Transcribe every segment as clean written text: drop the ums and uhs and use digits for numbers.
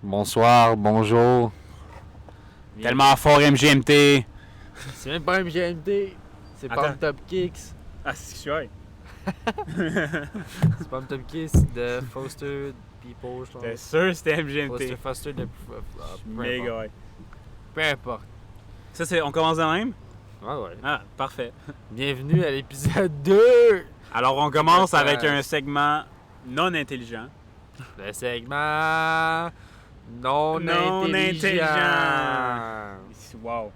Bonsoir, bonjour. Bien. Tellement fort MGMT. C'est même pas MGMT, c'est Attends. Pump Top Kicks. Ah, c'est sûr. C'est Pump Top Kicks de Foster People, je pense. T'es sûr que c'était MGMT? Foster de... Méga, ouais. Peu importe. Ça, c'est... On commence de même? Ouais. Ah, parfait. Bienvenue à l'épisode 2! Alors, on commence Podcast. avec un segment non intelligent. Le segment... Non intelligent. Wow.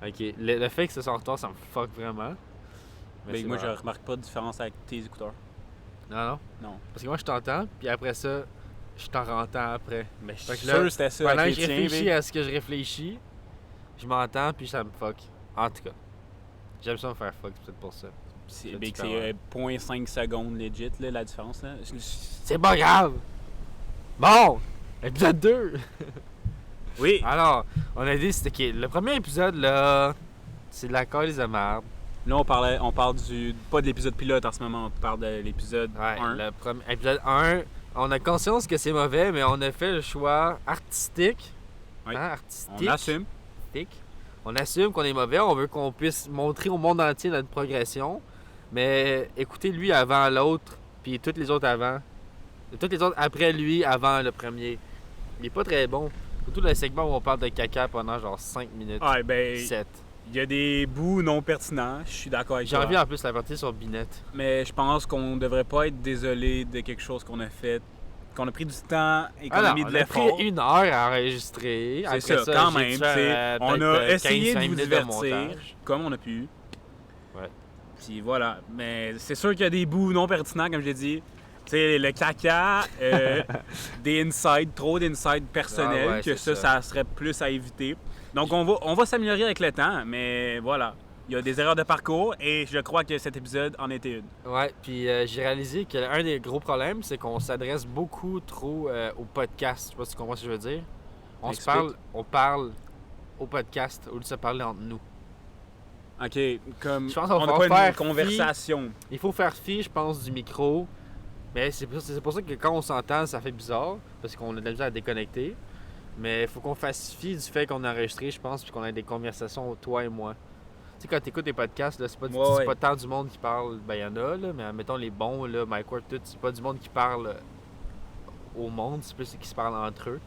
Ok, le fait que ce soit en retard, ça me fuck vraiment. Mais Ben, c'est moi, vrai. je remarque pas de différence avec tes écouteurs. Non. Non. Parce que moi, je t'entends, puis après ça, je t'en entends après. Mais je Fait suis que là, sûr que c'était ça Pendant que avec je les tiens, réfléchis big. à ce que je réfléchis, je m'entends, puis ça me fuck. En tout cas, j'aime ça me faire fuck, c'est peut-être pour ça. C'est c'est big, différent. c'est 0.5 secondes legit, là, la différence. Là. C'est pas grave! Bon! Épisode 2! Oui. Alors, on a dit, c'était le premier épisode, là, c'est de la calice de merde. Là, on parle pas de l'épisode pilote en ce moment, on parle de l'épisode Ouais, 1. le premier épisode 1, on a conscience que c'est mauvais, mais on a fait le choix artistique. Oui. Hein, artistique. On assume. On assume qu'on est mauvais, on veut qu'on puisse montrer au monde entier notre progression. Mais écoutez lui avant l'autre, puis toutes les autres avant. Et toutes les autres après lui, avant le premier. Il est pas très bon. Surtout le segment où on parle de caca pendant genre 5 minutes. Ah, ben, 7. il y a des bouts non pertinents, je suis d'accord avec J'ai toi. envie en plus la partie sur Binette. Mais je pense qu'on devrait pas être désolé de quelque chose qu'on a fait, qu'on a pris du temps et qu'on a Alors, mis de on a pris l'effort. 1 heure à enregistrer. C'est Après ça, quand j'ai même. dû faire, On peut-être, a essayé 15-20 de vous minutes divertir montage. comme on a pu. Ouais. Puis voilà. Mais c'est sûr qu'il y a des bouts non pertinents, comme je l'ai dit. Tu sais, le caca, des insides, trop d'insides personnels, Ah ouais, que c'est ça serait plus à éviter. Donc on va s'améliorer avec le temps, mais voilà. Il y a des erreurs de parcours et je crois que cet épisode en était une. Ouais, puis j'ai réalisé que l'un des gros problèmes, c'est qu'on s'adresse beaucoup trop au podcast. Je sais pas si tu comprends ce que je veux dire. Explique. On parle au podcast au lieu de se parler entre nous. OK, comme Je pense qu'on on n'a va pas faire une conversation. Il faut faire fi, je pense, du micro. Mais c'est pour ça que quand on s'entend, ça fait bizarre, parce qu'on a de la misère à déconnecter. Mais il faut qu'on fasse fi du fait qu'on a enregistré, je pense, puis qu'on a des conversations, toi et moi. Tu sais, quand tu écoutes des podcasts, là, c'est pas, Ouais, c'est ouais. pas tant du monde qui parle, ben il y en a, là, mais mettons les bons, là, Mike Ward, tout, c'est pas du monde qui parle au monde, c'est plus qui se parlent entre eux.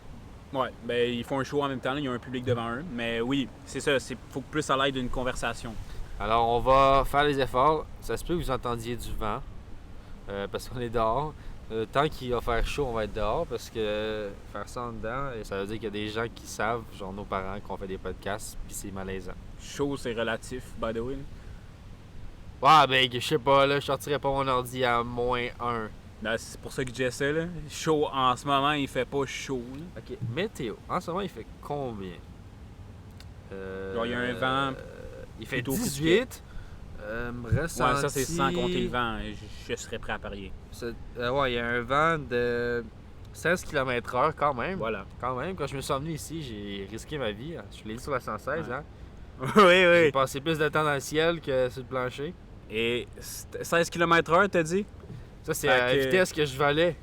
Ouais, ben ils font un show en même temps, là, il y a un public devant eux. Mais oui, c'est ça, faut que plus ça l'aide d'une conversation. Alors, on va faire les efforts. Ça se peut que vous entendiez du vent, parce qu'on est dehors. Tant qu'il va faire chaud, on va être dehors, parce que faire ça en dedans, ça veut dire qu'il y a des gens qui savent, genre nos parents, qu'on fait des podcasts, puis c'est malaisant. Chaud, c'est relatif, by the way. Ouais, ben, je sais pas, là, je sortirais pas mon ordi à -1. Ben, c'est pour ça que j'ai ça, là. Chaud, en ce moment, il fait pas chaud, là. Ok, météo. En ce moment, il fait combien? Genre, il y a un vent Il fait plutôt 18. Ressenti... Ouais, ça, c'est sans compter le vent. Je serais prêt à parier. Ouais, il y a un vent de 16 km/h quand même. Voilà. Quand même, quand je me suis emmené ici, j'ai risqué ma vie. Je l'ai dit sur la 116, Ouais. hein. oui, J'ai oui. passé plus de temps dans le ciel que sur le plancher. Et 16 km/h, t'as dit? Ça, c'est Fait à la que- vitesse que je volais.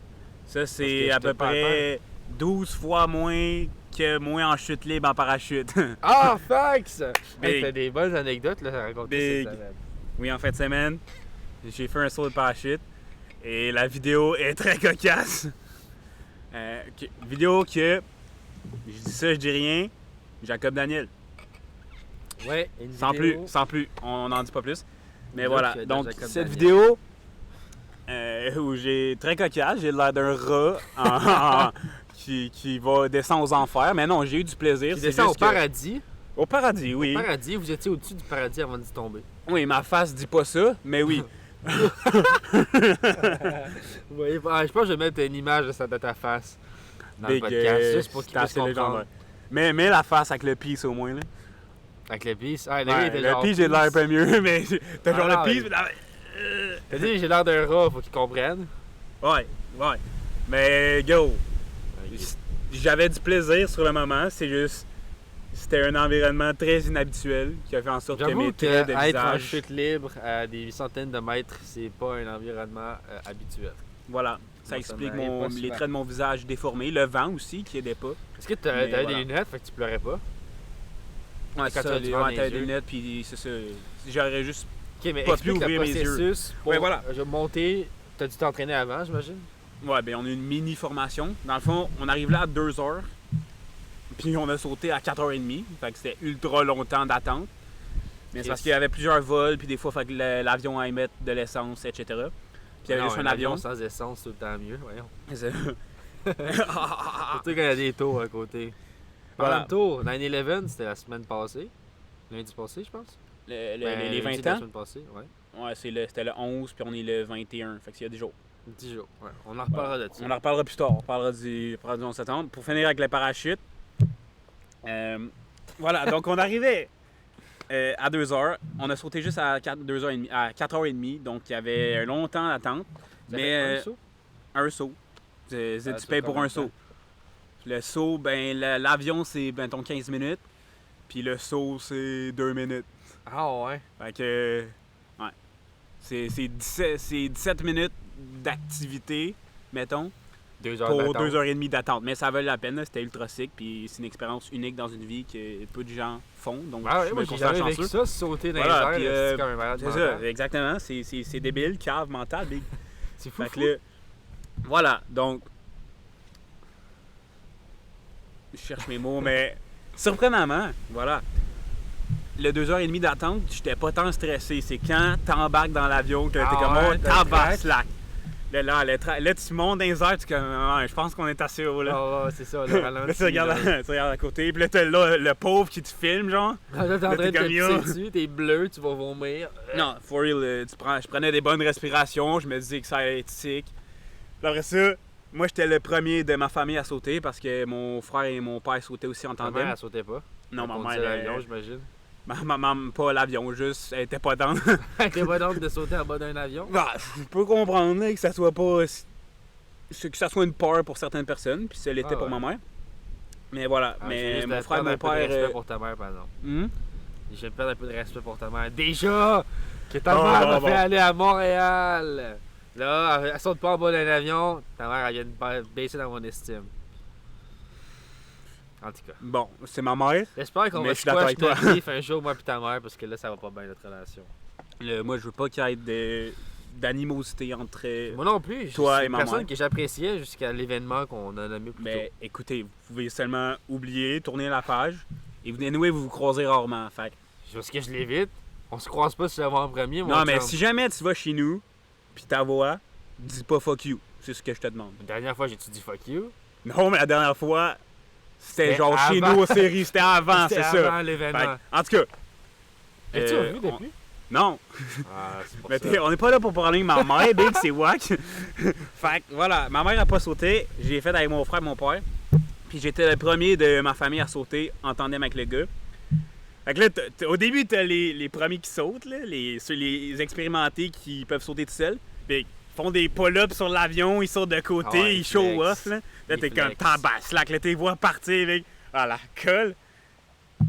Ça, Parce c'est que à j'étais peu pas à près 12 fois moins que moins en chute libre en parachute. Ah, fax! Big. Hey, t'as des bonnes anecdotes là, à raconter Big. cette semaine. Oui, en fin de semaine, j'ai fait un saut de parachute et la vidéo est très cocasse. Vidéo que, je dis ça, je dis rien, Jacob Daniel. Ouais, une Sans vidéo. plus, on n'en dit pas plus. Mais Vidéo voilà, que de donc Jacob cette Daniel. vidéo où j'ai très cocasse, j'ai l'air d'un rat qui va descendre aux enfers. Mais non, j'ai eu du plaisir. Qui c'est descend au juste que- paradis. Au paradis, oui. Au paradis, vous étiez au-dessus du paradis avant d'y tomber. Oui, ma face dit pas ça, mais oui. Oui, je pense que je vais mettre une image de, de ta face dans Big, le podcast, juste pour c'est qu'ils puissent assez comprendre. légendaire. Mais la face avec le peace au moins. Là. Avec le pisse. Ah, Ouais, était le genre peace, j'ai l'air un peu mieux, mais t'as genre Ah, le peace. oui. Mais T'as dit j'ai l'air d'un rat, faut qu'ils comprennent. Ouais. Mais go, j'avais du plaisir sur le moment, c'est juste. C'était un environnement très inhabituel qui a fait en sorte que J'avoue mes traits de qu'être en visage. chute libre à des centaines de mètres, c'est pas un environnement habituel. Voilà. Ça Moi, explique m'arrive pas les souvent. traits de mon visage déformés. Le vent aussi, qui aidait pas. Est-ce que Mais t'avais voilà. des lunettes, fait que tu pleurais pas? Ouais, Quand c'est tu ça, as du vent dans les t'avais des yeux. lunettes, puis c'est ça. J'aurais juste... Ok, mais Pas explique pu le ouvrir mes yeux. processus pour Ouais, voilà. monter. T'as dû t'entraîner avant, j'imagine? Ouais, ben on a une mini-formation. Dans le fond, on arrive là à 2h, puis on a sauté à 4h30. Fait que c'était ultra longtemps d'attente. Mais c'est parce Yes. qu'il y avait plusieurs vols, puis des fois, il fallait que l'avion aille mettre de l'essence, etc. Puis il y avait Non, juste un avion. sans essence, tout le temps mieux, voyons. C'est- Surtout quand il y a des tours à côté. Voilà. Voilà. Tour, 9/11, c'était la semaine passée. Lundi passé, je pense. Les Lundi 20 de la ans, semaine passée, ouais. ouais, c'était le 11, puis on est le 21. Fait qu'il y a des jours. 10 jours, ouais. On en reparlera de ça. On en reparlera plus tard. On parlera du 11 septembre. Pour finir avec le parachute, voilà, donc on arrivait à 2h. On a sauté juste à 4h30. Donc il y avait un long temps d'attente. Ça Mais fait un saut? un saut. Tu Ça payes dure pour combien un de temps? saut. Le saut, ben l'avion c'est ton 15 minutes. Puis le saut c'est 2 minutes. Ah ouais. Fait que. Ouais. C'est 17 minutes d'activité, mettons, 2 heures pour d'attente. 2h30 d'attente. Mais ça valait la peine, là, c'était ultra sick. Puis c'est une expérience unique dans une vie que peu de gens font. Donc Ah ouais, je moi me j'ai considère jamais vécu chanceux. ça, sauter dans Voilà, les puis, airs, c'est comme un malade C'est mental. ça, exactement. C'est débile, cave, mental, big. C'est fou, Fait que fou. là, voilà, donc. Je cherche mes mots, mais surprenamment, voilà. Le 2h30 d'attente, j'étais pas tant stressé. C'est quand t'embarques dans l'avion que t'es Ah comme, ouais, oh, t'as le tabasse, crack. là. Là, tu montes dans les airs, tu es comme, ah, je pense qu'on est assez haut, là. Ah ouais, c'est ça, le ralenti. Là, tu regardes à côté, puis là, t'as là, le pauvre qui te filme, genre. Là, t'es en là, train t'es de te comme, yo. pisser dessus, t'es bleu, tu vas vomir. Non, for real, je prenais des bonnes respirations, je me disais que ça allait être sick. Puis après ça, moi, j'étais le premier de ma famille à sauter parce que mon frère et mon père sautaient aussi en Ta tandem. mère, elle sautait pas. Non, Elle ma conduisait mère, l'avion, j'imagine. ma maman, pas l'avion, juste, elle était pas dans. T'es pas donc de sauter en bas d'un avion? Bah, je peux comprendre là, que ça soit pas. Que ça soit une peur pour certaines personnes, puis ça l'était Ah pour ouais. ma mère. Mais voilà, Ah, j'ai mais juste mon de frère et perdre mon un peu de père. respect pour ta mère, par exemple. Hmm? Je vais perdre un peu de respect pour ta mère. Déjà! Que ta Bon, mère bon, m'a bon. fait aller à Montréal! Là, elle saute pas en bas d'un avion, ta mère, elle vient de baisser dans mon estime. En tout cas. Bon, c'est ma mère. J'espère qu'on Mais va je suis d'accord squash avec toi. notre beef un jour, moi pis ta mère, parce que là, ça va pas bien notre relation. Moi, je veux pas qu'il y ait d'animosité entre. Moi non plus, Toi c'est et une ma personne mère. que j'appréciais jusqu'à l'événement qu'on a nommé plus Mais écoutez, vous pouvez seulement oublier, tourner la page, et vous vous croisez rarement. Fait. tôt. Parce que je l'évite. On se croise pas sur l'avant en premier, mon Non, mais chum. si jamais tu vas chez nous, puis ta voix, dis pas fuck you. C'est ce que je te demande. La dernière fois, j'ai-tu dit fuck you? Non, mais la dernière fois, c'était C'était genre chez avant. nous aux séries, c'était avant, C'était c'est ça. avant Fait l'événement. que, en tout cas. As-tu euh, revu depuis? Non, Ah, c'est pour mais ça. on n'est pas là pour parler de ma mère, Big, c'est wack. Fait que voilà, ma mère a pas sauté, j'ai fait avec mon frère et mon père. Puis j'étais le premier de ma famille à sauter en tandem avec le gars. Fait que là, au début, t'as les premiers qui sautent, là, les expérimentés qui peuvent sauter tout seuls. Puis ils font des pull-ups sur l'avion, ils sautent de côté, Ah ouais, ils show flex. off. Là, Ils t'es comme flex. tabaslac, là, t'es vois partir avec la colle.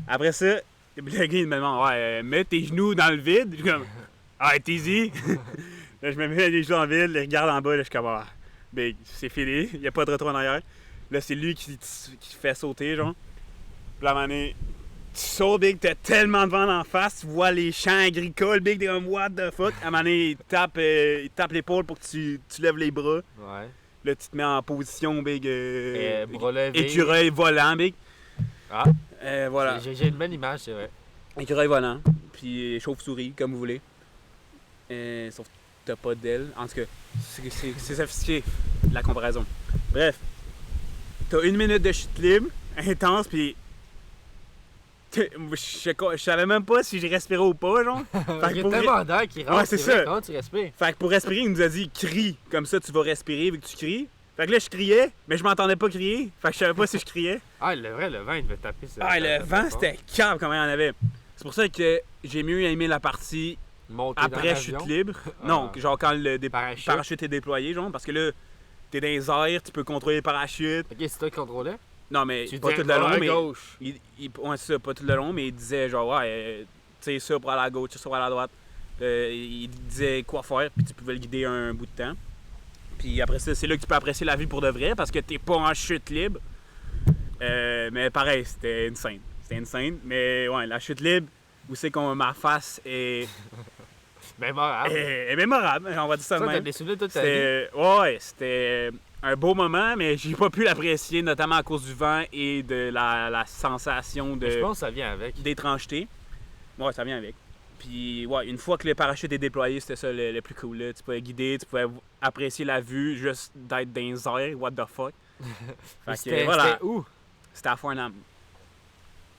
Après ça, le gars il me demande, ouais, mets tes genoux dans le vide. Je suis comme, ah, t'es-y. Là, je me mets les genoux dans le vide, les regarde en bas, là, je suis comme, ah, ben, c'est fini, il n'y a pas de retour en arrière. Là, c'est lui qui fait sauter, genre. Puis là, à un moment donné, tu sautes, Big, t'as tellement de vent en face, tu vois les champs agricoles, Big, t'es comme, what the fuck. À un moment donné, il tape l'épaule pour que tu lèves les bras. Ouais. Là, tu te mets en position, Big, Bras levés. écureuil volant, Big. Ah, Voilà. j'ai une belle image, c'est vrai. Écureuil volant, puis chauve-souris, comme vous voulez. Sauf que t'as pas d'ailes. En tout cas, c'est sophistiqué, la comparaison. Bref, t'as 1 minute de chute libre, intense, puis je savais même pas si j'ai respiré ou pas, genre. Il y a pour- tellement d'air qui rentre, Ouais, c'est vrai, ça. comment tu respires? Fait que pour respirer, il nous a dit crie, comme ça tu vas respirer vu que tu cries. Fait que là, je criais, mais je m'entendais pas crier. Fait que je savais pas si je criais. Ah, le vrai, le vent, il devait taper ça. Ah, le vent, c'était calme comment il y en avait. C'est pour ça que j'ai mieux aimé la partie après chute libre. Non, genre quand le Parachute. parachute est déployé, genre, parce que là, t'es dans les airs, tu peux contrôler le parachute. Ok, c'est toi qui contrôlais? Non, mais Tu pas disais, tout le va long, à mais. gauche. Ouais, c'est ça, pas tout le long, mais il disait genre, ouais, tu sais, ça pour aller à gauche, ça pour aller à droite. Il disait quoi faire, puis tu pouvais le guider un bout de temps. Puis après ça, c'est là que tu peux apprécier la vie pour de vrai parce que t'es pas en chute libre. Mais pareil, c'était insane. C'était insane. Mais ouais, la chute libre, où c'est qu'on ma face est Mémorable. est mémorable, on va dire ça de Ça, t'as même. des souvenirs toute ta vie. Ouais, c'était un beau moment, mais j'ai pas pu l'apprécier, notamment à cause du vent et de la sensation Mais je de pense que ça vient avec. d'étrangeté. Ouais, ça vient avec. Puis, ouais, une fois que le parachute est déployé, c'était ça le plus cool. Là. Tu pouvais guider, tu pouvais apprécier la vue, juste d'être dans les airs, what the fuck. Fait que, C'était voilà, c'était où? c'était à Farnham.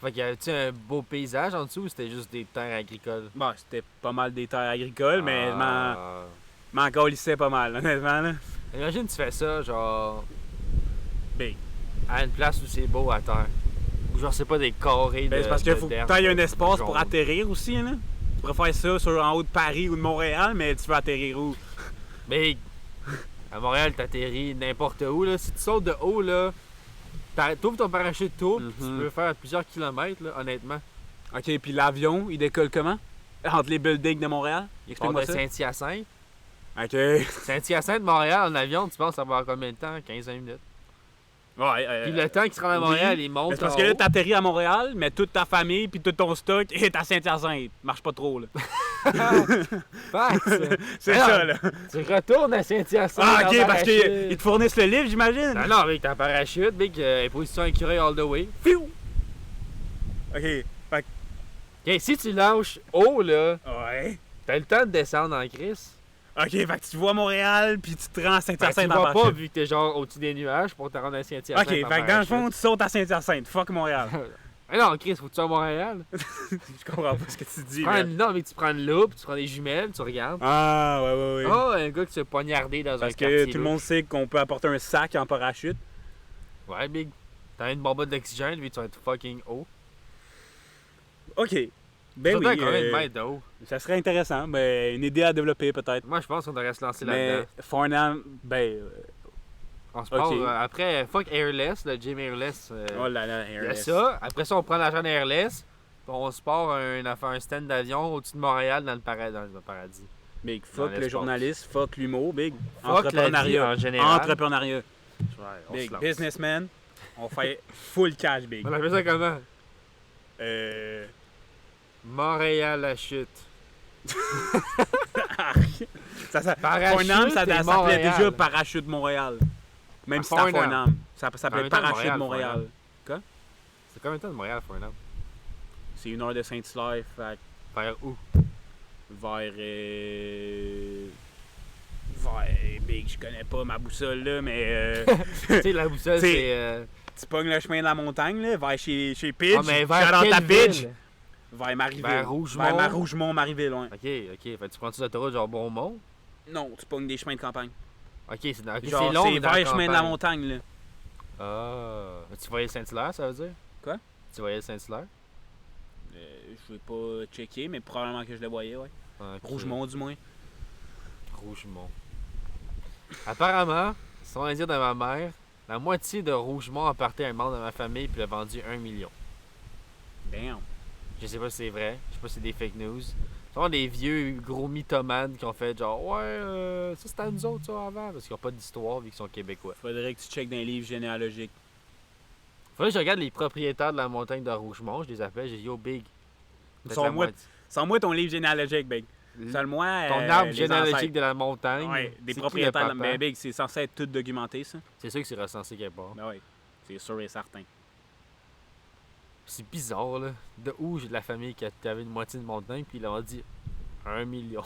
Fait qu'il y avait-tu un beau paysage en dessous ou c'était juste des terres agricoles? Bon, c'était pas mal des terres agricoles, mais Ah. m'en calissais pas mal, honnêtement. Là. Imagine tu fais ça, genre, Big. à une place où c'est beau à terre. Ou genre, c'est pas des carrés Ben, de c'est parce qu'il faut que d'herbe tu aies un espace pour jaune. atterrir aussi. Là. Tu pourrais faire ça en haut de Paris ou de Montréal, mais tu veux atterrir où? Mais à Montréal, t'atterris n'importe où, là. Si tu sautes de haut, là, t'ouvres ton parachute tôt, puis tu Mhm. peux faire plusieurs kilomètres, là, honnêtement. OK, puis l'avion, il décolle comment? Entre les buildings de Montréal? Pars Explique-moi de ça. Saint-Hyacinthe. OK. Ouais, Saint-Hyacinthe, Montréal, en avion, tu penses ça va avoir combien de temps? 15-20 minutes. Puis le temps qu'il se rend à oui. Montréal, il mais monte c'est parce en que là, haut. t'atterris à Montréal, mais toute ta famille puis tout ton stock est à Saint-Hyacinthe. Marche pas trop, là. Facts. C'est Alors, ça, là. Tu retournes à Saint-Hyacinthe. Ah, en OK, parce qu'ils parachute. te fournissent le livre, j'imagine? Non, non, avec ta parachute, big, position écureuil all the way. Fiou! OK. Fait OK, si tu lâches haut, là, que... Ouais. t'as le temps de descendre en crise. OK, fait que tu vois Montréal puis tu te rends à Fait que Saint-Hyacinthe tu en vas pas parachute. vu que t'es genre au-dessus des nuages pour te rendre à Saint-Hyacinthe. OK, fait que dans le fond, tu sautes à Saint-Hyacinthe. Fuck Montréal. Mais non, Chris, faut que tu sois à Montréal. Je comprends pas ce que tu dis, là. Non, mais tu prends une loupe, tu prends des jumelles, tu regardes. Ah, ouais. Oh, un gars qui se poignardé dans un Parce quartier. que tout le monde sait qu'on peut apporter un sac en parachute. Ouais, big. T'as une bombe d'oxygène, lui, tu vas être fucking haut. OK. Ben Ça doit oui, être combien de mètres de haut? ça serait intéressant. Ben, une idée à développer, peut-être. Moi, je pense qu'on devrait se lancer Mais là-dedans. Farnham, ben... On se part ok. après, fuck Airless, le gym Airless. oh là là, Il y a Airless. ça. Après ça, on prend l'argent d'Airless. Puis on se part un stand d'avion au-dessus de Montréal dans le paradis. Big, Dans fuck le l'espace. journaliste, fuck l'humour, big. Fuck la vie en général. Entrepreneuriat. Ouais, on Big, se lance. businessman. On fait full cash, big. On appelle ça comment? Euh... Montréal la chute. ça, Parachute Farnham, ça et s'appelait Montréal. déjà Parachute Montréal. Même À si c'était à Farnham. Farnham. Ça En s'appelait même temps, Parachute Montréal, Montréal. C'est combien de temps de Montréal, Farnham? C'est 1 heure de Saint-Hilaire, fait Vers où? vers... vers... Big, je connais pas ma boussole, là, mais... Tu sais, la boussole, T'sais, c'est. tu pognes le chemin de la montagne, là, vers chez Pidge. Ah, mais shout vers out quelle à Pidge. ville? Vers Marieville. Vers Rougemont? Vers Rougemont, Marieville, ouais. Ok. Fait que tu prends-tu l'autoroute genre Beaumont? Non, tu pognes des chemins de campagne. Ok, c'est ok, Genre, c'est long, c'est mais dans vers la le chemin de la campagne. montagne, là. Ah. Tu voyais le Saint-Hilaire, ça veut dire? Quoi? Tu voyais le Saint-Hilaire? Je vais pas checker, mais probablement que je le voyais, ouais. Ok. Rougemont, du moins. Rougemont. Apparemment, selon les dires de ma mère, la moitié de Rougemont appartait à un membre de ma famille puis l'a vendu 1 million. Damn. Je sais pas si c'est vrai, je sais pas si c'est des fake news. C'est vraiment des vieux gros mythomanes qui ont fait genre ouais, ça c'était à nous autres ça avant parce qu'ils ont pas d'histoire vu qu'ils sont québécois. Faudrait que tu checkes dans les livres généalogiques. Faudrait que je regarde les propriétaires de la montagne de Rougemont, je les appelle, j'ai dit yo big. Peut-être la Sors-moi moitié. Sors-moi ton livre généalogique, Big. Seulement. Ton arbre généalogique de la montagne. Ouais, des c'est qui propriétaires. le papa? Mais Big, c'est censé être tout documenté, ça. C'est sûr que c'est recensé quelque part. Ben oui, c'est sûr et certain. C'est bizarre, là. De où j'ai de la famille qui avait une moitié de montagne, puis ils leur ont dit 1 million.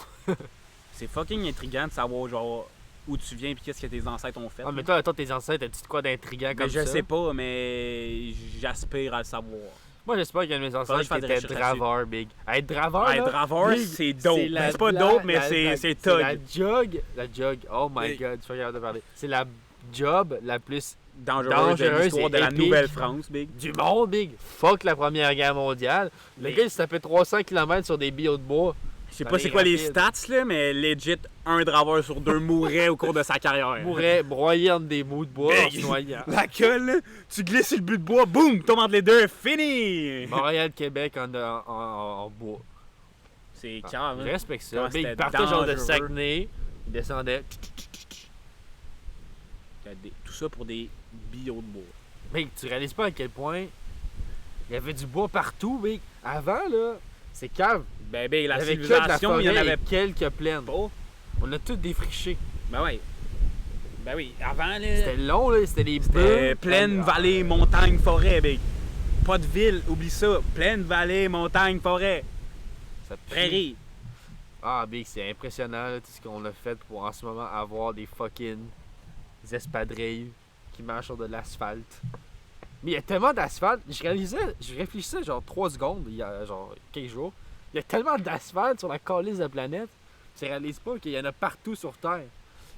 C'est fucking intriguant de savoir, genre, où tu viens et qu'est-ce que tes ancêtres ont fait. Ah, mais toi, tes ancêtres, as-tu de quoi d'intriguant Mais comme je ça? sais pas, mais j'aspire à le savoir. Moi, j'espère que mes Faudrait que je ancêtres fasse des étaient recherches draveurs, big. Être draveur, Être là, draveur, big, c'est dope. la- Ben, c'est pas la- dope, mais la- c'est la- thug. La jog, oh my Big. god, tu vas capable de parler. C'est la job la plus Dangereuse de dangereuse l'histoire et de la épique. Nouvelle-France, Big. du monde, big. Fuck la Première Guerre mondiale. Le Big. gars, il s'est tapé 300 km sur des billots de bois. Je sais Dans pas les c'est quoi les rapides. stats, là, mais legit, un draveur sur deux mourrait au cours de sa carrière. Mourrait broyé entre des bouts de bois en Big. se noyant. La gueule, là, tu glisses sur le but de bois, boum, tombe entre les deux, fini! Montréal, Québec en bois. C'est Ah, calme, Je hein? respecte ça. Comment Big, c'était il partait genre de dangereux. Saguenay, il descendait. Tout ça pour des billots de bois. Mec, tu réalises pas à quel point il y avait du bois partout, mec. Avant, là, c'est cave. Ben, Il y la avait que de la civilisation, il y en forêt avait et quelques plaines. pas. On a tout défriché. Ben ouais. Ben oui, avant, là... C'était long, là. C'était des C'était bœufs. plaine, vallée, montagne, forêt, ben. Pas de ville, oublie ça. Plaine, vallée, montagne, forêt. Ça pue. Prairie. Ah, Big, c'est impressionnant là, tout ce qu'on a fait pour en ce moment avoir des fucking espadrilles qui marchent sur de l'asphalte. Mais il y a tellement d'asphalte, je réfléchissais genre 3 secondes, il y a genre quelques jours. Il y a tellement d'asphalte sur la calice de la planète, tu réalises pas qu'il y en a partout sur Terre.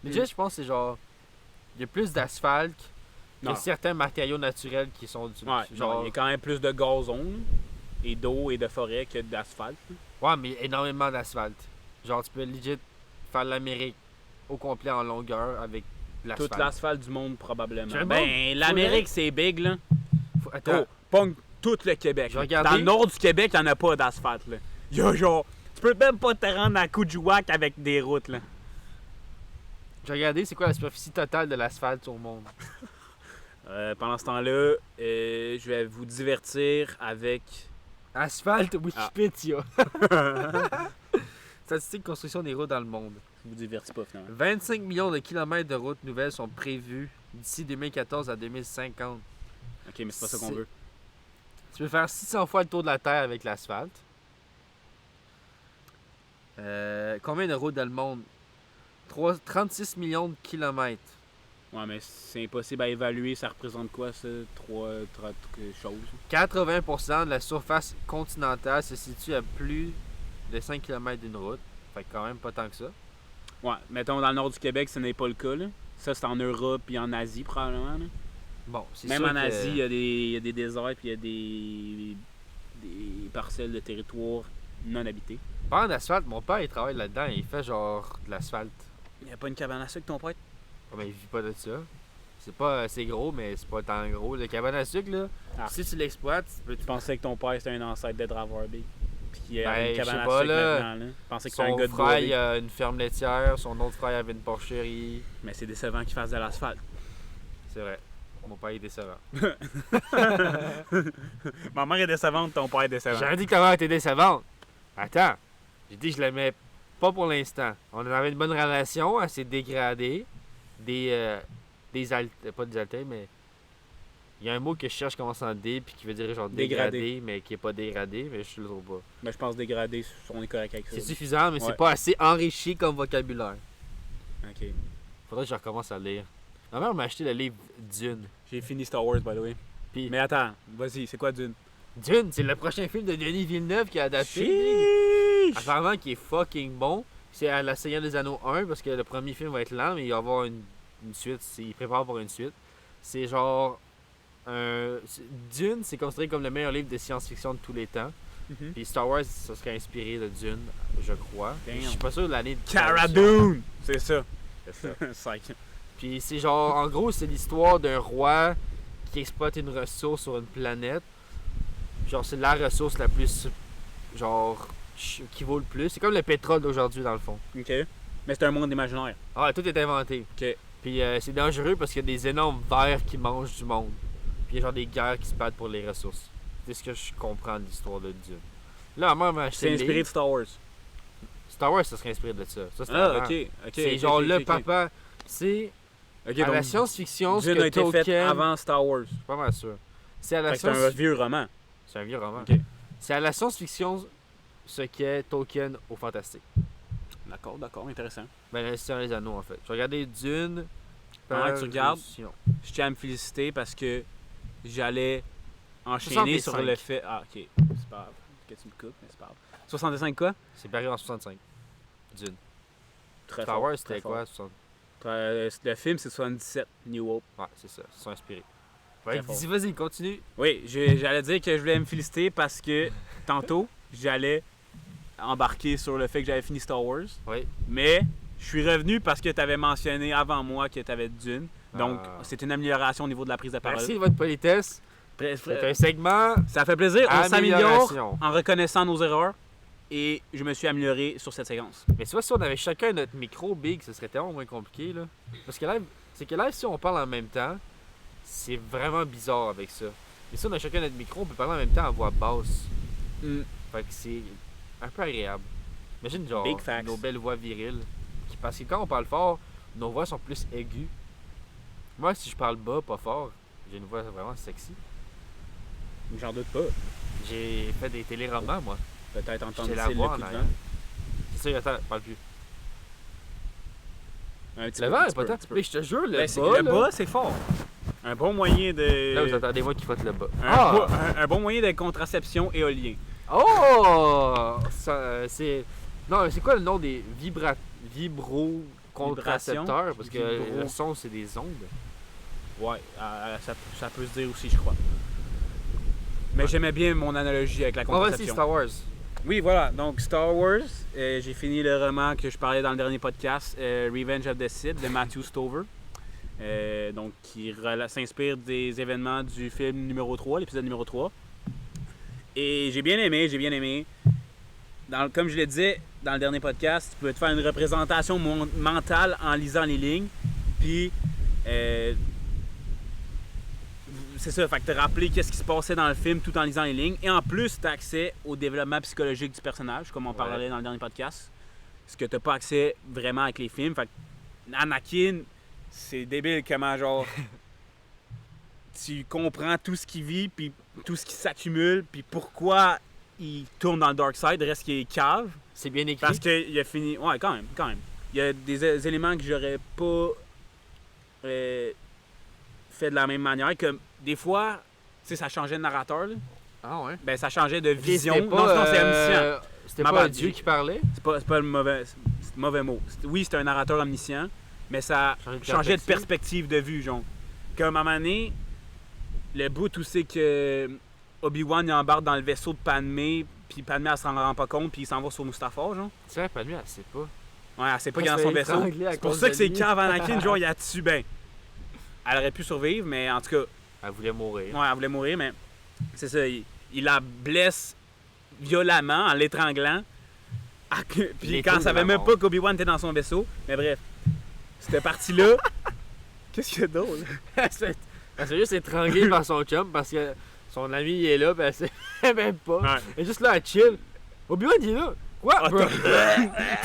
Mais déjà, je pense que c'est genre, il y a plus d'asphalte que Non. certains matériaux naturels qui sont du Ouais, genre. il y a quand même plus de gazon, là, et d'eau et de forêt que d'asphalte. Là. Ouais, mais énormément d'asphalte. Genre, tu peux legit faire l'Amérique au complet en longueur avec de l'asphalte. Toute l'asphalte du monde, probablement. J'ai un Ben, bon- l'Amérique, c'est big, là. Attends, Oh, pogne tout le Québec. J'ai là. regardé. Dans le nord du Québec, il n'y en a pas d'asphalte, là. Il y a genre... Tu peux même pas te rendre à Coudjouac avec des routes, là. j'ai regardé c'est quoi la superficie totale de l'asphalte sur le monde. Pendant ce temps-là, je vais vous divertir avec... Asphalte Wikipédia. Statistique de construction des routes dans le monde. Je vous divertis pas, finalement. 25 millions de kilomètres de routes nouvelles sont prévus d'ici 2014 à 2050. Ok, mais c'est pas ça qu'on C'est- veut. Tu peux faire 600 fois le tour de la Terre avec l'asphalte. Combien de routes dans le monde? 36 millions de kilomètres. Ouais, mais c'est impossible à évaluer. Ça représente quoi, ça? Trois choses. 80% de la surface continentale se situe à plus de 5 km d'une route. Fait que quand même pas tant que ça. Ouais, mettons dans le nord du Québec, ce n'est pas le cas, là. Ça, c'est en Europe et en Asie, probablement, là. Bon, c'est Même sûr en que- Asie, il y a des déserts puis il y a des parcelles de territoire non habitées. Parlant d'asphalte, mon père il travaille là-dedans et il fait genre de l'asphalte. Il n'y a pas une cabane à sucre, ton pote? Oh, mais il vit pas de ça. C'est pas assez gros, mais c'est pas tant gros. Le cabane à sucre, là, Ah. si tu l'exploites, tu peux Je pensais que ton père c'était un ancêtre de Draveur Big. Puis qu'il y a Ben, une cabane je sais à pas, sucre là. maintenant, là. Je pensais que c'était un Son gars de frère, bois, il Big. a une ferme laitière. Son autre frère avait une porcherie. Mais c'est décevant qu'il fasse de l'asphalte. C'est vrai. Mon père est décevant. Ma mère est décevante, ton père est décevant. J'avais dit que ta mère était décevante. Attends. J'ai dit que je l'aimais pas pour l'instant. On avait une bonne relation. Elle s'est dégradée. Pas des altères, mais... Il y a un mot que je cherche qui commence en D puis qui veut dire genre Dégradé. dégradé, mais qui est pas dégradé, mais je le trouve pas. Mais je pense dégradé, on est correct avec ça. C'est suffisant, mais Ouais. c'est pas assez enrichi comme vocabulaire. Ok. Faudrait que je recommence à lire. Ma mère m'a acheté le livre Dune. J'ai fini Star Wars, by the way. Puis Mais attends, vas-y, c'est quoi Dune? Dune, c'est le prochain film de Denis Villeneuve qui a adapté. Chiche! Apparemment qui est fucking bon. C'est à la Seigneur des Anneaux 1 parce que le premier film va être lent, mais il va y avoir une suite. Il prépare pour une suite. C'est genre. Dune, c'est considéré comme le meilleur livre de science-fiction de tous les temps. Mhm. Puis Star Wars, ça serait inspiré de Dune, je crois. Damn. Je suis pas sûr de l'année de Cara traduction. Dune! C'est ça. C'est ça. Psych. Puis c'est genre, en gros, c'est l'histoire d'un roi qui exploite une ressource sur une planète. Genre, c'est la ressource la plus. Genre, qui vaut le plus. C'est comme le pétrole d'aujourd'hui, dans le fond. Ok. Mais c'est un monde imaginaire. Ah, tout est inventé. Ok. Puis c'est dangereux parce qu'il y a des énormes vers qui mangent du monde. Puis il y a genre des guerres qui se battent pour les ressources. C'est ce que je comprends de l'histoire de Dune. Là, ma mère m'a acheté C'est le inspiré livre. de Star Wars. Star Wars, ça serait inspiré de ça. Ça, c'est Ah, avant. ok. Ok. C'est ok, genre ok, le ok, ok. papa. C'est Ok, à la donc science-fiction ce Dune que a été fait Tolkien... avant Star Wars. Je suis pas mal sûr. C'est à la Fait que c'est un science... vieux roman. C'est un vieux roman. Ok. C'est à la science-fiction ce qu'est Tolkien au fantastique. D'accord, intéressant. Ben, le Seigneur des Anneaux, en fait. Je regardais Dune... Pendant que tu regardes, Parution. je tiens à me féliciter parce que j'allais enchaîner 65. sur le fait. Ah, ok. C'est pas grave. Que tu me coupes, mais c'est pas grave. 65 quoi? C'est paru en 65. Dune. Très Star fort, Wars, très c'était fort. quoi? 60... Le film, c'est 77, New Hope. Ouais, c'est ça. Ils sont inspirés. Ouais, Très fort. vas-y, continue. Oui, j'allais dire que je voulais me féliciter parce que tantôt, j'allais embarquer sur le fait que j'avais fini Star Wars. Oui. Mais je suis revenu parce que tu avais mentionné avant moi que tu avais Dune. Donc, Ah. c'est une amélioration au niveau de la prise de parole. Merci de votre politesse. Bref, C'est un segment ça fait plaisir. On s'améliore amélioration. en reconnaissant nos erreurs. Et je me suis amélioré sur cette séquence. Mais tu vois, si on avait chacun notre micro big, ce serait tellement moins compliqué, là. Parce que là, C'est que là, si on parle en même temps, c'est vraiment bizarre avec ça. Mais si on a chacun notre micro, on peut parler en même temps à voix basse. Fait que c'est un peu agréable. Imagine genre Big facts. nos belles voix viriles. Parce que quand on parle fort, nos voix sont plus aiguës. Moi, si je parle bas, pas fort, j'ai une voix vraiment sexy. J'en doute pas. J'ai fait des téléromans, moi. Peut-être entendre J'ai la le coup voix en de arrière. vent. C'est ça, attends, parle plus. Un petit Le peu, vent un est petit pas peu, tant. un petit peu. Mais je te jure, le Ben, bas. le là- bas, c'est fort. Un bon moyen de. Là, vous entendez moi qui fasse le bas. Un bon moyen de contraception éolien. Oh! C'est. Non, c'est quoi le nom des vibro-contracepteurs? Parce que Vibro- le son, c'est des ondes. Ouais, ça peut se dire aussi, je crois. Mais j'aimais bien mon analogie avec la On va essayer contraception. Star Wars. Oui, voilà. Donc, Star Wars, j'ai fini le roman que je parlais dans le dernier podcast, Revenge of the Sith, de Matthew Stover. Donc, qui s'inspire des événements du film numéro 3, l'épisode numéro 3. Et j'ai bien aimé. Comme je le disais dans le dernier podcast, tu peux te faire une représentation mentale en lisant les lignes. Puis, c'est ça, fait que te rappeler qu'est-ce qui se passait dans le film tout en lisant les lignes. Et en plus, tu as accès au développement psychologique du personnage, comme on parlait dans le dernier podcast. Ce que tu pas accès vraiment avec les films. Fait que Anakin, c'est débile comment, genre, tu comprends tout ce qu'il vit, puis tout ce qui s'accumule, puis pourquoi il tourne dans le dark side, reste qu'il est cave. C'est bien écrit. Parce qu'il a fini. Ouais, quand même. Il y a des éléments que j'aurais pas fait de la même manière. Comme des fois, tu sais, ça changeait de narrateur. Là. Ah ouais? Ben, ça changeait de vision. C'était pas, Non, c'est omniscient. C'était Ma pas bad, Dieu j'ai- qui parlait? C'est pas le mauvais mot. Oui, c'est un narrateur omniscient, mais ça changeait de perspective de vue, genre. Comme à un moment donné, le bout où c'est que Obi-Wan il embarque dans le vaisseau de Padmé, puis Padmé elle s'en rend pas compte, puis il s'en va sur Mustafar, genre. C'est vrai, pas lui, elle sait pas. Ouais, elle sait pas Elle qu'il est dans se son fait vaisseau. étrangler à C'est pour cause ça que de c'est lui. cave Anakin, genre, il a dessus, ben. Elle aurait pu survivre, mais en tout cas, Elle voulait mourir. ouais, elle voulait mourir, mais c'est ça, il la blesse violemment en l'étranglant. Puis Les quand tours elle savait de la même mort. pas qu'Obi-Wan était dans son vaisseau. Mais bref, cette partie-là. Qu'est-ce qu'il y a d'autre? Elle se fait juste étrangler par son chum parce que son ami il est là, ben elle sait même pas. Ouais. Elle est juste là à chill. Obi-Wan il est là. Quoi? Ah, bro?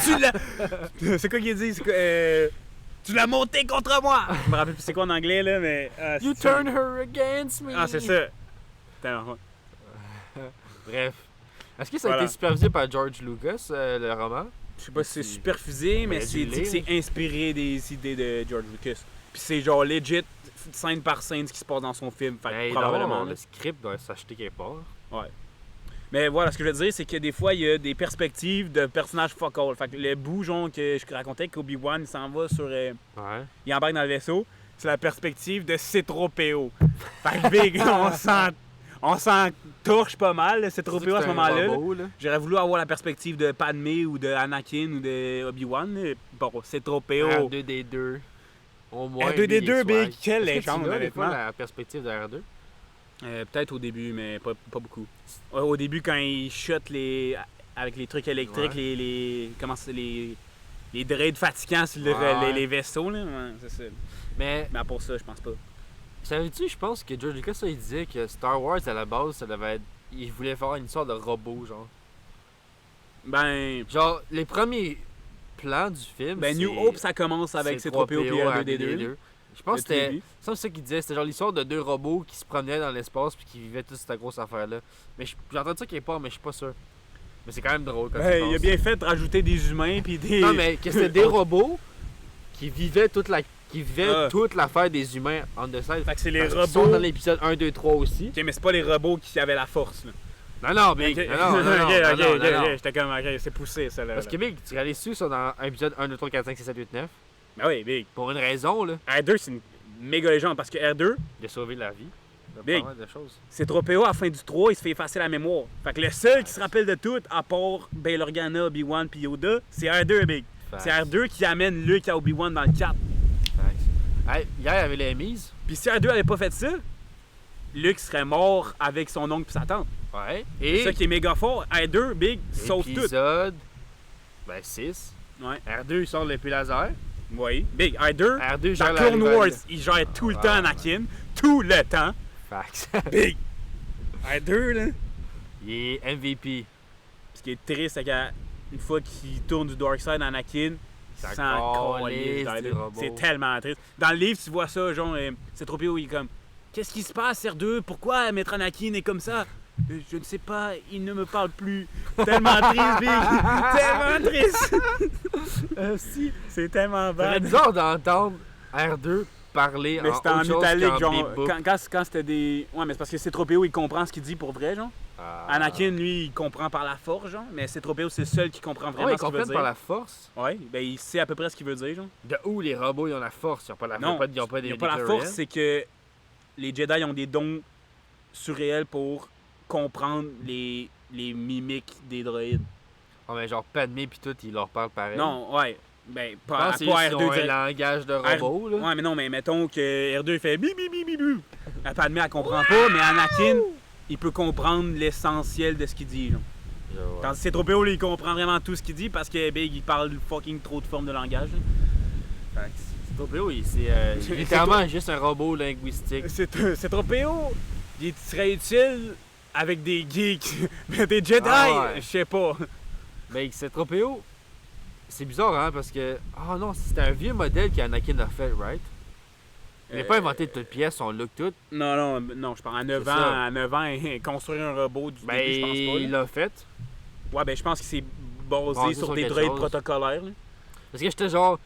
Tu l'as. C'est quoi qu'il dit? C'est quoi, tu l'as monté contre moi! Je me rappelle plus c'est quoi en anglais, là, mais. You turn her against me. Ah, c'est ça. Attends, ouais. Bref. Est-ce que ça a Voilà. été supervisé par George Lucas, le roman? Je sais pas si c'est superfusé, mais il a c'est dû dit que lire. c'est inspiré des idées de George Lucas. Puis c'est genre legit, scène par scène, ce qui se passe dans son film. Fait que Hey, probablement. non, là. le script doit s'acheter quelque part. Ouais. Mais voilà, ce que je veux dire, c'est que des fois, il y a des perspectives de personnages focal. Fait que le bout, genre, que je racontais qu'Obi-Wan il s'en va sur. Ouais. Il embarque dans le vaisseau, c'est la perspective de C-3PO. Fait que big, on s'en touche pas mal, le C-3PO à ce moment-là. Là. J'aurais voulu avoir la perspective de Padmé ou de Anakin ou de Obi-Wan. Là. Bon, C-3PO. R2D2. Au moins. R2D2, lui, il est big, quelle swag. Est-ce que légende, tu l'as, des fois, honnêtement. la perspective de R2? Peut-être au début, mais pas beaucoup. Ouais, au début, quand il shot avec les trucs électriques, Ouais. comment c'est, les dreads fatigants sur Ouais. les vaisseaux, là. Ouais, c'est ça. Mais, Mais pour ça, je pense pas. savais-tu, je pense que George Lucas, ça, il disait que Star Wars, à la base, ça devait être. Il voulait faire une histoire de robot, genre. Ben, Genre, les premiers plans du film. New Hope, ça commence avec C-3PO et R2D2. Je pense que c'était. début. C'est ça qu'il disait, c'était genre l'histoire de deux robots qui se promenaient dans l'espace puis qui vivaient toute cette grosse affaire-là. Mais j'ai entendu ça quelque part, mais je suis pas sûr. Mais c'est quand même drôle quand tu Ben, il a penses. bien fait de rajouter des humains puis des. Non, mais que c'était des robots qui vivaient toute Ah. l'affaire des humains on the side. Fait que c'est les Parce qu'ils sont robots. dans l'épisode 1, 2, 3 aussi. Ok, mais c'est pas les robots qui avaient la force, là. Non, Big. Ok. Non, non, non, non, Ok, non, ok, non, ok, non. ok. J'étais comme, ok, c'est poussé, ça, là. Parce que Big, tu réalises ça dans épisode 1, 2, 3, 4, 5, 6, 7, 8, 9. Ben oui, big. Pour une raison, là. R2, c'est une méga légende parce que R2, De sauver la vie. De Big. pas mal de choses. c'est 3PO à la fin du 3, il se fait effacer la mémoire. Fait que le seul qui se rappelle de tout, à part Bail Organa, Obi-Wan puis Yoda, c'est R2, big. C'est R2 qui amène Luke à Obi-Wan dans le 4. Hey, hier, il y avait les mises. Puis si R2 avait pas fait ça, Luke serait mort avec son oncle puis sa tante. Ouais. C'est Et ça qui est méga fort. R2, big, sauve tout. épisode 6. Ouais. R2, il sort l'épée laser. Oui. Big, R2, R2 dans gère la Clone Wars, rivalité. il gère tout le temps Anakin. Tout le temps. Facts. Big. R2, là. Il est MVP. Ce qui est triste, c'est qu'une fois qu'il tourne du Dark Side, Anakin, Ça il s'en calisse calisse, du là. robot. C'est tellement triste. Dans le livre, tu vois ça, genre, c'est trop pire où il est comme qu'est-ce qui se passe, R2? Pourquoi Maître Anakin est comme ça? Je ne sais pas, il ne me parle plus. Tellement triste, Big! Tellement triste! Si. C'est tellement C'est bad. bizarre d'entendre R2 parler Mais en c'était autre en chose italique, qu'en genre, Big Book. quand c'était des... Ouais, mais c'est parce que C-3PO, il comprend ce qu'il dit pour vrai, genre. Ah. Anakin, lui, il comprend par la force, genre, mais C-3PO, c'est le seul qui comprend Ah vraiment ouais, ils ce qu'il veut comprennent dire. par la force. Ouais, ben il sait à peu près ce qu'il veut dire, genre. De où les robots ils ont la force? Ils ont pas la Non, ils ont pas des il n'y a pas la midichlorians. force, c'est que les Jedi ont des dons surréels pour comprendre les mimiques des droïdes. Oh, mais genre Padmé pis tout, ils leur parlent pareil. Non, ouais, ben, je pense pas que c'est juste qu'ils ont R2 un direct. langage de robot, là. Ouais, mais non, mais mettons que R2 il fait bi bi bi bi bi. Padmé, elle comprend pas, mais Anakin, il peut comprendre l'essentiel de ce qu'il dit, genre. Genre, ouais. Tandis que C-3PO, il comprend vraiment tout ce qu'il dit parce que Big, il parle fucking trop de formes de langage. là. C-3PO, c'est littéralement juste un robot linguistique. C-3PO, il serait utile avec des geeks, mais des Jedi, Ah ouais. je sais pas. Mais C-3PO, c'est bizarre, hein, parce que... Ah non, c'était un vieux modèle qu'Anakin a fait, right? Il n'a pas inventé de toute pièce, son look tout. Non, je parle à 9 C'est ans, ça. À 9 ans, construire un robot du Ben, début, je pense pas. il là. l'a fait. Ouais, ben je pense que c'est basé Basé sur sur des quelque droïdes chose. protocolaires. là. Parce que j'étais genre...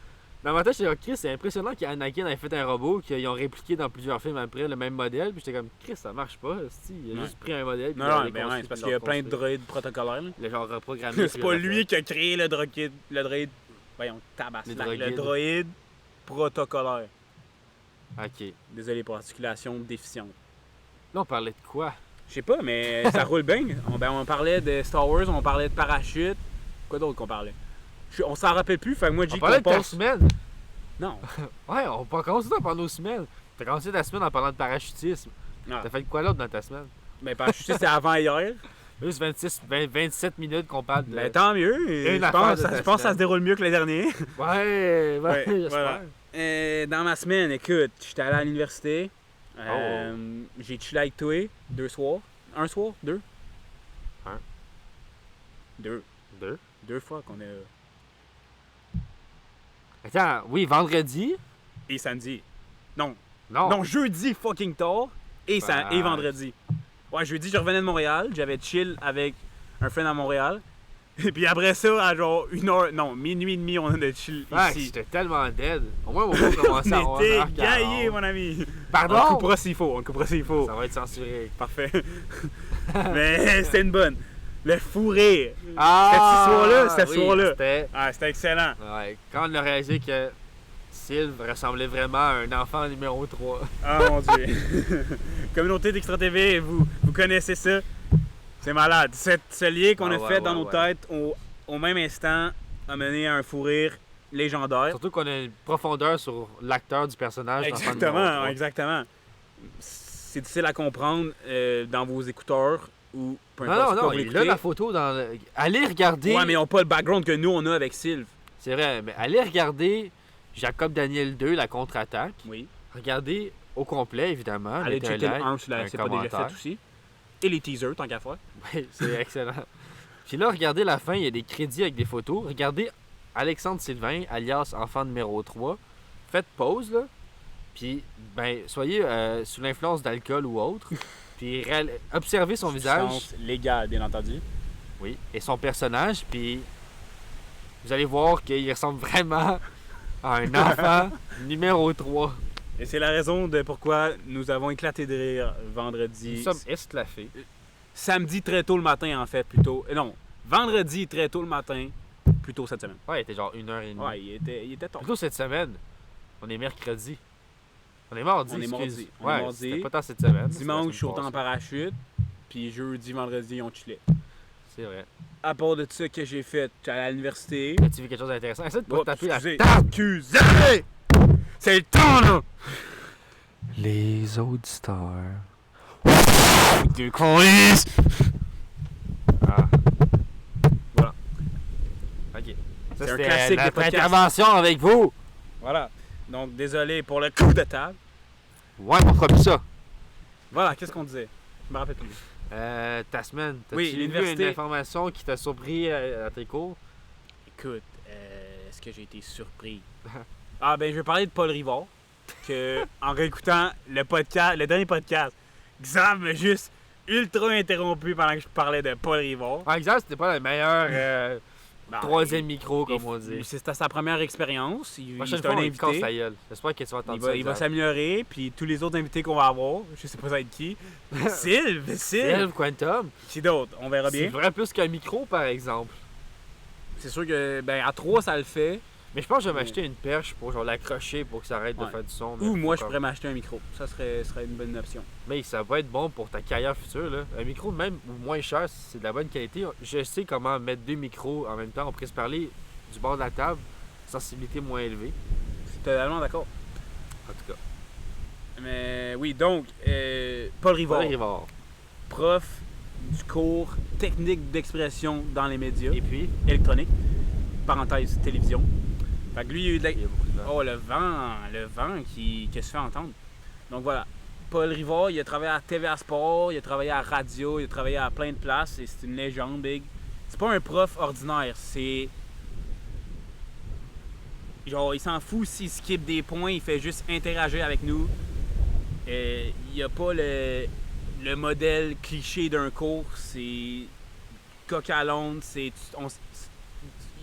Dans ma tête, j'étais genre, Chris, c'est impressionnant qu'Anakin ait fait un robot qu'ils ont répliqué dans plusieurs films après, le même modèle. Puis j'étais comme, Chris, ça marche pas. Si, il a Ouais. juste pris un modèle. puis il Non, l'a non, ben reconstruit, ouais, c'est parce puis qu'il y a il l'a plein de reconstruit. droïdes protocolaires. là. Il a genre reprogrammé. C'est pas lui qui a créé le droïde. Voyons, tabaslac. Le droïde. droïde protocolaire. Ok. Désolé pour l'articulation déficiente. Là, on parlait de quoi? Je sais pas, mais ça roule bien. On parlait de Star Wars, on parlait de parachute. Quoi d'autre qu'on parlait? On s'en rappelle plus, fait que moi, On j'ai parlait de ta compose. semaine. Non. Ouais, on peut commencer à parler nos semaines. T'as commencé ta semaine en parlant de parachutisme. Ah. T'as fait quoi l'autre dans ta semaine? Mais parachute, c'était avant hier. Juste 27 minutes qu'on parle de... Ben tant mieux. Je affaire pense, de ta je pense que ça semaine. se déroule mieux que le dernier. Ouais, Ouais, j'espère. voilà. Dans ma semaine, écoute, j'étais allé à l'université. J'ai chillé avec toi 2 soirs. Un soir? 2? Un. 2. Deux. 2 fois qu'on est... Attends, oui, vendredi? Et samedi. Non. Non. Non, jeudi fucking tard. Et Ouais. vendredi. Ouais, jeudi, je revenais de Montréal. J'avais chill avec un friend à Montréal. Et puis après ça, à genre 1h... Non, minuit et demi, on a de chill Ah, ici. j'étais tellement dead. Au moins, on va commencer à On avoir était 1h40. gaillés, mon ami. On Pardon? coupera s'il faut. Ça va être censuré. Parfait. Mais c'était une bonne. Le fou rire. Ah! C'était ce soir-là. C'était... Ah, c'était excellent. Ouais, quand on a réalisé que Sylve ressemblait vraiment à un enfant numéro 3. Ah mon dieu. Communauté d'Extra TV, vous connaissez ça. C'est malade. Ce lien qu'on a fait dans nos têtes au même instant a mené à un fou rire légendaire. Surtout qu'on a une profondeur sur l'acteur du personnage. d'enfant numéro Exactement, 3. exactement. C'est difficile à comprendre dans vos écouteurs ou peu importe Non, ce que non, vous il a l'écoutez. la photo dans le... Allez regarder... Ouais, mais ils n'ont pas le background que nous, on a avec Sylve. C'est vrai, mais allez regarder Jacob Daniel 2, la contre-attaque. Oui. Regardez au complet, évidemment. Allez mettez un checker like, le 1 si un c'est pas déjà commentaire. fait aussi. Et les teasers, tant qu'à faire. Oui, c'est excellent. Puis là, regardez la fin, il y a des crédits avec des photos. Regardez Alexandre Sylvain, alias enfant numéro 3. Faites pause, là. Puis, ben, soyez sous l'influence d'alcool ou autre. Puis, observez son visage. Substance légale, bien entendu. Oui, et son personnage. Puis, vous allez voir qu'il ressemble vraiment à un enfant numéro 3. Et c'est la raison de pourquoi nous avons éclaté de rire vendredi. Nous sommes esclaffés. Samedi très tôt le matin, en fait, plutôt. Non, vendredi très tôt le matin, plutôt cette semaine. Ouais, il était genre 1h30. Ouais, il était tôt. Plutôt cette semaine. On est mercredi. On est mardi, On est excuse. mardi. On est Ouais, mardi. c'était pas tant cette semaine. c'était la Dimanche, semaine je suis autant en passée. parachute. Puis jeudi, vendredi, on chillait. C'est vrai. À part de ça que j'ai fait, j'allais à l'université. As-tu vu quelque chose d'intéressant? Essaie de pas Oh, taper la excusez. table. Excusez! C'est le temps, là! Les auditeurs. Deux colis! Ah. Voilà. Ok. Ça, C'est un c'était classique de notre podcast. intervention avec vous. Voilà. Donc, désolé pour le coup de table. Ouais, on fera plus ça. Voilà, qu'est-ce qu'on disait? Je me rappelle plus. Ta semaine, t'as-tu Oui, vu l'université. une information qui t'a surpris à tes cours? Écoute, est-ce que j'ai été surpris? Ah, ben, je vais parler de Paul Rivard. Que, en réécoutant le dernier podcast, Xam m'a juste ultra interrompu pendant que je parlais de Paul Rivard. Par exemple, c'était pas le meilleur Ben, troisième micro, comme on dit. C'était sa première expérience. Prochaine C'était fois, un on lui casse invité. ta gueule. J'espère que tu vas entendre Il ça. va s'améliorer, puis tous les autres invités qu'on va avoir, je sais pas ça va être qui. Sylve, Sylve Quantum. Qui d'autre? On verra C'est bien. vrai plus qu'un micro, par exemple. C'est sûr que, ben, à 3, ça le fait. Mais je pense que je vais m'acheter une perche pour genre l'accrocher pour que ça arrête de Ouais. faire du son. mais Ou moi, je faut pourrais m'acheter un micro. Ça serait une bonne option. Mais ça va être bon pour ta carrière future. Là. Un micro, même ou moins cher, c'est de la bonne qualité. Je sais comment mettre 2 micros en même temps. On pourrait se parler du bord de la table, sensibilité moins élevée. C'est totalement d'accord. En tout cas, Mais oui, donc, Paul Rivard, Paul Rivard. prof du cours technique d'expression dans les médias Et puis, électroniques, parenthèse télévision. Fait que lui, il y a eu de la... il y a beaucoup de vent. Oh, le vent qui se fait entendre. Donc voilà, Paul Rivard, il a travaillé à TVA Sport, il a travaillé à radio, il a travaillé à plein de places et c'est une légende, big. C'est pas un prof ordinaire, c'est... Genre, il s'en fout s'il skip des points, il fait juste interagir avec nous. Il n'y a pas le modèle cliché d'un cours, c'est coq à l'onde, il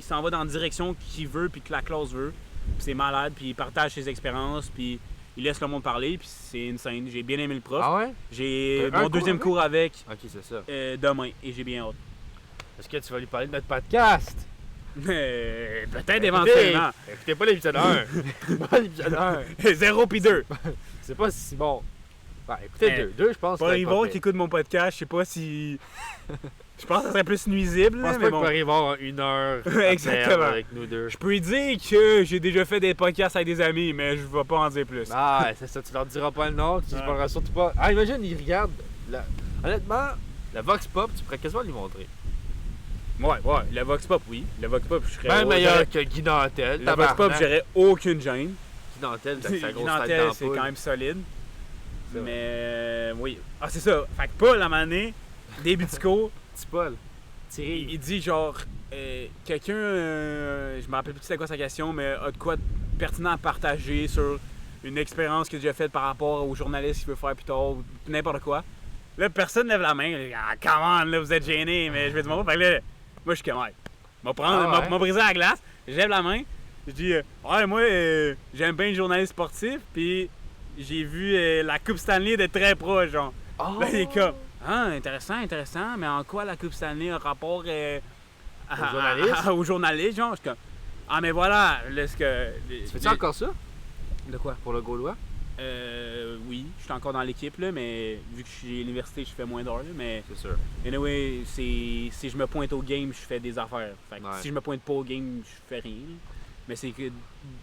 s'en va dans la direction qu'il veut puis que la classe veut. Puis c'est malade, puis il partage ses expériences, puis il laisse le monde parler, puis c'est insane. J'ai bien aimé le prof. Ah ouais? J'ai T'as un mon cours deuxième avec? cours avec Ok, c'est ça. demain et j'ai bien hâte. Est-ce que tu vas lui parler de notre podcast? Peut-être éventuellement. Écoutez pas l'épisode 1. Écoutez pas l'épisode 1. 0 puis 2. C'est pas si bon. Ben, écoutez Mais 2. 2, je pense. Paul ça va être pas Rivard pire. qui écoute mon podcast, je sais pas si. Je pense que ça serait plus nuisible, Je là, pense mais pas bon. qu'il va arriver en 1 heure à Exactement. perdre avec nous deux. Je peux lui dire que j'ai déjà fait des podcasts avec des amis, mais je vais pas en dire plus. Ah, c'est ça, tu leur diras pas le nom, tu Ouais. parleras surtout pas. Ah, imagine, ils regardent. Honnêtement, la Vox Pop, tu pourrais quasiment lui montrer. Ouais, le Vox Pop, oui. Le Vox Pop, je serais. Bien j'aurais- meilleur que Guy Nantel. Le Vox Pop, j'aurais aucune gêne. Guy Nantel, avec sa grosse Nantel, tête c'est d'ampoule. quand même solide. C'est vrai. Mais oui. Ah, c'est ça. Fait que Paul, à un moment donné, début du cours, Petit Paul. Thierry. il dit genre, quelqu'un, je me rappelle plus c'était quoi sa question, mais a de quoi de pertinent à partager sur une expérience qu'il a déjà faite par rapport au journaliste qu'il veut faire plus tard, ou n'importe quoi. Là, personne lève la main. Ah, come on, là, vous êtes gênés, mais je vais dire, fait que là, moi, je suis comme, ouais. M'a brisé la glace, je lève la main, je dis, ouais, moi, j'aime bien le journaliste sportif, puis j'ai vu la Coupe Stanley de très proche, genre. Oh! Là, il est comme, ah, intéressant, mais en quoi la Coupe Stanley a rapport aux journalistes, genre? Je suis comme, ah, mais voilà, là, ce que. Tu fais-tu encore ça De quoi? pour le Gaulois? Oui, je suis encore dans l'équipe, là, mais vu que je suis à l'université, je fais moins d'heures, là, mais. C'est sûr. Anyway, si je me pointe au game, je fais des affaires. Fait que Ouais. si je me pointe pas au game, je fais rien. Mais c'est que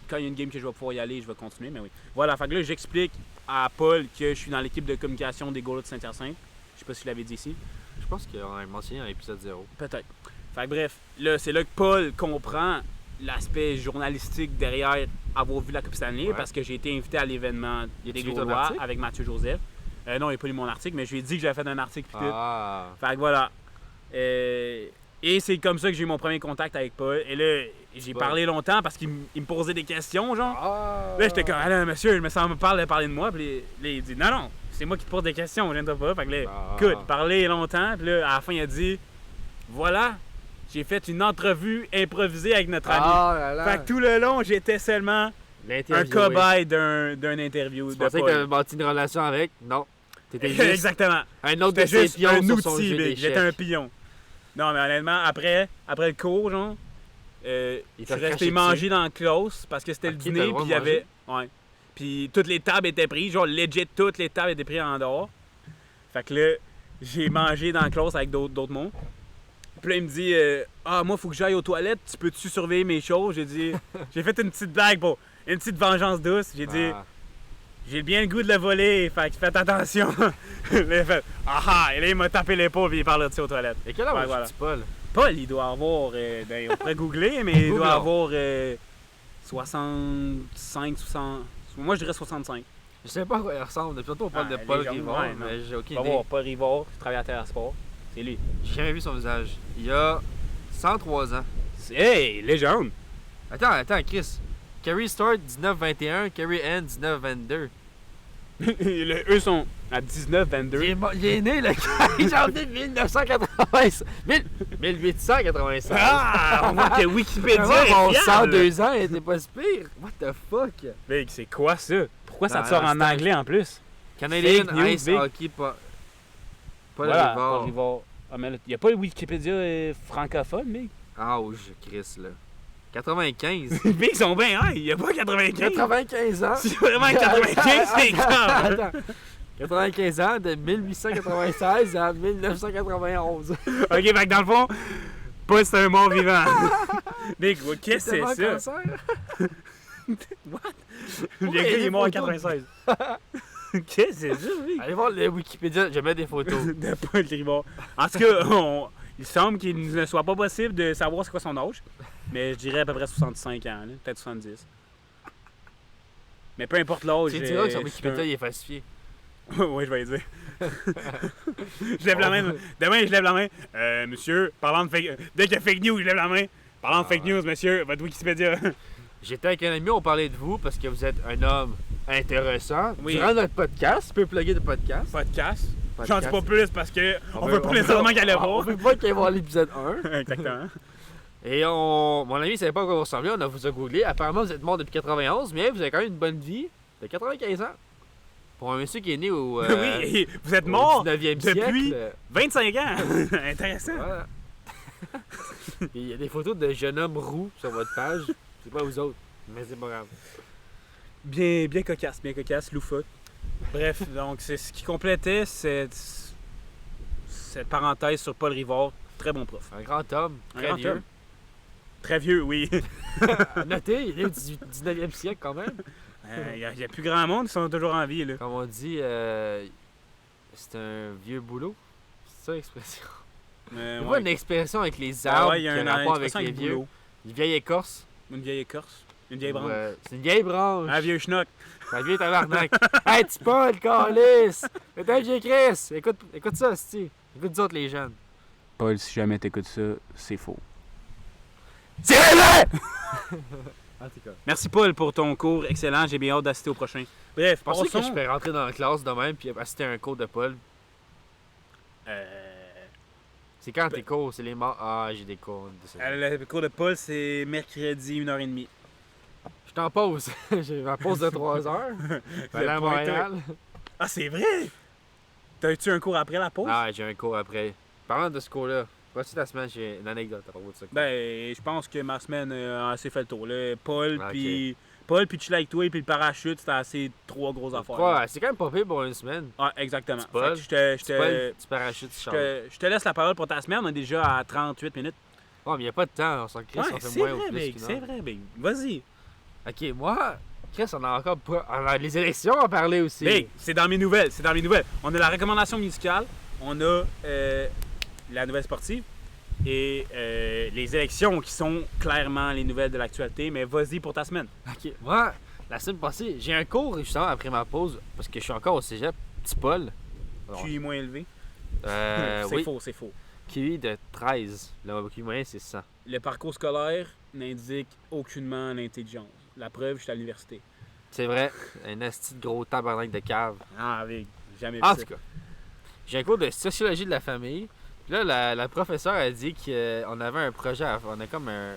quand il y a une game que je vais pouvoir y aller, je vais continuer, mais oui. Voilà, fait que là, j'explique à Paul que je suis dans l'équipe de communication des Gaulois de Saint-Hyacinthe. Je sais pas si je l'avais dit ici. Je pense qu'on a mentionné dans l'épisode 0. Peut-être. Fait que bref, là, c'est là que Paul comprend l'aspect journalistique derrière avoir vu la Coupe Stanley, Ouais. parce que j'ai été invité à l'événement Y des a-tu lu ton Gaulois article? avec Mathieu Joseph. Non, il n'a pas lu mon article, mais je lui ai dit que j'avais fait un article pis tout. Ah. Fait que voilà. Et c'est comme ça que j'ai eu mon premier contact avec Paul. Et là, j'ai Paul. parlé longtemps parce qu'il me posait des questions, genre. Ah. Là, j'étais comme, ah là, monsieur, je me sens parler de moi. Puis là, il dit, non, c'est moi qui te pose des questions, je viens pas. Fait que là, Ah. écoute, parler longtemps. Puis là, à la fin, il a dit, voilà, j'ai fait une entrevue improvisée avec notre ami. Ah là là. Fait que tout le long, j'étais seulement un L'interview, cobaye d'un interview Tu de pensais que Paul. t'avais bâti une relation avec? Non. T'étais juste Exactement. un autre de C'était ses juste pions un sur son outil, jeu big. J'étais un d'échecs. pion. Non, mais honnêtement, après le cours, genre, je Il suis t'a resté craché manger dessus. dans la classe parce que c'était Ok, le t'as le dîner, droit puis de il y avait. Ouais. Puis toutes les tables étaient prises, genre legit, toutes les tables étaient prises en dehors. Fait que là, j'ai mangé dans la classe avec d'autres mondes. Puis là, il me dit, ah, moi, faut que j'aille aux toilettes, tu peux-tu surveiller mes choses? J'ai dit, j'ai fait une petite blague pour une petite vengeance douce. J'ai dit, Ah. j'ai bien le goût de le voler, fait que faites attention. Là, il a fait, ah, et là, il m'a tapé l'épaule, puis il parle de ça aux toilettes. Et quel âge Ouais, a voilà. petit Paul? Paul, il doit avoir, ben, on pourrait googler, mais il Googlons. doit avoir 65, 60... Moi, je dirais 65. Je sais pas à quoi il ressemble. Depuis tantôt, on parle de Paul légende, Rivard, ouais, non. mais j'ai aucune Va idée. voir Paul Rivard, qui travaille à Terra Sport. C'est lui. J'ai jamais vu son visage. Il a 103 ans. Hey, légende! Attends, Chris. Kerry Start 19-21, Kerry Ann 19-22. Eux sont à 19, 22. Il est né le 15 janvier 1996. 1896. Ah! On voit que Wikipédia Vraiment, mon est fiable. 102 ans, il était pas si pire. What the fuck? Big, c'est quoi ça? Pourquoi ça Non, te sort non, en c'est un- anglais en plus? Canadian Fake news, Ice big. Hockey, pas le Voilà, Rivard. Paul Rivard. Ah, mais il n'y a pas le Wikipédia francophone, mec. Ouch, Chris, là. 95. Big, ils sont bien high. Il n'y a pas 95. 95 ans. C'est vraiment 95, c'est grave. Attends. 95 ans, de 1896 à 1991. Ok, fait que dans le fond, Paul, c'est un mort vivant. Big, qu'est-ce que c'est ça? ça? What? il Le y a gars, il des est mort en photos de- 96. Qu'est-ce que c'est ça, Big? Allez voir le Wikipédia, je mets des photos. De Paul Rivard. En tout cas, il semble qu'il ne soit pas possible de savoir c'est quoi son âge. Mais je dirais à peu près 65 ans, là, peut-être 70. Mais peu importe l'âge. Tu diras que son c'est Wikipédia il est falsifié. Oui, je vais le dire. Je lève la main. Demain, je lève la main. Monsieur, parlant de fake... Dès qu'il y a fake news, je lève la main. Parlant de fake news, monsieur, votre Wikipédia. J'étais avec un ami, on parlait de vous parce que vous êtes un homme intéressant. Oui. Durant notre podcast, tu peux plugger le podcast. Podcast. J'en Podcast. dis pas plus parce que on veut- veut pas nécessairement qu'elle le On voir. veut pas qu'il aille voir l'épisode 1. Exactement. Et mon ami, il savait pas à quoi vous ressemblez, on a vous a googlé. Apparemment, vous êtes mort depuis 91, mais vous avez quand même une bonne vie de 95 ans. Pour un monsieur qui est né au, Oui, vous êtes au mort 19e depuis siècle. 25 ans. Intéressant. Voilà. Et il y a des photos de jeunes hommes roux sur votre page. C'est pas vous autres, mais c'est pas grave. Bien cocasse, loufoque. Bref, donc c'est ce qui complétait cette parenthèse sur Paul Rivard. Très bon prof. Un grand homme, Un très grand vieux. homme. Très vieux, oui. Notez, il est né au 19e siècle quand même. Il y a plus grand monde qui sont toujours en vie, là. Comme on dit, c'est un vieux boulot. C'est ça l'expression. Il y a pas une expression avec les arbres ouais, il y a qui a une rapport avec expression les avec vieux. boulot. Une vieille écorce. Une vieille écorce. Une vieille branche. C'est une vieille branche. Un vieux schnock. C'est un vieux tabarnak. Hey, tu Paul, calice! C'est un vieux Chris! Écoute ça, c'ti. Écoute nous autres, les jeunes. Paul, si jamais t'écoutes ça, c'est faux. C'est vrai! En tout cas. Merci Paul pour ton cours excellent. J'ai bien hâte d'assister au prochain. Bref, Pensez que passons. je peux rentrer dans la classe de même puis assister à un cours de Paul? C'est quand tes cours? C'est les morts? Ah, j'ai des cours. Le cours de Paul, c'est mercredi, 1h30. Je t'en pose. J'ai ma pause de 3 heures. Je vais aller à Montréal. Ah, c'est vrai? T'as-tu un cours après la pause? Ah, j'ai un cours après. Parlant de ce cours-là, voici la semaine, j'ai une anecdote à propos de ça. Ben, je pense que ma semaine a assez fait le tour. Là. Paul, Ok. puis chiller avec toi, puis le parachute, c'était assez 3 grosses affaires. là. Ouais, c'est quand même pas pire pour une semaine. Ah, exactement. C'est Paul. Fait que C'est pas le petit parachute, tu changes. je te laisse la parole pour ta semaine. On est déjà à 38 minutes. Oh, mais il n'y a pas de temps, on s'en crée, Ouais, on fait c'est moins ou vrai, plus Big. qu'une C'est heure. vrai, Big. Vas-y. Ok, moi, Chris, on a encore pas. On a les élections à parler aussi. Big, c'est dans mes nouvelles. C'est dans mes nouvelles. On a la recommandation musicale. On a la nouvelle sportive. Et les élections qui sont clairement les nouvelles de l'actualité. Mais vas-y pour ta semaine. Ok, moi, la semaine passée, j'ai un cours justement après ma pause, parce que je suis encore au cégep, petit Paul. Alors, QI moins élevé. C'est oui, faux, c'est faux. QI de 13. Le QI moyen, c'est 100. Le parcours scolaire n'indique aucunement l'intelligence. La preuve, je suis à l'université. C'est vrai, un asti de gros tabarnak de cave. Ah, Big. Jamais vu En ça. tout cas, j'ai un cours de sociologie de la famille. Puis là, la professeure a dit qu'on avait un projet à faire. On a comme un.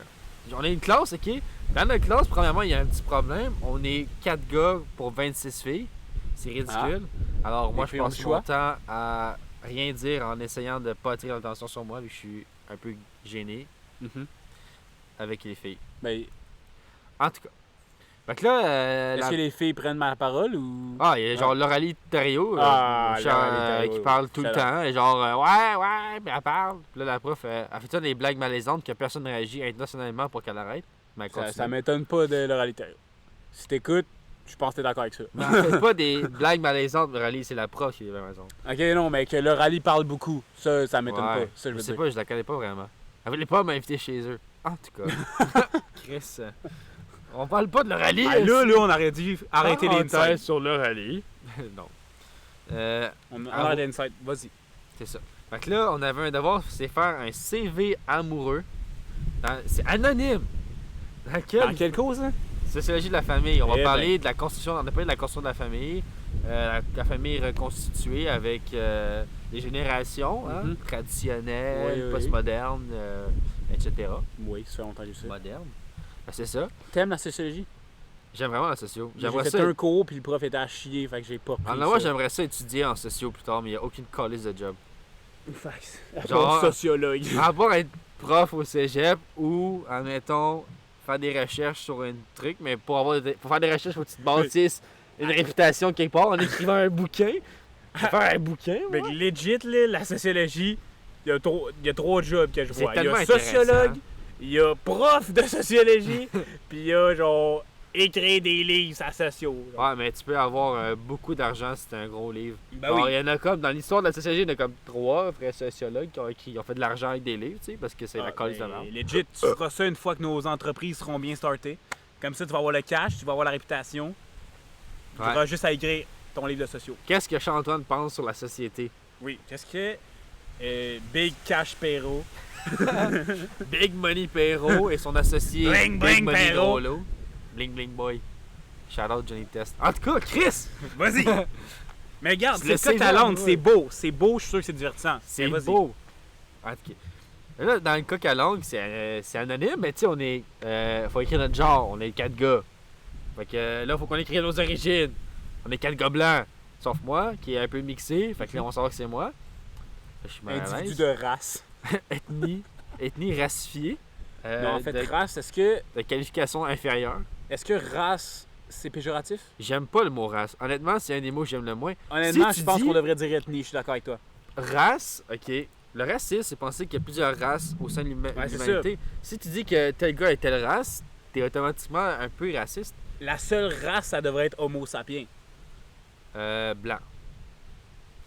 On a une classe, ok? Dans notre classe, premièrement, il y a un petit problème. On est 4 gars pour 26 filles. C'est ridicule. Alors, moi, Les je filles ont passe le mon choix. temps à rien dire en essayant de pas attirer l'attention sur moi, vu que je suis un peu gêné Mhm. avec les filles. Ben, En tout cas. Fait que là. est-ce que les filles prennent ma parole ou. Ah, il y a genre Loralie Thériault Ah, genre, Loralie Thériault, qui parle tout le excellent. temps. Et genre, ouais, puis elle parle. Puis là, la prof, elle fait ça des blagues malaisantes que personne ne réagit internationalement pour qu'elle arrête. Mais elle Ça continue. m'étonne pas de l'oralité. Si t'écoutes, je pense que t'es d'accord avec ça. Mais elle fait pas des blagues malaisantes, Loralie, c'est la prof qui avait raison. Ok, non, mais que l'Oralie parle beaucoup, ça m'étonne Ouais. pas. Ça, je Je veux sais dire. pas, je la connais pas vraiment. Elle voulait pas m'inviter chez eux. En tout cas. Chris, On parle pas de le rallye. Ah, là, on aurait dû arrêter les insights. sur le rallye. Non. On arrête les insights. Vas-y. C'est ça. Fait que là, on avait un devoir, c'est faire un CV amoureux. C'est anonyme. Dans quelle cause, hein? Sociologie de la famille. On va Eh parler de la constitution. On a parlé de la constitution de la famille. La famille reconstituée avec les générations traditionnelles, Oui. postmodernes, etc. Oui, ça fait longtemps que je sais. Moderne. Ben, c'est ça. T'aimes la sociologie? J'aime vraiment la socio. J'ai J'aimerais fait ça. un cours, puis le prof était à chier, fait que j'ai pas pris Alors moi, ça. j'aimerais ça étudier en socio plus tard, mais il n'y a aucune calice de job. Fait que- Genre- sociologue. À part être prof au cégep ou, admettons, faire des recherches sur un truc, mais pour faire des recherches, il faut que tu te bâtisses une réputation quelque part en écrivant un bouquin. Je vais faire un bouquin, Mais moi. legit, là, la sociologie, il y a 3 jobs que je C'est vois. Il y tellement a sociologue, intéressant. il y a prof de sociologie, puis il y a genre écrire des livres à sociaux. genre. Ouais, mais tu peux avoir beaucoup d'argent si c'est un gros livre. Ben Alors, oui. il y en a comme, dans l'histoire de la sociologie, il y en a comme 3 vrais sociologues qui ont fait de l'argent avec des livres, tu sais, parce que c'est la calice de merde. Legit, tu feras ça une fois que nos entreprises seront bien startées. Comme ça, tu vas avoir le cash, tu vas avoir la réputation. Tu Ouais. auras juste à écrire ton livre de sociaux. Qu'est-ce que Charles-Antoine pense sur la société? Oui. Qu'est-ce que Big Cash Perro? Big Money Perro et son associé Bling, Big bling, Money Perro. Groslo. Bling Bling Boy. Shout out Johnny Test. En tout cas, Chris! Vas-y! Mais regarde, Tu le c'est ça sais, ta langue, ouais. c'est beau. C'est beau, je suis sûr que c'est divertissant. C'est Mais vas-y. beau. En tout cas. Là, dans le coq à langue, c'est anonyme, mais tu sais, on est. Faut écrire notre genre, on est 4 gars. Fait que là, faut qu'on écrive nos origines. On est 4 gars blancs. Sauf moi, qui est un peu mixé. Fait que là, on saura que c'est moi. Je suis mal à Individu l'aise. de race. Ethnie racifiée. Non, en fait, de, race, est-ce que qualification inférieure. race, c'est péjoratif? J'aime pas le mot race. Honnêtement, c'est un des mots que j'aime le moins. Honnêtement, Si je tu pense dis- qu'on devrait dire ethnie, je suis d'accord avec toi. Race, ok. Le racisme, c'est penser qu'il y a plusieurs races au sein de Ouais, c'est l'humanité. Si tu dis que tel gars est telle race, t'es automatiquement un peu raciste. La seule race, ça devrait être Homo sapiens. Blanc.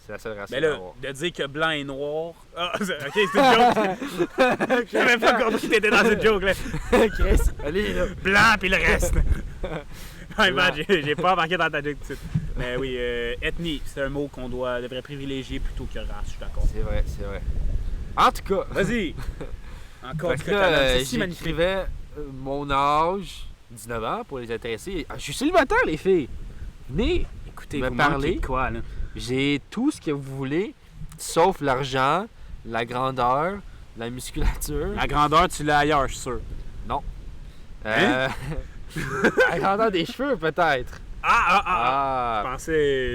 C'est la seule race. Mais qu'on là, va avoir. de dire que blanc et noir. Ah, ok, c'est une joke. J'avais pas compris que t'étais dans une joke, là. Chris, allez là. Blanc puis le reste. Ouais, Blanc. man, j'ai pas embarqué dans ta joke tout de suite. Mais oui, ethnie, c'est un mot qu'on devrait privilégier plutôt que race, je suis d'accord. C'est vrai, c'est vrai. En tout cas, Vas-y! Encore fait du que coq à là, l'âne, c'est si magnifique. j'écrivais mon âge, 19 ans, pour les intéresser. Ah, je suis célibataire, les filles. Venez, Écoutez, me vous parler. manquez de quoi, là? j'ai tout ce que vous voulez, sauf l'argent, la grandeur, la musculature. La grandeur, tu l'as ailleurs, je suis sûr. La grandeur des cheveux, peut-être. Je Ah. pensais...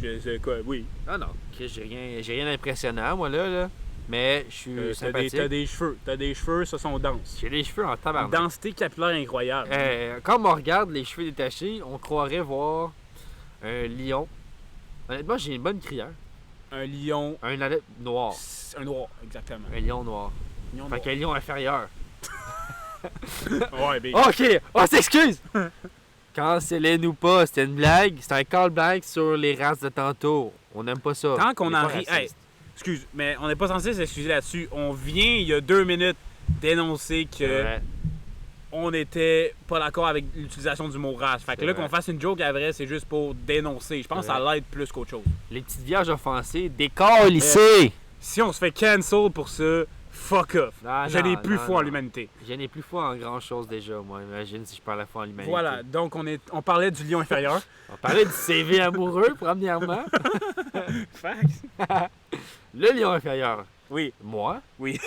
je sais quoi, oui. Non, non. Chris, j'ai rien d'impressionnant, moi, là. Mais je suis sympathique. T'as des cheveux, ça sont denses. J'ai les cheveux en Une tabarnak. densité capillaire incroyable. Quand on regarde les cheveux détachés, on croirait voir un lion. Honnêtement, j'ai une bonne crière. Un lion... Un adepte noir. Un noir, exactement. Un lion noir. Lion Fait noir. qu'un lion inférieur. Ouais, ben... Ok! On s'excuse! Cancellez-nous ou pas, c'était une blague. C'est un call-back sur les races de tantôt. On n'aime pas ça. Tant qu'on On est en pas rit... raciste. Hey, excuse, mais on n'est pas censé s'excuser là-dessus. On vient, il y a 2 minutes, dénoncer C'est que vrai. on n'était pas d'accord avec l'utilisation du mot race. Fait que C'est là, vrai. qu'on fasse une joke à vrai, c'est juste pour dénoncer. Je pense que C'est ça l'aide plus qu'autre chose. Les petites vierges offensées, décolle ici! Si on se fait cancel pour ça, fuck off. Non, Je n'ai non, plus non, foi en non. l'humanité. Je n'ai plus foi en grand chose déjà, moi. Imagine si je parlais foi en l'humanité. Voilà, donc on parlait du lion inférieur. On parlait du CV amoureux, premièrement. Facts. Le lion inférieur. Oui. Moi. Oui.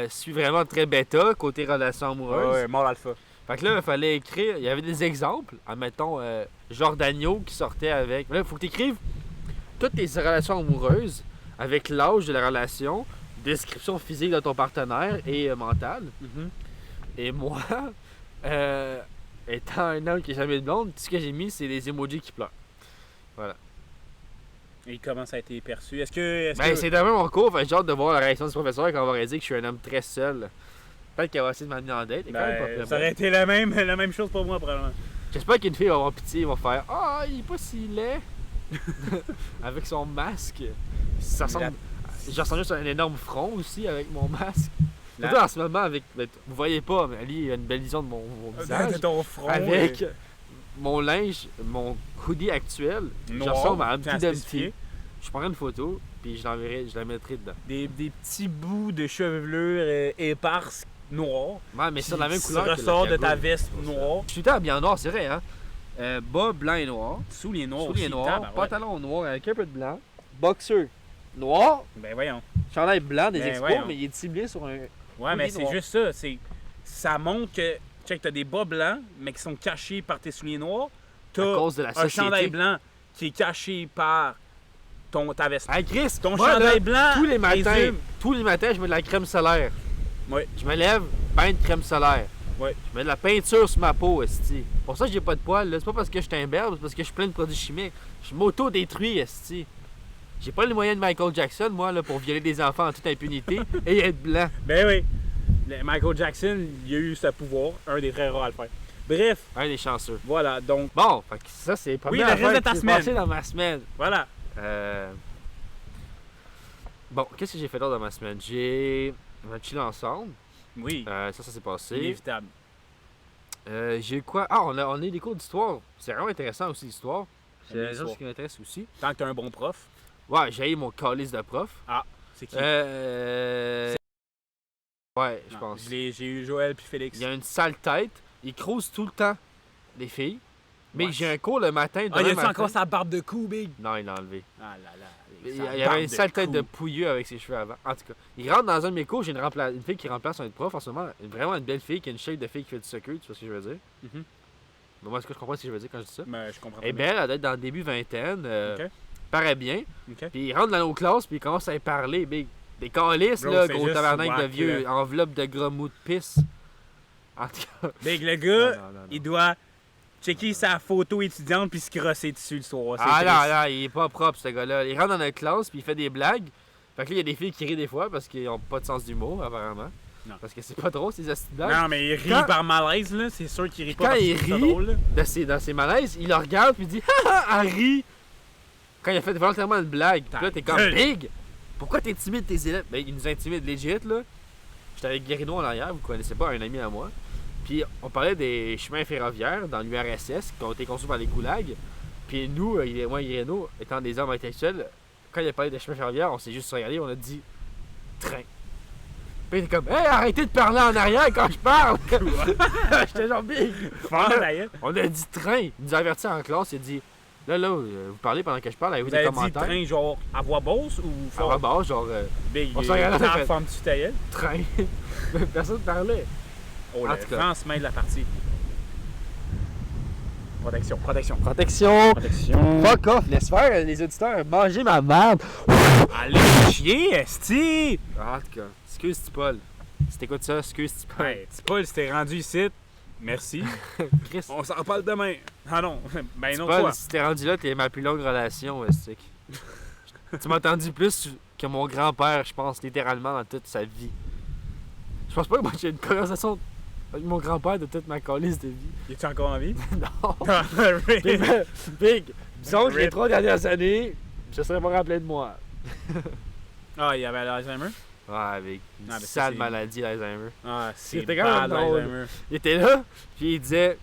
Suis vraiment très bêta côté relations amoureuses. Ouais, mort alpha. Fait que là, il fallait écrire. Il y avait des exemples. Admettons, Jordanio qui sortait avec. Là, il faut que tu écrives toutes tes relations amoureuses avec l'âge de la relation, description physique de ton partenaire et mentale. Et moi, étant un homme qui n'a jamais de blonde, tout ce que j'ai mis, c'est des emojis qui pleurent. Et comment ça a été perçu? Est-ce que... Ben, c'est demain mon cours, fait que j'ai hâte de voir la réaction du professeur quand on va réaliser que je suis un homme très seul. Peut-être qu'elle va essayer de m'amener en date. Elle est quand même pas Ben, très ça aurait bonne. été la même chose pour moi, probablement. J'espère qu'une fille va avoir pitié et va faire Ah, il est pas si laid avec son masque. Ça ressemble. Je ressemble juste à un énorme front aussi avec mon masque. Surtout en ce moment, avec. Vous voyez pas, mais Ali a une belle vision de mon visage. De ton front. Avec mon linge, mon hoodie actuel, je noir, ressemble à un tiens, petit spécifié. Dumpty. Je prendrai une photo, puis je la mettrai dedans. Des petits bouts de chevelure éparses noires. Ouais, mais c'est la même couleur. Ça que ressort la de ta cagoule. veste noire. Je suis tout le temps habillé en noir, c'est vrai, hein. Bas blanc et noir. Souliers noirs. Souliers aussi, noirs, tabarouette. pantalon noir avec un peu de blanc. Boxer noir. Ben voyons. Chandail blanc des Ben expos, voyons. mais il est ciblé sur un. Ouais, mais Souliers c'est noirs. juste ça. Ça montre que. Check, t'as des bas blancs, mais qui sont cachés par tes souliers noirs. À T'as cause de la un société. chandail blanc qui est caché par ta veste. Hey Chris, Ton moi, chandail là, blanc. tous les matins, résume- je mets de la crème solaire. Ouais. Je me lève, peint de crème solaire. Ouais. Je mets de la peinture sur ma peau, esti. Pour ça, j'ai pas de poils. là. C'est pas parce que je suis un berbe, c'est parce que je suis plein de produits chimiques. Je m'auto-détruis, esti. J'ai pas les moyens de Michael Jackson, moi, là, pour violer des enfants en toute impunité et être blanc. Ben oui. Michael Jackson, il a eu ce pouvoir, un des très rares à le faire. Bref, Un des chanceux. voilà, donc, Bon, fait que ça, c'est pas Oui, le reste de ta semaine. passé dans ma semaine. voilà. Bon, qu'est-ce que j'ai fait d'autre dans ma semaine? On a chillé ensemble. Oui, Ça s'est passé. inévitable. J'ai eu quoi? Ah, on a eu des cours d'histoire. C'est vraiment intéressant aussi, l'histoire. J'aime C'est l'histoire. ce qui m'intéresse aussi. Tant que t'as un bon prof, Ouais, j'ai eu mon calice de prof. c'est qui? Ouais, je Non, pense. J'ai eu Joël puis Félix. Il a une sale tête. Il crouse tout le temps les filles. Mais Ouais. j'ai un cours le matin. Ah, demain il a-tu matin. encore sa barbe de cou, Big? Non, il l'a enlevé. Ah là là. Il sa y avait barbe une sale tête de cou. pouilleux avec ses cheveux avant. En tout cas, il rentre dans un de mes cours. J'ai une fille qui remplace un prof en ce moment. Vraiment une belle fille qui a une shape de fille qui fait du soccer. Tu vois ce que je veux dire? Mhm. Mais moi, est-ce que je comprends ce que je veux dire quand je dis ça? Mais je comprends Elle est pas. belle, elle doit être dans le début vingtaine. Ok. Paraît bien. Ok. Puis il rentre dans nos classes, puis il commence à y parler, big. Des calices, Bro, là, c'est gros juste tabarnak de whack, vieux, là. enveloppe de gros mou de pisse. En tout cas. Big, le gars, non. il doit checker sa photo étudiante puis se crosser dessus le soir. C'est Ah triste. non, il est pas propre, ce gars-là. Il rentre dans notre classe, puis il fait des blagues. Fait que là, il y a des filles qui rient des fois parce qu'ils ont pas de sens d'humour, apparemment. Non. Parce que c'est pas drôle, ces astuces de blagues. Non, mais il rit Quand- par malaise, là. C'est sûr qu'il rit Quand pas parce il que c'est rit- drôle, là. Dans ses malaises, il le regarde, puis il dit ha ha, elle rit. Quand il a fait volontairement une blague, puis là, t'es comme gueule. big. Pourquoi t'intimides tes élèves? Ben, il nous intimide legit, là. J'étais avec Guérino en arrière, vous connaissez pas, un ami à moi. Puis on parlait des chemins ferroviaires dans l'URSS qui ont été construits par les goulags. Puis nous, moi et Guérino, étant des hommes intellectuels, quand il a parlé des chemins ferroviaires, on s'est juste regardé, on a dit train. Puis il était comme hey, arrêtez de parler en arrière quand je parle! J'étais genre big! Fort, d'ailleurs. On a dit train. Il nous a averti en classe, il a dit là, vous parlez pendant que je parle, avez-vous Vous des avez dit commentaires? train, genre, à voix basse ou À fort? voix basse, genre Big, on il s'en regardait, est on en fait- forme tu ta gueule. train. Personne parlait. Oh, En le tout cas. vent se mêle de la partie. Protection, protection. Protection! Protection. Fuck off, laisse faire les auditeurs, manger ma merde! Allez chier, esti! En tout cas, excuse-tu Paul. Si t'écoutes ça, excuse-tu Paul. Ouais, c'est Paul, si t'es rendu ici, merci. Chris, On s'en parle demain. Ah non, ben non, Paul, quoi? si t'es rendu là, t'es ma plus longue relation, Estic. Tu m'as entendu plus que mon grand-père, je pense, littéralement, dans toute sa vie. Je pense pas que moi j'ai une conversation avec mon grand-père de toute ma calice de vie. Es-tu encore en vie? Non! Ah, Big, Big, disons que les Rip. 3 dernières années, je serais pas rappelé de moi. Ah, il y avait l'Alzheimer? Ouais, avec une Ah, ben ça, sale c'est- maladie, l'Alzheimer. Ah, c'est C'était quand même bad, drôle. l'Alzheimer. Il était là, puis il disait,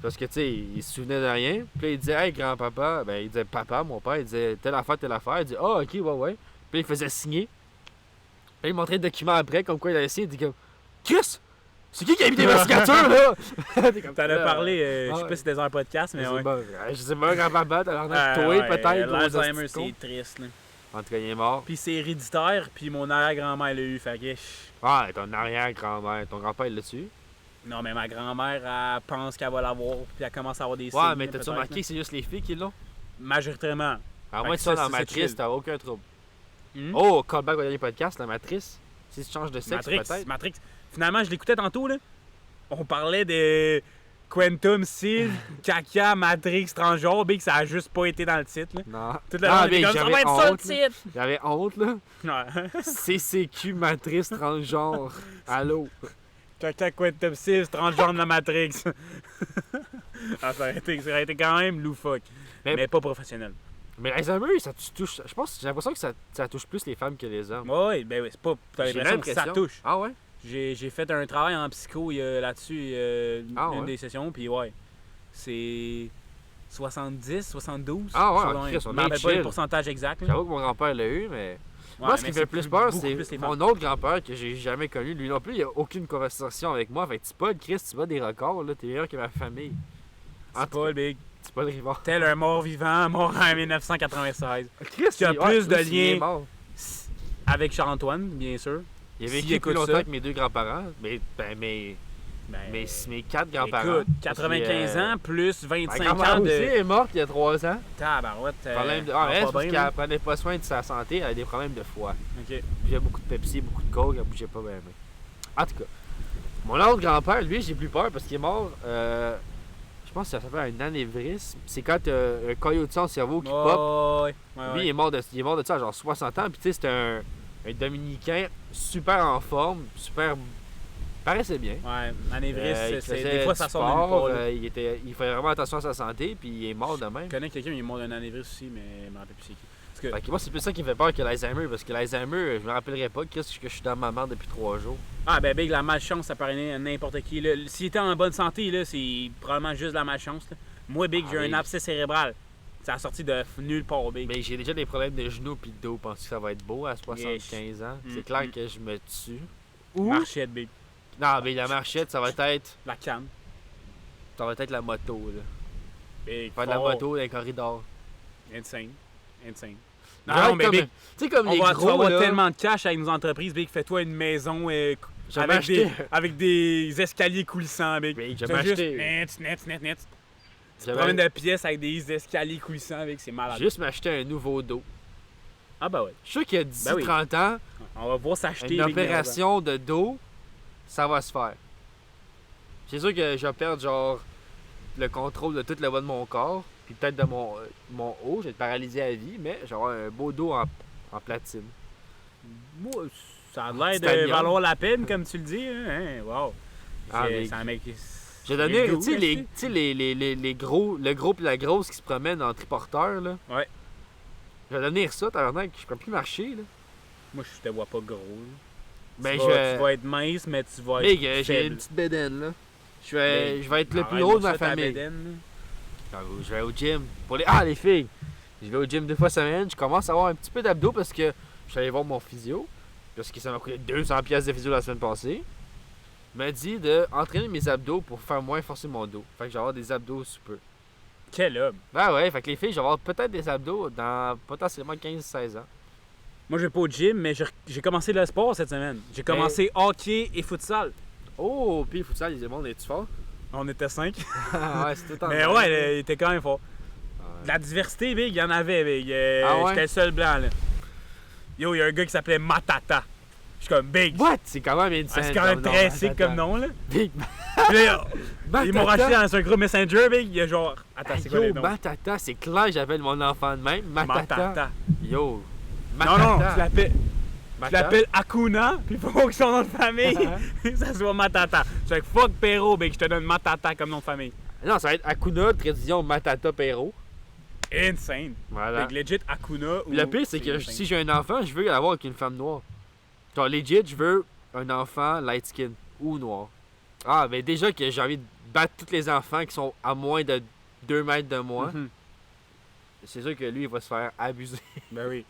parce que tu sais, il se souvenait de rien. Puis là, il disait, hey grand-papa, ben il disait papa, mon père, il disait telle affaire, telle affaire. Il dit, ah, ok, ouais. Puis il faisait signer. Puis il montrait le document après, comme quoi il avait signé. Il dit comme, Chris, c'est qui a mis des signatures là? T'es comme, T'en as parlé, je ah sais ouais. pas si c'était dans un podcast, mais Je ouais. sais pas, je sais pas, grand-papa, t'as l'air Ah, de toi, ouais, peut-être. gros L'Alzheimer, hostie de c'est triste, là. con. En tout cas, il est mort. Puis c'est héréditaire, puis mon arrière-grand-mère l'a eu, fait que... Ah, ton arrière-grand-mère, ton grand-père, il l'a tué? Non, mais ma grand-mère, elle pense qu'elle va l'avoir, puis elle commence à avoir des signes. Ouais, mais t'as-tu peut-être, remarqué là. que c'est juste les filles qui l'ont? Majoritairement. À Fait moins que que tu sois ça, dans c'est Matrice, chill. t'as aucun trouble. Hmm? Oh, callback au dernier podcast, la Matrice. Si tu changes de sexe, Matrix, peut-être. Matrix. Finalement, je l'écoutais tantôt, là. On parlait de Quantum, Sil, Caca, Matrix, Transgenre, Big, ça a juste pas été dans le titre, là. Non. Tout le Non, monde était mais comme, ça j'avais va être ça le honte, là. titre! J'avais honte, là. Ouais. CCQ Matrice transgenre. Allô? Caca, Quantum, Sil, Transgenre de la Matrix. Ah, ça aurait été quand même loufoque. Mais- Mais pas professionnel. Mais Alzheimer, ça touche. Je pense, j'ai l'impression que ça touche plus les femmes que les hommes. Ouais, ben oui, c'est pas. T'as J'ai l'impression que ça touche. Ah ouais? J'ai fait un travail en psycho là-dessus, une des sessions, puis ouais. C'est 70, 72. Ah ouais, je sais pas, Chris, on je est me rappelle pas chill. le pourcentage exact. là. J'avoue que mon grand-père l'a eu, mais. Ouais, Moi, ce qui mais me fait plus peur, beaucoup c'est plus les mon femmes. autre grand-père que j'ai jamais connu. Lui non plus, il a aucune conversation avec moi. Fait que Tipol, Chris, tu bats des records, là. T'es meilleur que ma famille. C'est pas le big. Tipol Rivard. Tel un mort vivant, mort en 1996. Chris, Qui a ouais, plus de lui, il est liens mort. Avec Charles-Antoine, bien sûr. Il a S'il vécu plus écoute longtemps ça. que mes 2 grands-parents. Mais, Ben, mes 4 grands-parents. écoute, 95 ans plus Ma 25 grand-mère ans aussi de... est morte il y a 3 ans. Tabarouette. Problème de... pas elle, c'est parce bien, qu'elle là. prenait pas soin de sa santé, elle a des problèmes de foie. Ok. Elle buvait beaucoup de Pepsi, beaucoup de Coke, elle bougeait pas bien. En tout cas, mon autre grand-père, lui, j'ai plus peur parce qu'il est mort. Je pense que ça s'appelle un anévrisme. C'est quand t'as un caillot de sang au cerveau qui pop. Ouais, ouais. Lui, il est mort de ça à genre 60 ans. Puis tu sais, c'était un Dominicain super en forme, super. Paraissait bien. Ouais, anévrisme, Il c'est faisait des fois du ça sort de sport, nulle part, là. il fait vraiment attention à sa santé, puis il est mort de même. Je connais quelqu'un qui est mort d'un anévrisme aussi, mais je me rappelle plus c'est qui. Parce que, Fait que moi, c'est plus ça qui me fait peur que l'Alzheimer, parce que l'Alzheimer, je me rappellerai pas que je suis dans ma merde depuis 3 jours. ah ben big, la malchance, ça paraît n'importe qui. Là. S'il était en bonne santé, là, c'est probablement juste la malchance. Là. Moi, big, j'ai Big. un abcès cérébral. Ça a sorti de nulle part, big. Mais j'ai déjà des problèmes de genoux puis de dos. Penses-tu que ça va être beau à 75 ans? Mm, C'est clair mm. que je me tue. Ou... Marchette, big. Non, mais la marchette, ça va être La canne. la moto, là. Big. Faire de la fort. moto dans les corridors. Insane. Insane. Je Non, vais non, être mais comme- big, Tu sais, comme on les va, tu gros, vas avoir là, tellement de cash avec nos entreprises, big. Fais-toi une maison j'avais acheté... avec des escaliers coulissants, big. Big, Tu j'avais fais juste acheté... net. Tu j'avais- promènes de pièces avec des escaliers coulissants, avec c'est malade. Juste m'acheter un nouveau dos. Ah bah ouais. Je suis sûr qu'il y a d'ici Ben oui. 30 ans, On va voir s'acheter une big, opération de dos, ça va se faire. C'est sûr que je vais perdre, genre, le contrôle de tout le bas de mon corps, puis peut-être de mon haut, je vais être paralysé à vie, mais je vais avoir un beau dos en platine. Moi, ça a l'air de Titanium. valoir la peine, comme tu le dis. Hein? Wow. Ah, C'est mais- c'est un mec qui... J'ai donné, Il est tu sais, doux, les, là, tu sais, les gros, le gros pis la grosse qui se promènent en triporteur, là. Ouais. Je vais donner ça, t'as l'air que je peux plus marcher, là. Moi, je te vois pas gros. là. Ben, tu vas être mince, mais tu vas être Big, j'ai faible. une petite bédaine, là. Big. Je vais être le Arrête, plus haut de moi, ma ça, ta famille. bédaine, Je vais au gym. Les filles. Je vais au gym 2 fois semaine. Je commence à avoir un petit peu d'abdos parce que je suis allé voir mon physio. Parce que ça m'a coûté 200$ de physio la semaine passée. Il m'a dit d'entraîner mes abdos pour faire moins forcer mon dos. Fait que je vais avoir des abdos sous peu. Quel homme. Ben ouais, fait que les filles, je vais avoir peut-être des abdos dans potentiellement 15-16 ans. Moi, je vais pas au gym, mais j'ai commencé le sport cette semaine. J'ai commencé hockey et futsal. Oh, puis futsal, les monde, es-tu fort? On était 5. Ouais, c'est tout en Mais même. ouais, là, il était quand même fort. Ouais. De la diversité, big, il y en avait, big. Ah ouais? J'étais le seul blanc, là. Yo, il y a un gars qui s'appelait Matata. Je suis comme big. What? C'est quand même une Ah, c'est quand même très sick comme nom, là. Big Puis là, ils m'ont racheté dans un groupe Messenger, big. Il y a genre. Attends, c'est quoi les Yo, noms? Matata, c'est clair, j'appelle mon enfant de même. Matata. Yo. Non, non, Matata. je l'appelle. Je Matata. l'appelle Akuna, puis il faut que son nom de famille, ça soit Matata. Je fais que fuck Perro, big, je te donne Matata comme nom de famille. Non, ça va être Akuna, Tradition, Matata, Perro. Insane. Voilà. Big, legit Akuna ou. Le pire, c'est que insane. si j'ai un enfant, je veux l'avoir avec une femme noire. Genre, legit, je veux un enfant light skin ou noir. Ah, ben déjà que j'ai envie de battre tous les enfants qui sont à moins de 2 mètres de moi. Mhm. C'est sûr que lui, il va se faire abuser. Ben oui.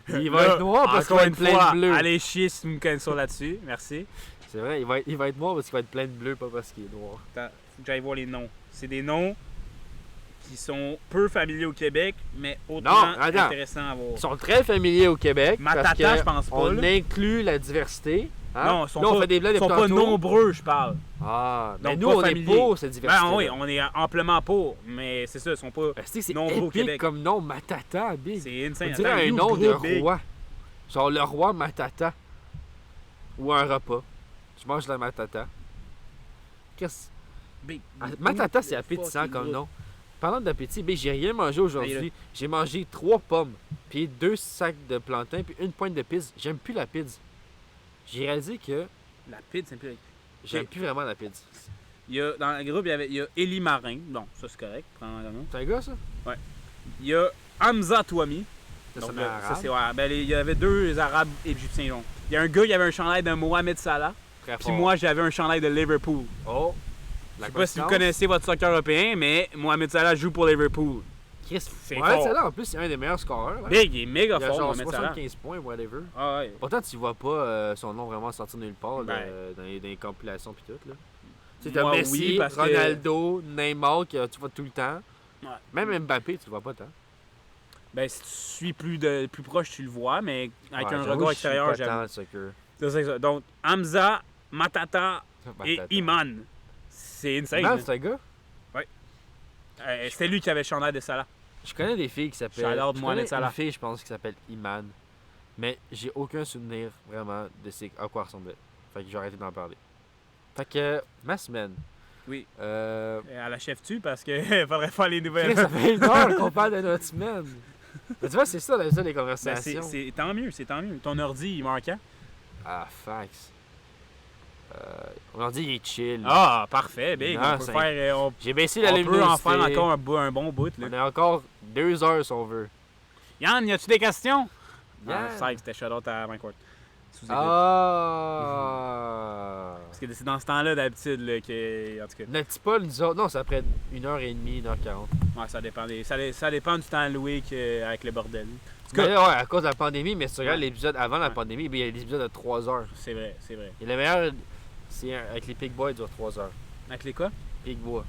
Il va Là, être noir parce qu'il encore va une être plein fois, de bleu. allez chier si vous me connaissez sur là-dessus. Merci. C'est vrai, il va être noir parce qu'il va être plein de bleu, pas parce qu'il est noir. Attends, faut que j'aille voir les noms. C'est des noms qui sont peu familiers au Québec, mais hautement Non, attends. intéressants à voir. Ils sont très familiers au Québec. Matata, parce que je pense pas, on là. inclut la diversité. Hein? Non, ils sont Là, on pas, fait des blagues ils sont depuis pas tantôt. nombreux, je parle. Ah, mais Donc, nous, pas on est familiers. pour cette diversité. Ben oui, on est amplement pour, mais c'est ça, ils sont pas. C'est nombreux au épique Québec. comme nom, Matata, Big. C'est On insane. dirait Attends, un you nom de group, big. roi. Genre le roi Matata. Ou un repas. Je mange la Matata. Qu'est-ce... Big. Ah, Matata, c'est appétissant Fucking comme group. nom. Parlant d'appétit, ben, j'ai rien mangé aujourd'hui. J'ai mangé 3 pommes, puis 2 sacs de plantain, puis une pointe de pizza. J'aime plus la pizza. J'ai réalisé que La pizza, c'est plus. j'aime Ok. plus vraiment la pizza. Il y a, dans le groupe, il y a Élie Marin. Bon, ça c'est correct. Prends le nom. C'est un gars, ça? Il y a Hamza Touami. Ça Donc, sonne là, arabe. ça, c'est ouais, ben, il y avait 2 Arabes égyptiens. Donc. Il y a un gars qui avait un chandail de Mohamed Salah, Très puis fort. moi j'avais un chandail de Liverpool. Oh! Je sais pas si vous connaissez votre soccer européen, mais Mohamed Salah joue pour Liverpool. Chris, C'est Mohamed fort. Salah, en plus, c'est un des meilleurs scoreurs. Là. Big, il est méga Il a fort, genre Mohamed Salah. 75 points, whatever. Ah ouais. Pourtant, tu vois pas son nom vraiment sortir nulle part Ben. dans les compilations pis tout. Là. Tu sais, t'as Moi, Messi, oui, parce que- Ronaldo, Neymar, que tu vois tout le temps. Ouais. Même Mbappé, tu le vois pas tant. Ben, si tu suis plus proche, tu le vois, mais avec Ouais, un j'avoue, regard je suis extérieur, pas j'aime. tant le soccer. C'est ça. Donc, Hamza, Matata et Matata. Iman. C'est insane. Iman, hein. c'est un gars? C'était lui qui avait le chandail de Salah. Je connais des filles qui s'appellent. Shout-out Je Mohamed connais Salah. une fille, je pense, qui s'appelle Iman. Mais j'ai aucun souvenir vraiment de à quoi elle ressemblait. Fait que j'ai arrêté d'en parler. Fait que ma semaine. Oui. Euh. À la chef-tu parce que faudrait faire les Chris, nouvelles. ça fait une heure qu'on parle de notre semaine. Mais tu vois, c'est ça, les Ben, conversations. c'est tant mieux, c'est tant mieux. Ton ordi, il manque quand? Ah, fax. On en dit il est chill. Ah, parfait, big. Non, On peut c'est- faire. J'ai baissé la On peut en luminosité. faire encore un bon bout. Là. On a encore 2 heures si on veut. Yann, y a-tu des questions? Yann. Ah, ça, c'était shout-out à Minecraft. Sous-écoute. Ah! Parce que c'est dans ce temps-là d'habitude là, que. En tout cas. N'est-ce pas nous autres? Non, c'est après 1h30, 1h40. Ouais, ça dépend ça dépend du temps loué avec le bordel. En tout Mais cas, là, ouais, à cause de la pandémie, mais si tu regardes Ouais. l'épisode avant la Ouais. pandémie, ben, il y a des épisodes de 3 heures. c'est vrai, c'est vrai. Et le meilleur, c'est avec les Pigbois, il dure 3 heures. Avec les quoi? Pigbois.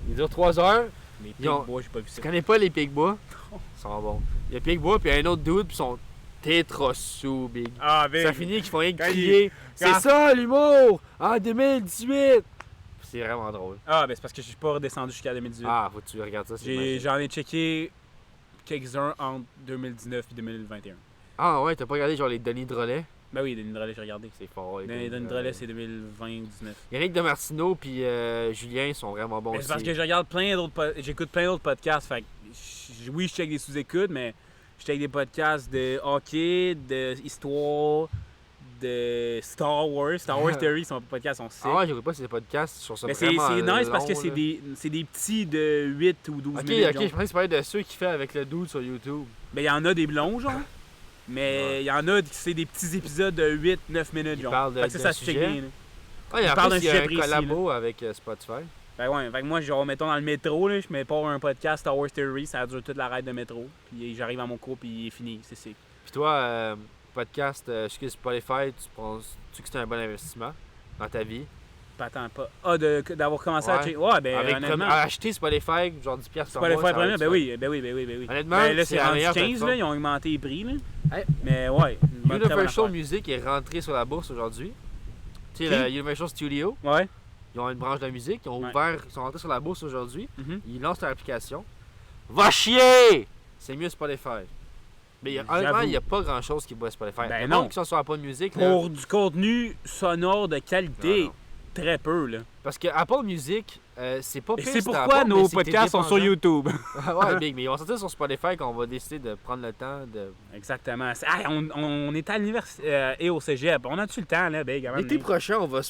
Il dure 3 heures. Les Ils ont- Pigbois, j'ai pas vu Tu ça. connais pas les Pigbois? Ils sont bons. Il y a Pigbois, puis il y a un autre dude, puis ils sont tétra sous, big. Ah, big. Ça finit qu'ils font rien que Quand crier. C'est quand- ça l'humour! En 2018! C'est vraiment drôle. Ah, ben c'est parce que je suis pas redescendu jusqu'à 2018. Ah, faut que tu regardes ça. c'est magique. J'en ai checké quelques-uns entre 2019 et 2021. Ah ouais, t'as pas regardé genre les Denis Drolet? Ben oui, Denis Drolet, j'ai regardé. C'est fort. les Denis Denis Drolet, c'est 2020-19. Yannick Demartino puis Julien sont vraiment bons Ben, aussi. c'est parce que je regarde plein d'autres j'écoute plein d'autres podcasts. Fait que oui, je check des sous-écoutes, mais je check des podcasts de hockey, de histoire, de Star Wars. Star Wars Theory, son podcast, on sait. Ah ouais, j'écoute pas ces podcasts, je trouve ça mais vraiment c'est nice parce que long, là. c'est des petits de 8 ou 12 Ok, minutes. ok, genre. je pensais que tu parlais de ceux qu'il fait avec le dude sur YouTube. Ben, il y en a des blonds, genre. Mais Ouais. il y en a qui c'est des petits épisodes de 8-9 minutes, Qui genre. parlent de- Fait que d'un ça se check sujet. bien. là. Ouais, et en parle plus, d'un il y a sujet un précis, collabo avec Spotify. Fait que ouais, fait que moi, genre, mettons dans le métro, là, je mets pas un podcast Star Wars Theory, ça dure toute la ride de métro. Puis j'arrive à mon cours, puis il est fini, c'est. Puis toi, podcast, excuse Spotify, tu penses-tu que c'est un bon investissement dans ta vie? Pas tant pas. Ah, d'avoir commencé à Ouais. checker. Ouais, ben, Avec honnêtement. acheter Spotify, genre 10$ par C'est pas mois. le faire ça premier, va, ben tu oui, ben oui, ben oui, ben oui. Honnêtement, Ben là, c'est c'est la rendu meilleure 15, plateforme. là, ils ont augmenté les prix, là. Hey. Mais ouais. une bonne, très bonne Universal affaire. Music est rentré sur la bourse aujourd'hui. Tu sais, Qui? le Universal Studio, Ouais. ils ont une branche de la musique, ils ont Ouais. ouvert, ils sont rentrés sur la bourse aujourd'hui. Mhm. Ils lancent leur application. Va chier! C'est mieux Spotify. Mais honnêtement, J'avoue. il n'y a pas grand chose qui bat Spotify. Ben Les non. gens qui sont sur Apple Music, là, Pour du contenu sonore de qualité, Non, non. très peu, là. parce que Apple Music, c'est pas Et pire c'est si pourquoi t'as Apple, nos mais c'est que t'es podcasts sont sur dépendant. YouTube. Ouais, big, mais ils vont sortir sur Spotify qu'on va décider de prendre le temps de. Exactement. Hey, on est à l'université et au cégep. On a-tu le temps, là, Big? avant de L'été venir? prochain, on va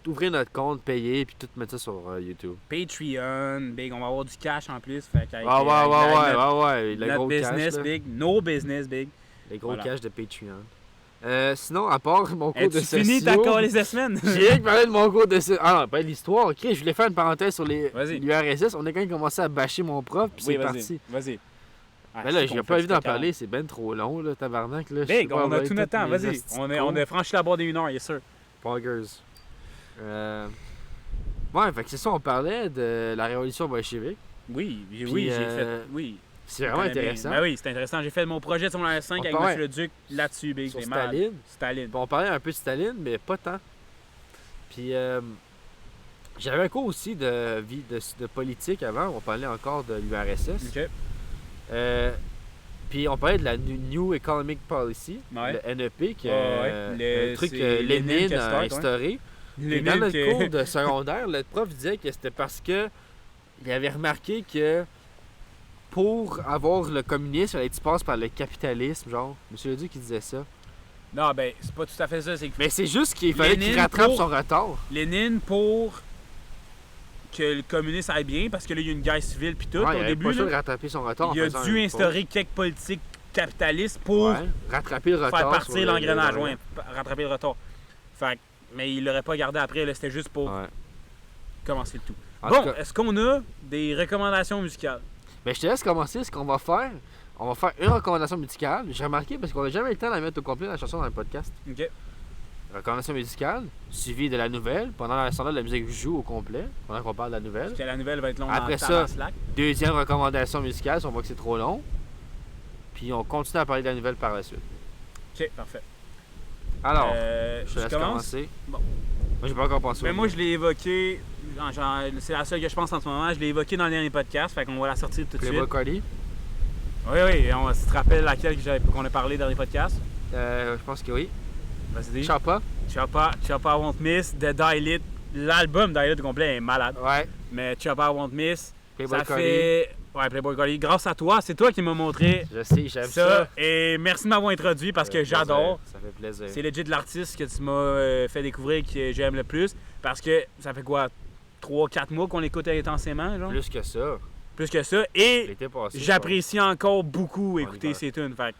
ouvrir notre compte, payer, puis tout mettre ça sur YouTube. Patreon, Big. On va avoir du cash en plus. Fait qu'avec, Ouais, ouais, avec ouais. Le notre gros business, cash. Là. Big. No business, Big. Les gros Voilà. cash de Patreon. Sinon, à part mon cours de Es-tu fini ta sociaux, les semaines? j'ai rien que parler de mon cours de sociaux. Ah non, pas l'histoire. Ok, je voulais faire une parenthèse sur Vas-y. l'URSS. On a quand même commencé à bâcher mon prof, puis c'est parti. Vas-y. Ah, Mais là, c'est j'ai qu'on pas fait envie d'en c'était parler, c'est ben trop long, là, tabarnak. Là. Je sais Big, pas, on a aller tout notre toutes temps. mes Vas-y. hosties On cours. a franchi la barre des 1 heure, yes sir. Poggers. Ouais, fait que c'est ça, on parlait de la révolution bolchevique. Oui, Puis, oui, j'ai fait. Oui. C'est vraiment intéressant. Ben oui, c'est intéressant. J'ai fait mon projet de secondaire 5 avec Ouais. M. le Duc là-dessus, Big. Sur C'est malade. Staline. Staline. Puis on parlait un peu de Staline, mais pas tant. Puis j'avais un cours aussi de politique avant. On parlait encore de l'URSS. Ok. Puis on parlait de la New Economic Policy, Ouais. le NEP, qui est ouais. un truc C'est que Lénine qui a a start, ouais. instauré. Et dans notre cours de secondaire, le prof disait que c'était parce que il avait remarqué que pour avoir le communisme, il passe par le capitalisme, genre. Monsieur Leduc qui disait ça. Non, ben, c'est pas tout à fait ça. C'est que Mais c'est juste qu'il fallait qu'il Lénine rattrape pour- son retard. Lénine, pour que le communisme aille bien, parce que là, il y a une guerre civile puis tout, Ouais, il au avait début, pas le choix là, de rattraper son retard. il en a faisant dû une instaurer quelques politiques capitaliste pour Ouais, rattraper le retard. faire sur partir l'engrenage, le- ouais, rattraper le retard. Fait que- mais il l'aurait pas gardé après, là, c'était juste pour Ouais. commencer le tout. En Bon, tout cas, est-ce qu'on a des recommandations musicales? ben, je te laisse commencer. Ce qu'on va faire, on va faire une recommandation musicale. J'ai remarqué parce qu'on n'a jamais eu le temps de la mettre au complet, la chanson dans le podcast. OK. Recommandation musicale, suivie de la nouvelle. Pendant l'instant-là, la musique joue au complet, pendant qu'on parle de la nouvelle. Parce que la nouvelle va être longue Après dans ça, Tabarnak. Deuxième recommandation musicale, si on voit que c'est trop long. Puis on continue à parler de la nouvelle par la suite. OK, parfait. Alors, je te je laisse commence? commencer. Bon. Moi, j'ai pas encore pensé. Mais moi, je l'ai évoqué, c'est la seule que je pense en ce moment, je l'ai évoqué dans le dernier podcast, fait qu'on va la sortir tout de Playboy suite. Cardi. Oui, tu te rappelles laquelle qu'on a parlé dans les podcasts? Je pense que oui. Vas-y. Choppa. Choppa Won't Miss, The Die Lit. L'album Die Lit complet est malade. Ouais. Mais Choppa Won't Miss, Playboy ça Cardi. fait... Ouais, Playboy Cardi. Grâce à toi, c'est toi qui m'as montré Je sais, j'aime ça. ça. Et merci de m'avoir introduit parce que Ça fait j'adore. plaisir. Ça fait plaisir. C'est legit l'artiste que tu m'as fait découvrir que j'aime le plus. Parce que ça fait quoi, 3-4 mois qu'on l'écoute intensément, genre? Plus que ça. Plus que ça. Et L'été passé. j'apprécie encore beaucoup On écouter y va. ces tunes. Fait que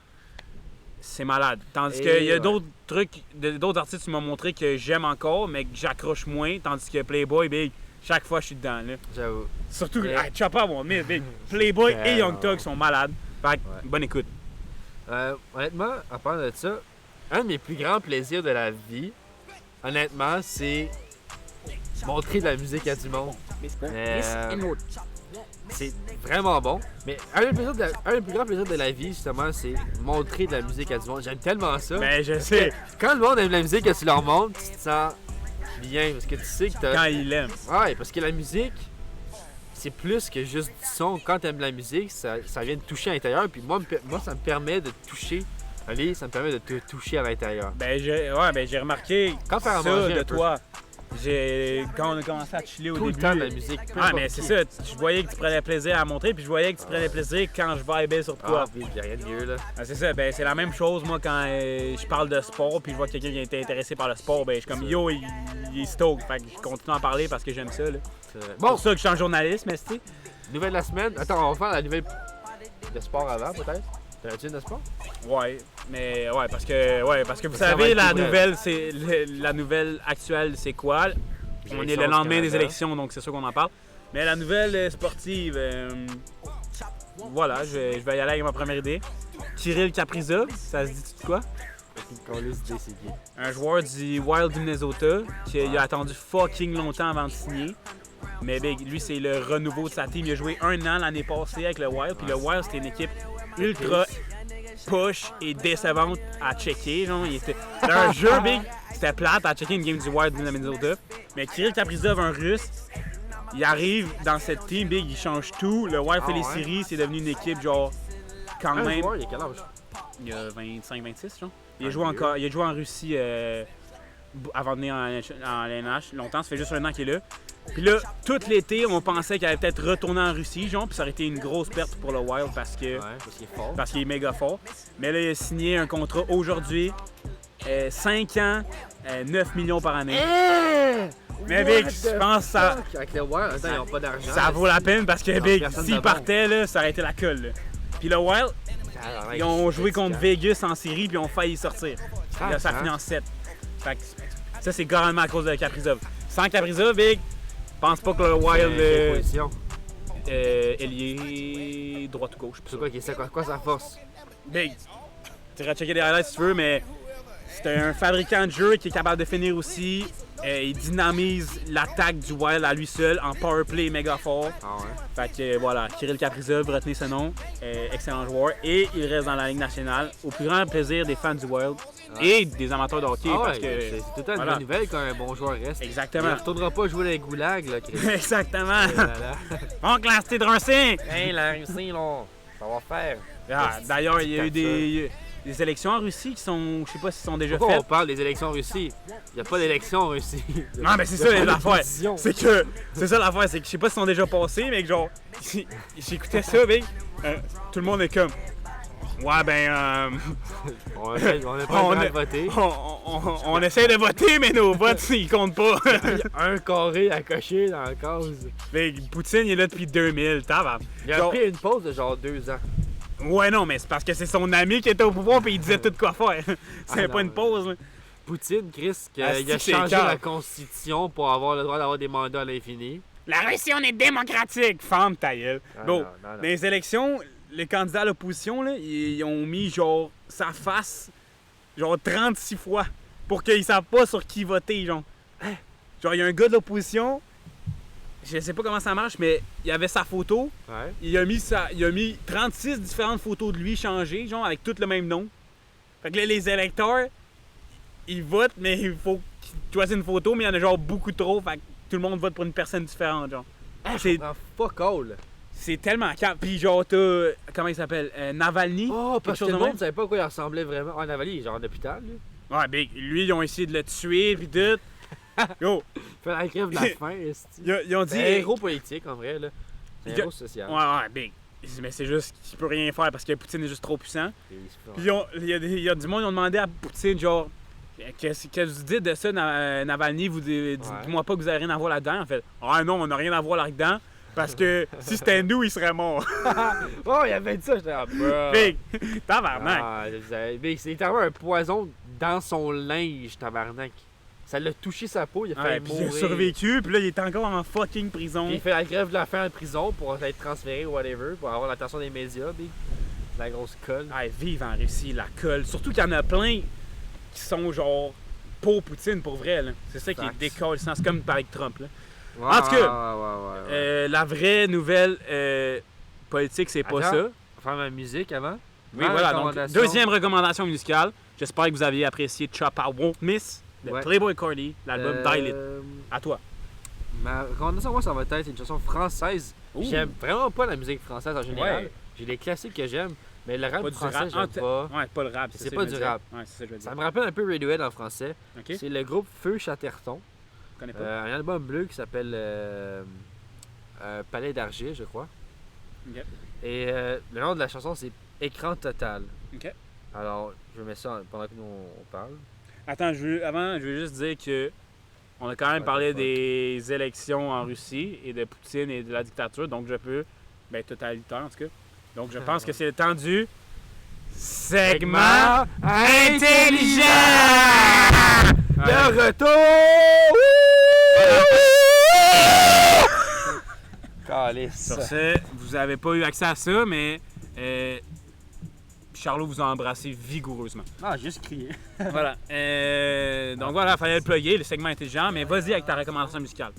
c'est malade. Tandis Et qu'il y a ouais. d'autres trucs, d'autres artistes qui m'ont montré que j'aime encore, mais que j'accroche moins. Tandis que Playboy, big, chaque fois je suis dedans. Là. J'avoue. Surtout que Et- Choppa, bon, mais big. Playboy et Ben, Young Thug sont malades. Fait que, Ouais. bonne écoute. Honnêtement, en parlant de ça, un de mes plus grands plaisirs de la vie, honnêtement, c'est montrer de la musique à du monde. C'est vraiment bon. Mais un des plus grands plaisirs de la vie, justement, c'est montrer de la musique à du monde. J'aime tellement ça. Ben, je sais, Quand le monde aime la musique et tu leur montres, tu te sens bien. Parce que tu sais que t'as. quand il l'aime. Ouais, parce que la musique, c'est plus que juste du son. Quand tu aimes la musique, ça vient te toucher à l'intérieur. Puis moi, ça me permet de te toucher. Allez, ça me permet de te toucher à l'intérieur. Ben, j'ai remarqué Quand faire à ça manger de un peu. toi. Quand on a commencé à chiller au Tout le début. temps de la musique. peu Ah, importe mais c'est qui. ça. Je voyais que tu prenais plaisir à montrer, puis je voyais que tu prenais plaisir quand je vibais sur toi. Ah, puis y a rien de mieux, là. Ah, c'est ça, ben c'est la même chose moi quand je parle de sport puis je vois quelqu'un qui est intéressé par le sport, ben je suis comme Ça. yo, il est stoked, fait que je continue à en parler parce que j'aime ça là. C'est vrai. Bon, Bon, pour ça que je suis en journalisme, mais tu sais. nouvelle de la semaine. Attends, on va faire la nouvelle de sport avant, peut-être? T'as-tu une de sport? Ouais, mais parce que vous Ça va savez être la tout bref. nouvelle c'est la nouvelle actuelle c'est quoi? On est le Élections du lendemain des Canada. élections donc c'est sûr qu'on en parle. Mais la nouvelle sportive voilà, je vais y aller avec ma première idée. Kirill Kaprizov, ça se dit de quoi? Qu'on laisse décider. Un joueur du Wild du Minnesota qui a attendu fucking longtemps avant de signer. Mais big, lui, c'est le renouveau de sa team. Il a joué 1 an l'année passée avec le Wild. Puis le Wild, c'était une équipe ultra push et décevante à checker. Genre, c'était un jeu big. C'était plate à checker une game du Wild du Minnesota. Mais Kirill Kaprizov, un russe, il arrive dans cette team big, il change tout. Le Wild fait les ouais? séries, c'est devenu une équipe genre quand Un même. joueur, il a quel âge? Il y a 25-26, genre. Il a Un joué vieux. encore, il a joué en Russie avant de venir en LNH. Longtemps, ça fait juste 1 an qu'il est là. Puis là, tout l'été, on pensait qu'il allait peut-être retourner en Russie, genre, puis ça aurait été une grosse perte pour le Wild parce que Ouais, parce qu'il est fort. parce qu'il est méga fort. Mais là, il a signé un contrat aujourd'hui, 5 ans, 9 millions par année. Mais Vic, je pense que ça, Avec le Wild, attends, ils n'ont pas d'argent. ça vaut la peine parce que Non, Vic, personne de s'il bon. partait, là, ça aurait été la colle. Là. Puis le Wild, ils ont joué contre Vic. Vegas en série puis ils ont failli sortir. Ah, Là, ça hein? finit en 7. Fait que ça, c'est carrément à cause de Kaprizov. Sans Kaprizov, Big, pense pas que le Wild Quelle position? ailier droite ou gauche. C'est quoi sa force? Big, tu iras checker des highlights si tu veux, mais c'est un fabricant de jeu qui est capable de finir aussi. Il dynamise l'attaque du Wild à lui seul en powerplay méga fort. Ah ouais? Fait que voilà, Kirill Kaprizov, retenez ce nom, excellent joueur. Et il reste dans la Ligue nationale, au plus grand plaisir des fans du Wild et des amateurs de hockey. Ah parce ouais, que... c'est tout le temps une voilà. bonne nouvelle quand un bon joueur reste. Exactement. Il ne retournera pas jouer dans les goulags, là, Chris. Exactement. Eh là là. Oncle Asti Druncin! Hey, la Russie, là, ça va faire. Ah, d'ailleurs, il y a eu Comme des élections en Russie qui sont, je sais pas si sont déjà Pourquoi on faites. parle des élections en Russie? Il n'y a pas d'élections en Russie. Non, mais c'est Il y a ça pas de l'affaire. décision. C'est ça l'affaire, c'est que je sais pas si sont déjà passés, mais que genre, j'écoutais ça, mec. Tout le monde est comme. Ouais, ben, On n'a pas le droit de voter. on essaie de voter, mais nos votes, ils comptent pas. Il y a un carré à cocher dans la case. Mais Poutine, il est là depuis 2000, tabarnak. Il a Genre- pris une pause de genre 2 ans. Ouais, non, mais c'est parce que c'est son ami qui était au pouvoir puis il disait tout quoi faire. C'est pas une pause, là. Poutine, Chris, il a Asti, c'est changé calme. la constitution pour avoir le droit d'avoir des mandats à l'infini. La Russie, on est démocratique! Ferme ta gueule. Bon, dans les élections, les candidats à l'opposition, là, ils ont mis genre sa face genre 36 fois pour qu'ils savent pas sur qui voter, genre. Genre, il y a un gars de l'opposition, je sais pas comment ça marche, mais il avait sa photo, Ouais. il a mis 36 différentes photos de lui changées, genre, avec tout le même nom. Fait que là, les électeurs, ils votent, mais il faut qu'ils choisissent une photo, mais il y en a genre beaucoup trop, fait que tout le monde vote pour une personne différente, genre. C'est fuck all. C'est tellement calme. Puis genre, t'as, comment il s'appelle? Navalny. Oh, parce que chose le de monde même. savait pas à quoi il ressemblait vraiment. Ah, Navalny, il est genre en hôpital, lui. Ouais, big. Lui, ils ont essayé de le tuer, pis tout. Yo, Il fait la grève de la faim, esti. ils ont dit... C'est un héros politique, en vrai, là. C'est un Il y a- héros social. Ouais, big. Mais c'est juste qu'il peut rien faire parce que Poutine est juste trop puissant. Et il se fait- Puis il y a du monde qui ont demandé à Poutine, genre, qu'est-ce que vous dites de ça, Navalny? Dites-moi pas que vous avez rien à voir là-dedans. En fait, ah non, on n'a rien à voir là-dedans. Parce que si c'était nous, il serait mort. Oh, il avait dit ça, j'étais là, bro. Big, tabarnak. Ah, mais c'est littéralement un poison dans son linge, tabarnak. Ça l'a touché sa peau, il a Ouais, fait puis il a mourir. survécu, puis là, il est encore en fucking prison. Puis il fait la grève de la faim en prison pour être transféré ou whatever, pour avoir l'attention des médias, big. La grosse colle. Ah, vive en Russie, la colle. Surtout qu'il y en a plein qui sont genre pour Poutine, pour vrai. Là. C'est ça qui est Facts. décolle. C'est comme avec Trump. Là. Ouais, En tout cas, ouais. La vraie nouvelle politique, c'est pas Attends. ça. On va faire ma musique avant. Oui, Ma voilà. Donc, recommandation. deuxième recommandation musicale. J'espère que vous aviez apprécié Chop I Won't Miss de Ouais. Playboi Carti, l'album Die Lit. À toi. Ma recommandation, moi, ça va être une chanson française. Ouh. J'aime vraiment pas la musique française en général. Ouais. J'ai des classiques que j'aime, mais le rap Pas du français, rap. j'aime pas. Ouais, pas le rap. C'est ça, pas je du veux dire. rap. Ouais, c'est ça que je veux dire. Ça me rappelle un peu Radiohead en français. Ok. C'est le groupe Feu Chatterton. Je connais pas. Un album bleu qui s'appelle Palais d'Argile, je crois. Ok. Et le nom de la chanson, c'est Écran Total. Ok. Alors, je mets ça pendant que nous on parle. Attends, je veux juste dire que on a quand même Ouais, parlé fuck. des élections en Russie et de Poutine et de la dictature, donc je peux, ben totalitaire en tout cas. Donc je pense que c'est le temps du segment intelligent. Le retour! Calice. Sur ce, vous avez pas eu accès à ça, mais Charlot vous a embrassé vigoureusement. Ah, juste crié. Voilà. Donc voilà, fallait le plugger, le segment intelligent, mais vas-y avec ta recommandation musicale.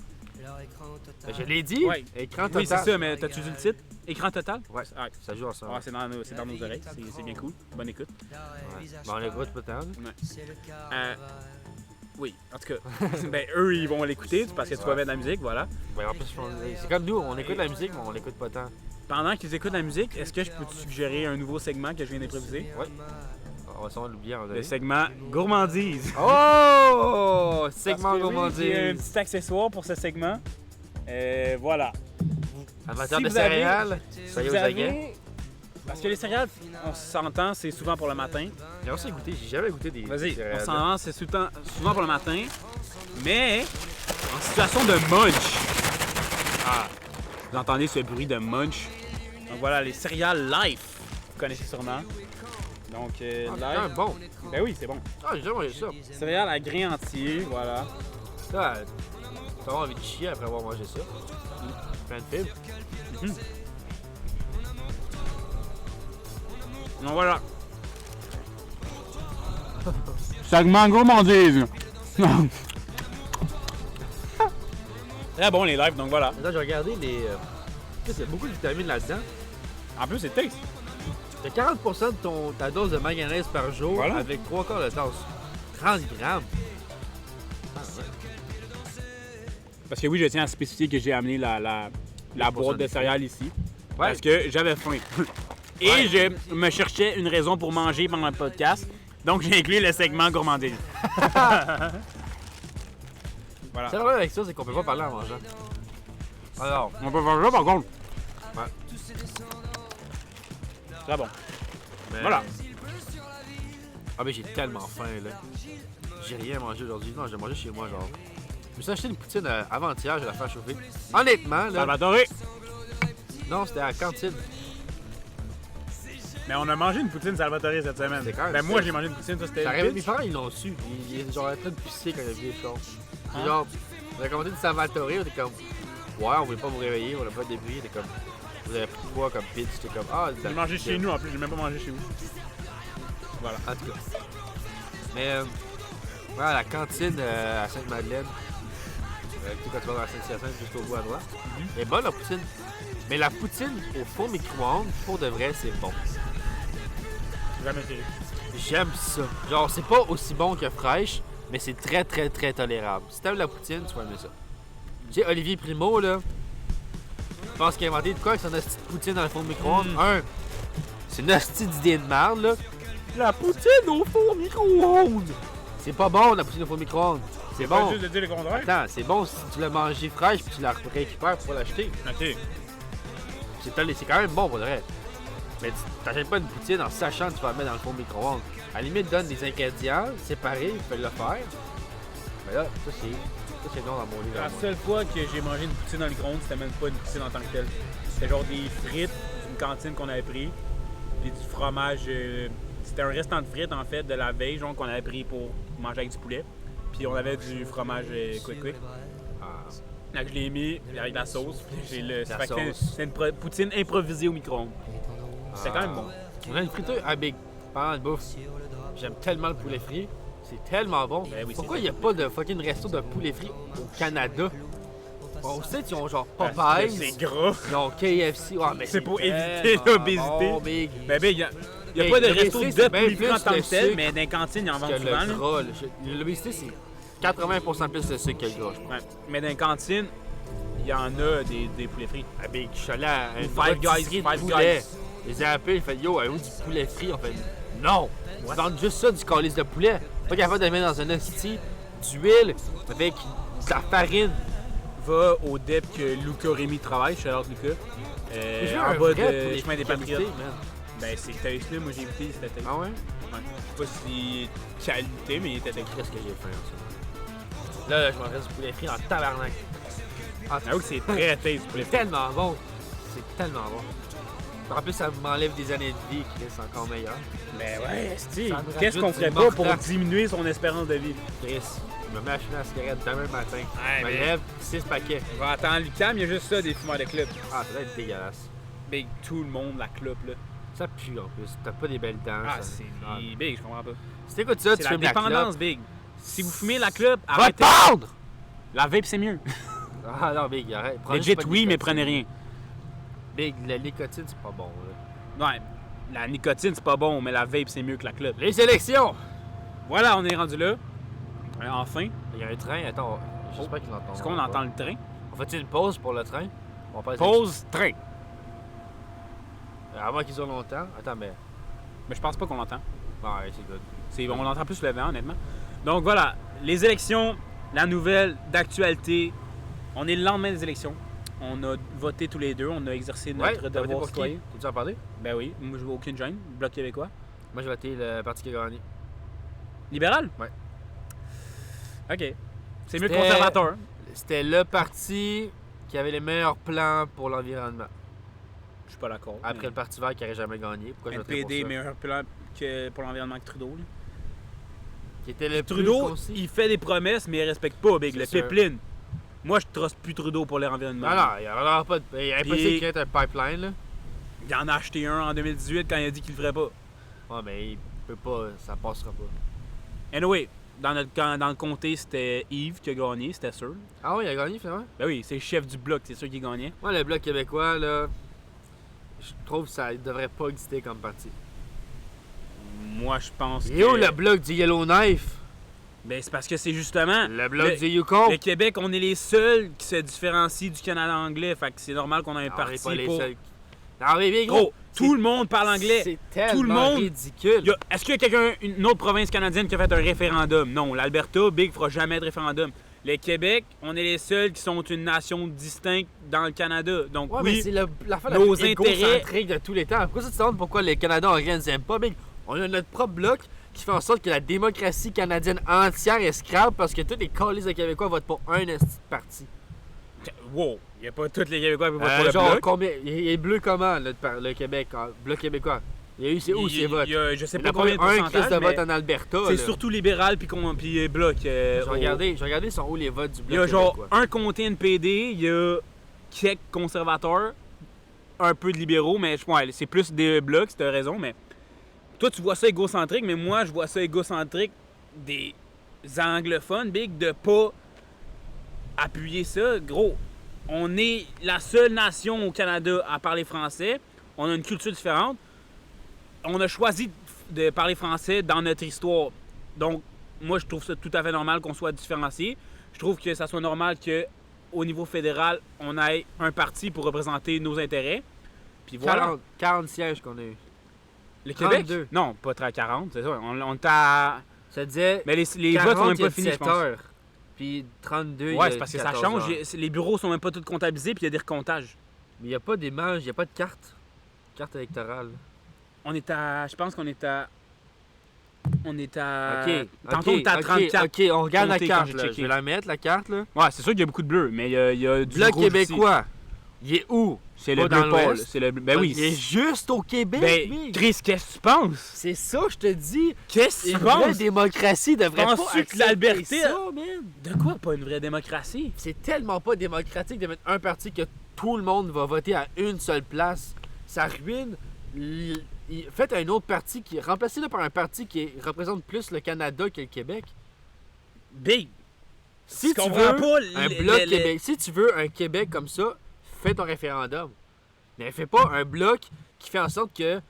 Je l'ai dit. Ouais. Écran Total. Oui, c'est ça, mais t'as-tu dit le titre? Écran total? Ouais. Ah, Ça joue ensemble. c'est dans nos oreilles, c'est bien cool. Bonne écoute. Ouais. Bon, on écoute pas tant. Oui, en tout cas, ben, eux, ils vont l'écouter parce que tu vas mettre de la musique, voilà. Ouais, en plus, c'est comme nous, on écoute la musique, mais on l'écoute pas tant. Pendant qu'ils écoutent la musique, est-ce que je peux te suggérer un nouveau segment que je viens d'improviser? Ouais. On va sûrement l'oublier en Le segment gourmandise. Oh! Segment Parce que oui, gourmandise. j'ai un petit accessoire pour ce segment. Voilà. Amateur Si de vous avez- céréales, soyez aux aguets. Parce que les céréales, on s'entend, c'est souvent pour le matin. J'ai aussi goûté, j'ai jamais goûté des Vas-y, céréales. on s'entend, c'est souvent pour le matin. Mais en situation de munch. Ah, vous entendez ce bruit de munch. Donc voilà, les céréales Life. Vous connaissez sûrement. Donc, Ah, Life. putain, bon. Ben oui, c'est bon. Ah, j'ai jamais mangé ça. Céréales à grains entiers, voilà. Ça, t'as envie de chier après avoir mangé ça. Plein de fibres. Donc voilà. Segment gourmandise. Très bon les lives, donc voilà. Là, j'ai regardé les. Il y a beaucoup de vitamines là-dedans. En plus, c'est taste. T'as 40% de ta dose de manganèse par jour Voilà. avec 3 quarts de tasse. 30 grammes. Parce que oui, je tiens à spécifier que j'ai amené la boîte de céréales ici. Ouais. Parce que j'avais faim. Et Ouais. je me cherchais une raison pour manger pendant le podcast. Donc j'ai inclus le segment gourmandise. Voilà. C'est vrai avec ça, c'est qu'on peut pas parler en mangeant. Alors, On peut faire ça par contre. Ouais. Très bon. mais- Voilà. Ah, mais j'ai tellement faim, là. J'ai rien mangé aujourd'hui. Non, j'ai mangé chez moi, genre. Je me suis acheté une poutine avant-hier, je vais la faire chauffer. Honnêtement, là. Salvatore. Non, c'était à la cantine. Mais on a mangé une poutine Salvatore cette semaine. C'est quand même Ben moi, ça. j'ai mangé une poutine, toi, c'était Ça une arrive, mes bitch. parents, ils l'ont su. Ils étaient genre en train de pisser quand ils ont vu les choses. Hein? Genre, on a commandé du Salvatore, on était comme, ouais, on voulait pas vous réveiller, on l'a pas débrouillé, on était comme, vous avez pris quoi comme pitch? J'étais comme, ah, J'ai mangé chez nous en plus, j'ai même pas mangé chez vous. Voilà. En tout cas. Mais, voilà, la cantine à Sainte-Madeleine, tout quand tu vas dans la Sainte-Hyacinthe, juste au bout à droite, est bonne la poutine. Mais la poutine au four micro-ondes, pour de vrai, c'est bon. Jamais essayé. J'aime ça. Genre, c'est pas aussi bon que fraîche, mais c'est très, très, très tolérable. Si t'aimes la poutine, tu vas aimer ça. Tu sais, Olivier Primo, là, je pense qu'il a inventé de quoi avec son hostie de poutine dans le four micro-ondes. C'est une hostie d'idée de merde, là. La poutine au four micro-ondes! C'est pas bon, la poutine au four micro-ondes. C'est Pas bon. juste de dire le contraire. Attends, c'est bon si tu l'as mangé fraîche puis tu la récupères pour l'acheter. Ok. C'est quand même bon pour de vrai. Mais tu t'achètes pas une poutine en sachant que tu vas la mettre dans le four micro-ondes. À la limite, donne des ingrédients séparés, tu peux le faire. Mais là, ça c'est non dans mon livre. La seule fois que j'ai mangé une poutine dans le micro-ondes, c'était même pas une poutine en tant que telle. C'était genre des frites d'une cantine qu'on avait pris, puis du fromage. C'était un restant de frites en fait de la veille, genre qu'on avait pris pour manger avec du poulet. Puis on avait du fromage quick. Ah, Donc je l'ai mis avec de la sauce. Puis j'ai le. La fait que sauce. c'est une poutine improvisée au micro-ondes. C'était quand même bon. On a une friteuse à Big. Parlant de bouffe, j'aime tellement le poulet frit. C'est tellement bon. Ben oui, Pourquoi c'est il n'y a pas de fucking resto de poulet frit au Canada? On sait qu'ils ont genre Parce que Popeyes, c'est gras. ils ont KFC. Ouais, mais C'est pour éviter tellement l'obésité. bon, Big. Ben, il y a Hey, pas de l'obésité, resto de c'est bien poulet plus frit en tant le que tel, sucre mais dans les cantines, ils en Parce vendent que souvent. le là. gras, l'obésité, c'est 80% plus de sucre que le gras, je pense. Ouais. Mais dans les cantines, il y en a des poulets frits. Ah, Big, je suis allé à un Five Guys, Five Five poulet. Guys. Je les ai appelés, ils font yo, avez-vous du poulet frit? On fait non! Ils vendent juste ça, du calice de poulet. Pas capable de le mettre dans un hostie, d'huile, avec de la farine. Va au DEP que Luca Rémy travaille, Charlotte Luca. Je veux En un bas vrai de poulet chemin des frit qualité, Patriotes. man. Ben, c'est taste là, moi j'ai évité, c'était taste. Ah ouais? Ouais. Je sais pas si qualité, mais il était taste. Qu'est-ce que j'ai fait en ce moment? Là, je mangerais du poulet frit en tabarnak. Ah, J'avoue que c'est très taste pour les c'est tellement bon. C'est tellement bon. En plus, ça m'enlève des années de vie qui restent encore meilleures. Mais ouais, esti, Ça me qu'est-ce qu'on rajoute ferait du pas pour mordant. diminuer son espérance de vie? Chris, je me mets à fumer la cigarette demain matin. Ouais, Je me mais- lève, 6 paquets. Va attendre l'UQAM, il y a juste ça, des fumeurs de club. Ah, ça doit être dégueulasse. Big, tout le monde, la clope, là. Ça pue en plus. T'as pas des belles dents. Ah, ça. c'est Ah. big, je comprends pas. Si t'écoutes ça, C'est tu la fumes la dépendance, clope. big. Si vous fumez la clope, Va te arrêtez. pendre! La vape, c'est mieux. Ah non, Big, arrête. Prends Legit, juste pas de oui, mais nicotine. prenez rien. Big, la nicotine, c'est pas bon. Là. Ouais, la nicotine, c'est pas bon, mais la vape, c'est mieux que la clope. Les élections! Voilà, on est rendu là. Enfin. Il y a un train, attends, j'espère qu'il entend. Est-ce qu'on entend le train? On fait une pause pour le train? On passe Pause, train. Avant qu'ils ont longtemps. Attends, mais. Mais je pense pas qu'on l'entend. Ouais, c'est good. On entend plus le vent, honnêtement. Donc voilà, les élections, la nouvelle d'actualité. On est le lendemain des élections. On a voté tous les deux, on a exercé Ouais, notre t'as voté devoir pour citoyen. qui? T'as-tu en parlé? Ben oui, moi je vois aucune gêne. Bloc québécois. Moi, j'ai voté le parti qui a gagné. Libéral? Ouais. OK. C'est mieux que C'était- conservateur. C'était le parti qui avait les meilleurs plans pour l'environnement. Je suis pas d'accord. Après le Parti vert qui n'aurait jamais gagné. Pourquoi je voterais pour NPD, ça? meilleur plan pour l'environnement que Trudeau. là. Qui était le plus Trudeau, concis. il fait des promesses, mais il respecte pas, Big. C'est Le sûr. pipeline. Moi, je truste plus Trudeau pour l'environnement. Non, non, il n'y aura pas de. Il est impossible Puis- qu'il y ait un pipeline, là. Il en a acheté un en 2018 quand il a dit qu'il le ferait pas. Ouais, mais il peut pas. Ça passera pas. Anyway, dans le comté, c'était Yves qui a gagné, c'était sûr. Ah oui, il a gagné finalement? Ben oui, c'est le chef du bloc, c'est sûr qu'il gagnait. Moi, le Bloc québécois, là. Je trouve que ça devrait pas exister comme parti. Moi, je pense Et où le Bloc du Yellowknife? Ben, c'est parce que c'est justement... Le Bloc Le- du Yukon? Le Québec, on est les seuls qui se différencient du Canada anglais, fait que c'est normal qu'on ait un Non, on est parti pas les pour... seuls. Non, mais Gros, tout le monde parle anglais. C'est tellement Tout le monde- ridicule. Est-ce qu'il y a quelqu'un, une autre province canadienne qui a fait un référendum? Non, l'Alberta, Big, fera jamais de référendum. Le Québec, on est les seuls qui sont une nation distincte dans le Canada. Donc Ouais, mais oui, c'est l'affaire la nos plus intérêts- égocentrique de tous les temps. Pourquoi ça te demande pourquoi les Canadiens rien ne aiment pas, Big? On a notre propre bloc qui fait en sorte que la démocratie canadienne entière est scrap parce que tous les calices de Québécois votent pour un esti de parti. wow, il n'y a pas tous les Québécois qui votent pour le genre, bloc. combien. Il est bleu comment, le Québec? Bloc québécois? Il y a eu, c'est où ces votes? Je sais Il y pas en a combien de un crise pourcentage, de vote mais en Alberta. c'est là. surtout libéral puis bloc. J'ai regardé, sont où les votes du Il Bloc y a genre québécois. un comté NPD, il y a quelques conservateurs, un peu de libéraux, mais ouais, c'est plus des blocs, tu as raison, mais toi tu vois ça égocentrique, mais moi je vois ça égocentrique des anglophones, big, de pas appuyer ça. Gros, on est la seule nation au Canada à parler français, on a une culture différente, on a choisi de parler français dans notre histoire, donc moi je trouve ça tout à fait normal qu'on soit différencié. Je trouve que ça soit normal que au niveau fédéral, on ait un parti pour représenter nos intérêts. Puis voilà. 40 sièges qu'on a eu. Le Québec? 32. Non, pas très à 40, c'est ça. On est à... Ça disait. Mais les 40, votes sont même il y a pas finis, je 17 pense. heures. Puis 32, il y a Ouais, c'est parce que ça 14 change. heures. Les bureaux sont même pas tous comptabilisés, puis il y a des recomptages. Mais il n'y a pas d'image, il n'y a pas de carte. Carte électorale. On est à... Je pense qu'on est à... On est à... Ok. Tantôt, on était à 34. Ok, on regarde la comptés quand carte. j'ai Là. checké. Je vais la mettre, la carte. Là. Ouais, c'est sûr qu'il y a beaucoup de bleu, mais il y a du Bloc rouge québécois. Il est où? aussi. C'est Pas le dans bleu pâle. l'Ouest? C'est le bleu... Ben oui. Il est juste au Québec. Ben, mec. Chris, qu'est-ce que tu penses? C'est ça, je te dis. Qu'est-ce que Une tu vraie penses? démocratie devrait pas Penses-tu que accepter l'Alberta- ça, man. De quoi pas une vraie démocratie? C'est tellement pas démocratique de mettre un parti que tout le monde va voter à une seule place. Ça ruine. Faites un autre parti qui. Remplacez-le par un parti qui représente plus le Canada que le Québec. Big! Si Tu tu comprends veux pas un bloc Québec, si tu veux un Québec comme ça, fais ton référendum. Mais fais pas un bloc qui fait en sorte que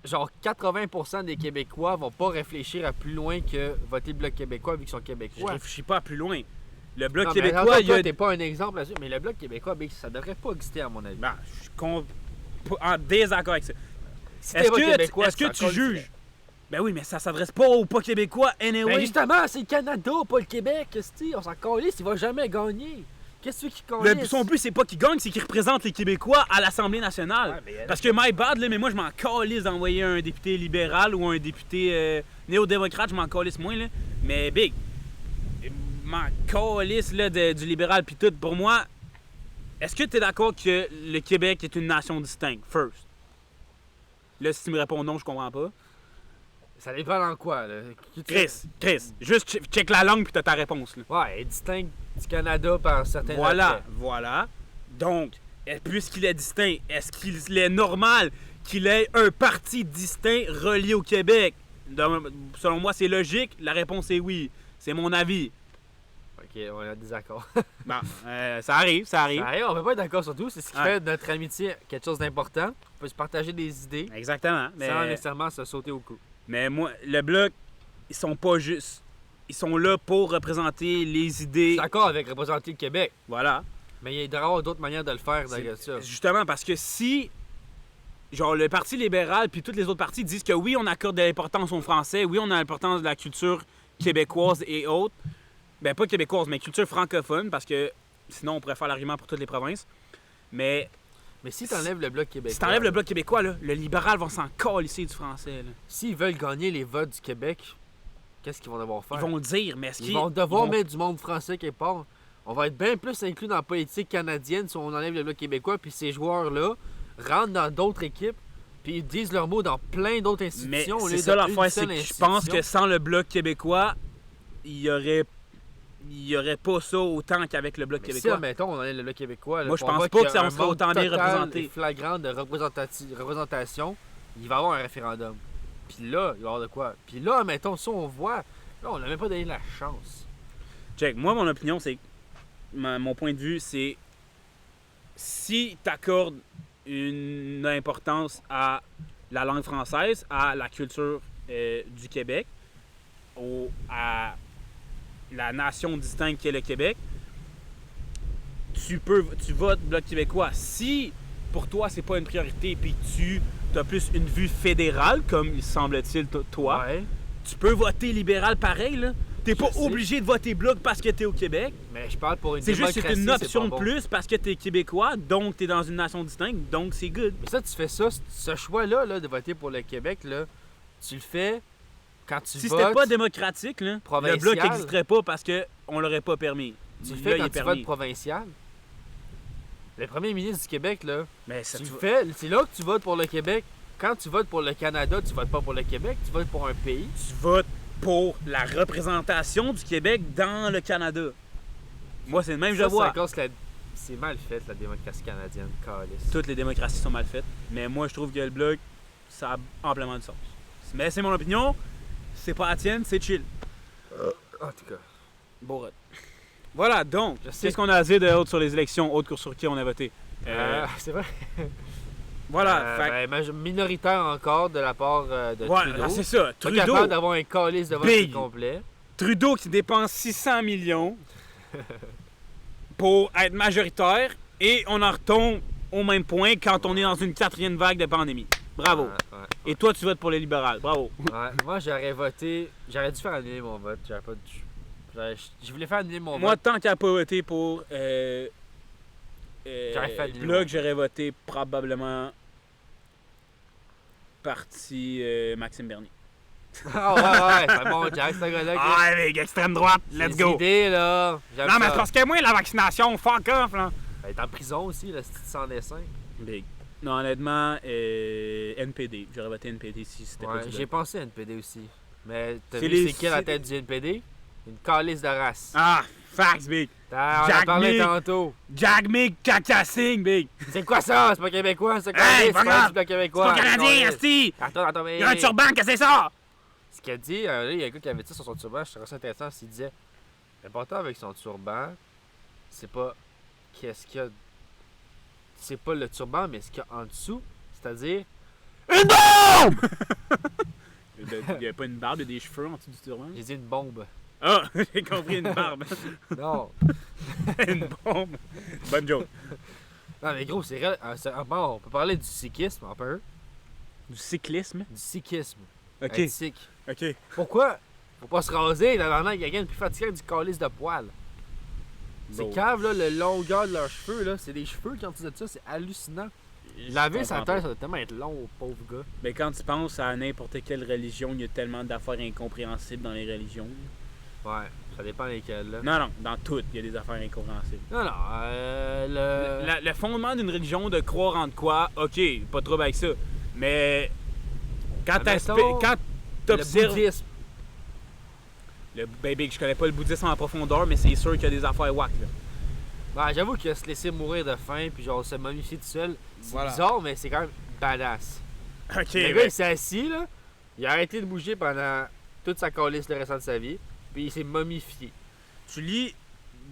genre 80% des Québécois vont pas réfléchir à plus loin que voter le bloc québécois vu qu'ils sont Je québécois. réfléchis pas plus loin. Le Bloc Non, mais québécois, attends, il y a... toi, t'es pas un exemple là-dessus, mais le bloc québécois, ben, ça devrait pas exister à mon avis. Ben, je suis en désaccord avec ça. Si Est-ce t'es pas que, québécois, est-ce que c'est tu encore juges? différent. Ben oui, mais ça s'adresse pas aux pas québécois anyway. Ben justement, c'est le Canada, pas le Québec, esti. On s'en calisse, il va jamais gagner. Qu'est-ce que tu veux qu'il calisse? Son but, c'est pas qu'il gagne, c'est qu'il représente les Québécois à l'Assemblée nationale. Ouais, mais- Parce que my bad, là, mais moi, je m'en calisse d'envoyer un député libéral ou un député néo-démocrate, je m'en calisse moins, là. Mais big, je m'en calisse, là, du libéral pis tout. Pour moi, est-ce que tu es d'accord que le Québec est une nation distincte, first? Là, si tu me réponds non, je comprends pas. Ça dépend dans quoi, là. Chris, juste check la langue puis t'as ta réponse, là. Ouais, elle est distincte du Canada par certains Voilà, aspects. voilà. Donc, puisqu'il est distinct, est-ce qu'il est normal qu'il ait un parti distinct relié au Québec? Selon moi, c'est logique. La réponse est oui. C'est mon avis. Ok, on est désaccord. Bon, ça arrive, ça arrive. Ouais, on peut pas être d'accord sur tout. C'est ce qui Ouais. fait de notre amitié quelque chose d'important. On peut se partager des idées Exactement. sans nécessairement se sauter au cou. Mais moi, le Bloc, ils sont pas juste. Ils sont là pour représenter les Je suis idées. d'accord avec représenter le Québec, Voilà. mais il doit y avoir d'autres manières de le faire derrière ça. Justement, parce que si, genre, le Parti libéral puis tous les autres partis disent que oui, on accorde de l'importance au français, oui, on a l'importance de la culture québécoise et autres, ben pas québécoise, mais culture francophone, parce que sinon, on pourrait faire l'argument pour toutes les provinces. Mais Mais si t'enlèves le Bloc québécois, si t'enlèves le Bloc québécois, là, le libéral va s'en calisser du français. Là. s'ils veulent gagner les votes du Québec, qu'est-ce qu'ils vont devoir faire? Ils vont le dire, mais est-ce Ils qu'ils vont devoir ils vont- mettre du monde français quelque part. On va être bien plus inclus dans la politique canadienne si on enlève le Bloc québécois, puis ces joueurs-là rentrent dans d'autres équipes, puis ils disent leurs mots dans plein d'autres Mais institutions. au lieu c'est ça d'une l'affaire, c'est seule que je pense institution. que sans le Bloc québécois, il y aurait pas ça autant qu'avec le Bloc Mais si, québécois. admettons, on enlève le Bloc québécois, là, Moi, je puis on pense voit pas qu'il y que ça a un serait manque autant bien total représenté. et flagrant de représentation, il va y avoir un référendum. Puis là, il va y avoir de quoi. Puis là, admettons, si on voit, là, on n'a même pas donné la chance. Check, moi, mon opinion, c'est. Mon point de vue, c'est. Si tu accordes une importance à la langue française, à la culture du Québec, à la nation distincte qu'est le Québec, tu votes Bloc québécois. Si pour toi, c'est pas une priorité, puis tu as plus une vue fédérale, comme il semble-t-il, toi, Ouais. tu peux voter libéral pareil, là. T'es pas Je sais. obligé de voter Bloc parce que t'es au Québec. Mais je parle pour une C'est juste démocratie, c'est une option pas de bon. plus parce que t'es québécois, donc t'es dans une nation distincte, donc c'est good. Mais ça, tu fais ça, ce choix-là là, de voter pour le Québec, là, tu le fais quand tu Si votes. c'était pas démocratique, là, le provincial. Bloc n'existerait pas parce qu'on l'aurait pas permis. Tu le Là, fais il quand est tu permis. votes provincial. Le premier ministre du Québec, là, Mais ça, tu tu le vois- fais, c'est là que tu votes pour le Québec. quand tu votes pour le Canada, tu votes pas pour le Québec, tu votes pour un pays. Tu votes pour la représentation du Québec dans le Canada. Moi, c'est le même, je Ça, vois. c'est à cause que c'est mal fait, la démocratie canadienne, calice. Toutes les démocraties sont mal faites, mais moi, je trouve que le Bloc, ça a amplement du sens. Mais c'est mon opinion, c'est pas la tienne, c'est chill. En tout cas. Bon, voilà, donc, Je sais. qu'est-ce qu'on a à dire de autre sur les élections, autre que sur qui on a voté? C'est vrai. Voilà, fait Minoritaire encore de la part de voilà, Trudeau. c'est ça. Pas Trudeau, capable d'avoir un calice de vote Big. complet. Trudeau qui dépense 600 millions pour être majoritaire et on en retombe au même point quand on est dans une 4e vague de pandémie. Bravo. Ouais. Et toi, tu votes pour les libérales. Bravo. Ouais, moi, j'aurais voté. J'aurais dû faire annuler mon vote. J'aurais pas dû. Je voulais faire annuler mon Moi, vote. tant qu'à pas voter pour J'aurais fait annuler mon Bloc, vote. j'aurais voté probablement parti Maxime Bernier. Ah ouais, c'est bon, Jack, ce gars-là. Ah, avec extrême droite, let's go. Idées, là. J'aime Non, mais ça. c'est parce que moi, la vaccination, fuck off, là. Elle est en prison aussi, là, c'est sans dessin. Big. Non, honnêtement, NPD. J'aurais voté NPD si c'était pas Ouais, du j'ai Bloc. pensé à NPD aussi. Mais t'as C'est vu les- c'est qui à la c'est- tête du NPD? Une calice de race. Ah, facts, big. On en Jack parlait Meek. tantôt. Jagmeet Cacassing, big. C'est quoi ça? C'est pas québécois, c'est Hey, calice, c'est fuck pas off. du bloc C'est québécois. pas canadien, Calice. asti. Attends, Il y a un turban, qu'est-ce que c'est ça? Ce qu'il a dit, là, il y a un gars qui avait dit ça sur son turban, je trouvais ça intéressant. Il disait l'important avec son turban, c'est pas qu'est-ce qu'il y a. C'est pas le turban, mais ce qu'il y a en dessous. C'est-à-dire. Une bombe! Il n'y a pas une barbe, il y a des cheveux en dessous du turban. J'ai dit une bombe. Ah, j'ai compris une barbe. Non. Une bombe. Bonne joke. Non, mais gros, c'est réel. Bon, on peut parler du sikhisme un peu. Du cyclisme. Du sikhisme. Ok, Être sikh. ok. Pourquoi? Faut pas se raser, dans il y a quelqu'un de plus fatigué que du calice de poils. C'est Bon. cave, là, la longueur de leurs cheveux, là. C'est des cheveux qui ont de ça, c'est hallucinant. Laver sa comprends tête, pas. ça doit tellement être long, au pauvre gars. Mais quand tu penses à n'importe quelle religion, il y a tellement d'affaires incompréhensibles dans les religions. Ouais, ça dépend lesquels, là. Non, non, dans toutes, il y a des affaires incompréhensibles. Non, Le fondement d'une religion de croire en quoi, ok, pas de trouble avec ça. Mais quand Admettons, le t'observes. bouddhisme. Le baby, je connais pas le bouddhisme en profondeur, mais c'est sûr qu'il y a des affaires whack là. Ouais, j'avoue que se laisser mourir de faim, puis genre se momifier tout seul, c'est Voilà. bizarre, mais c'est quand même badass. Ok, Le gars, mais il s'est assis, là. Il a arrêté de bouger pendant toute sa calice le restant de sa vie, puis il s'est momifié. tu lis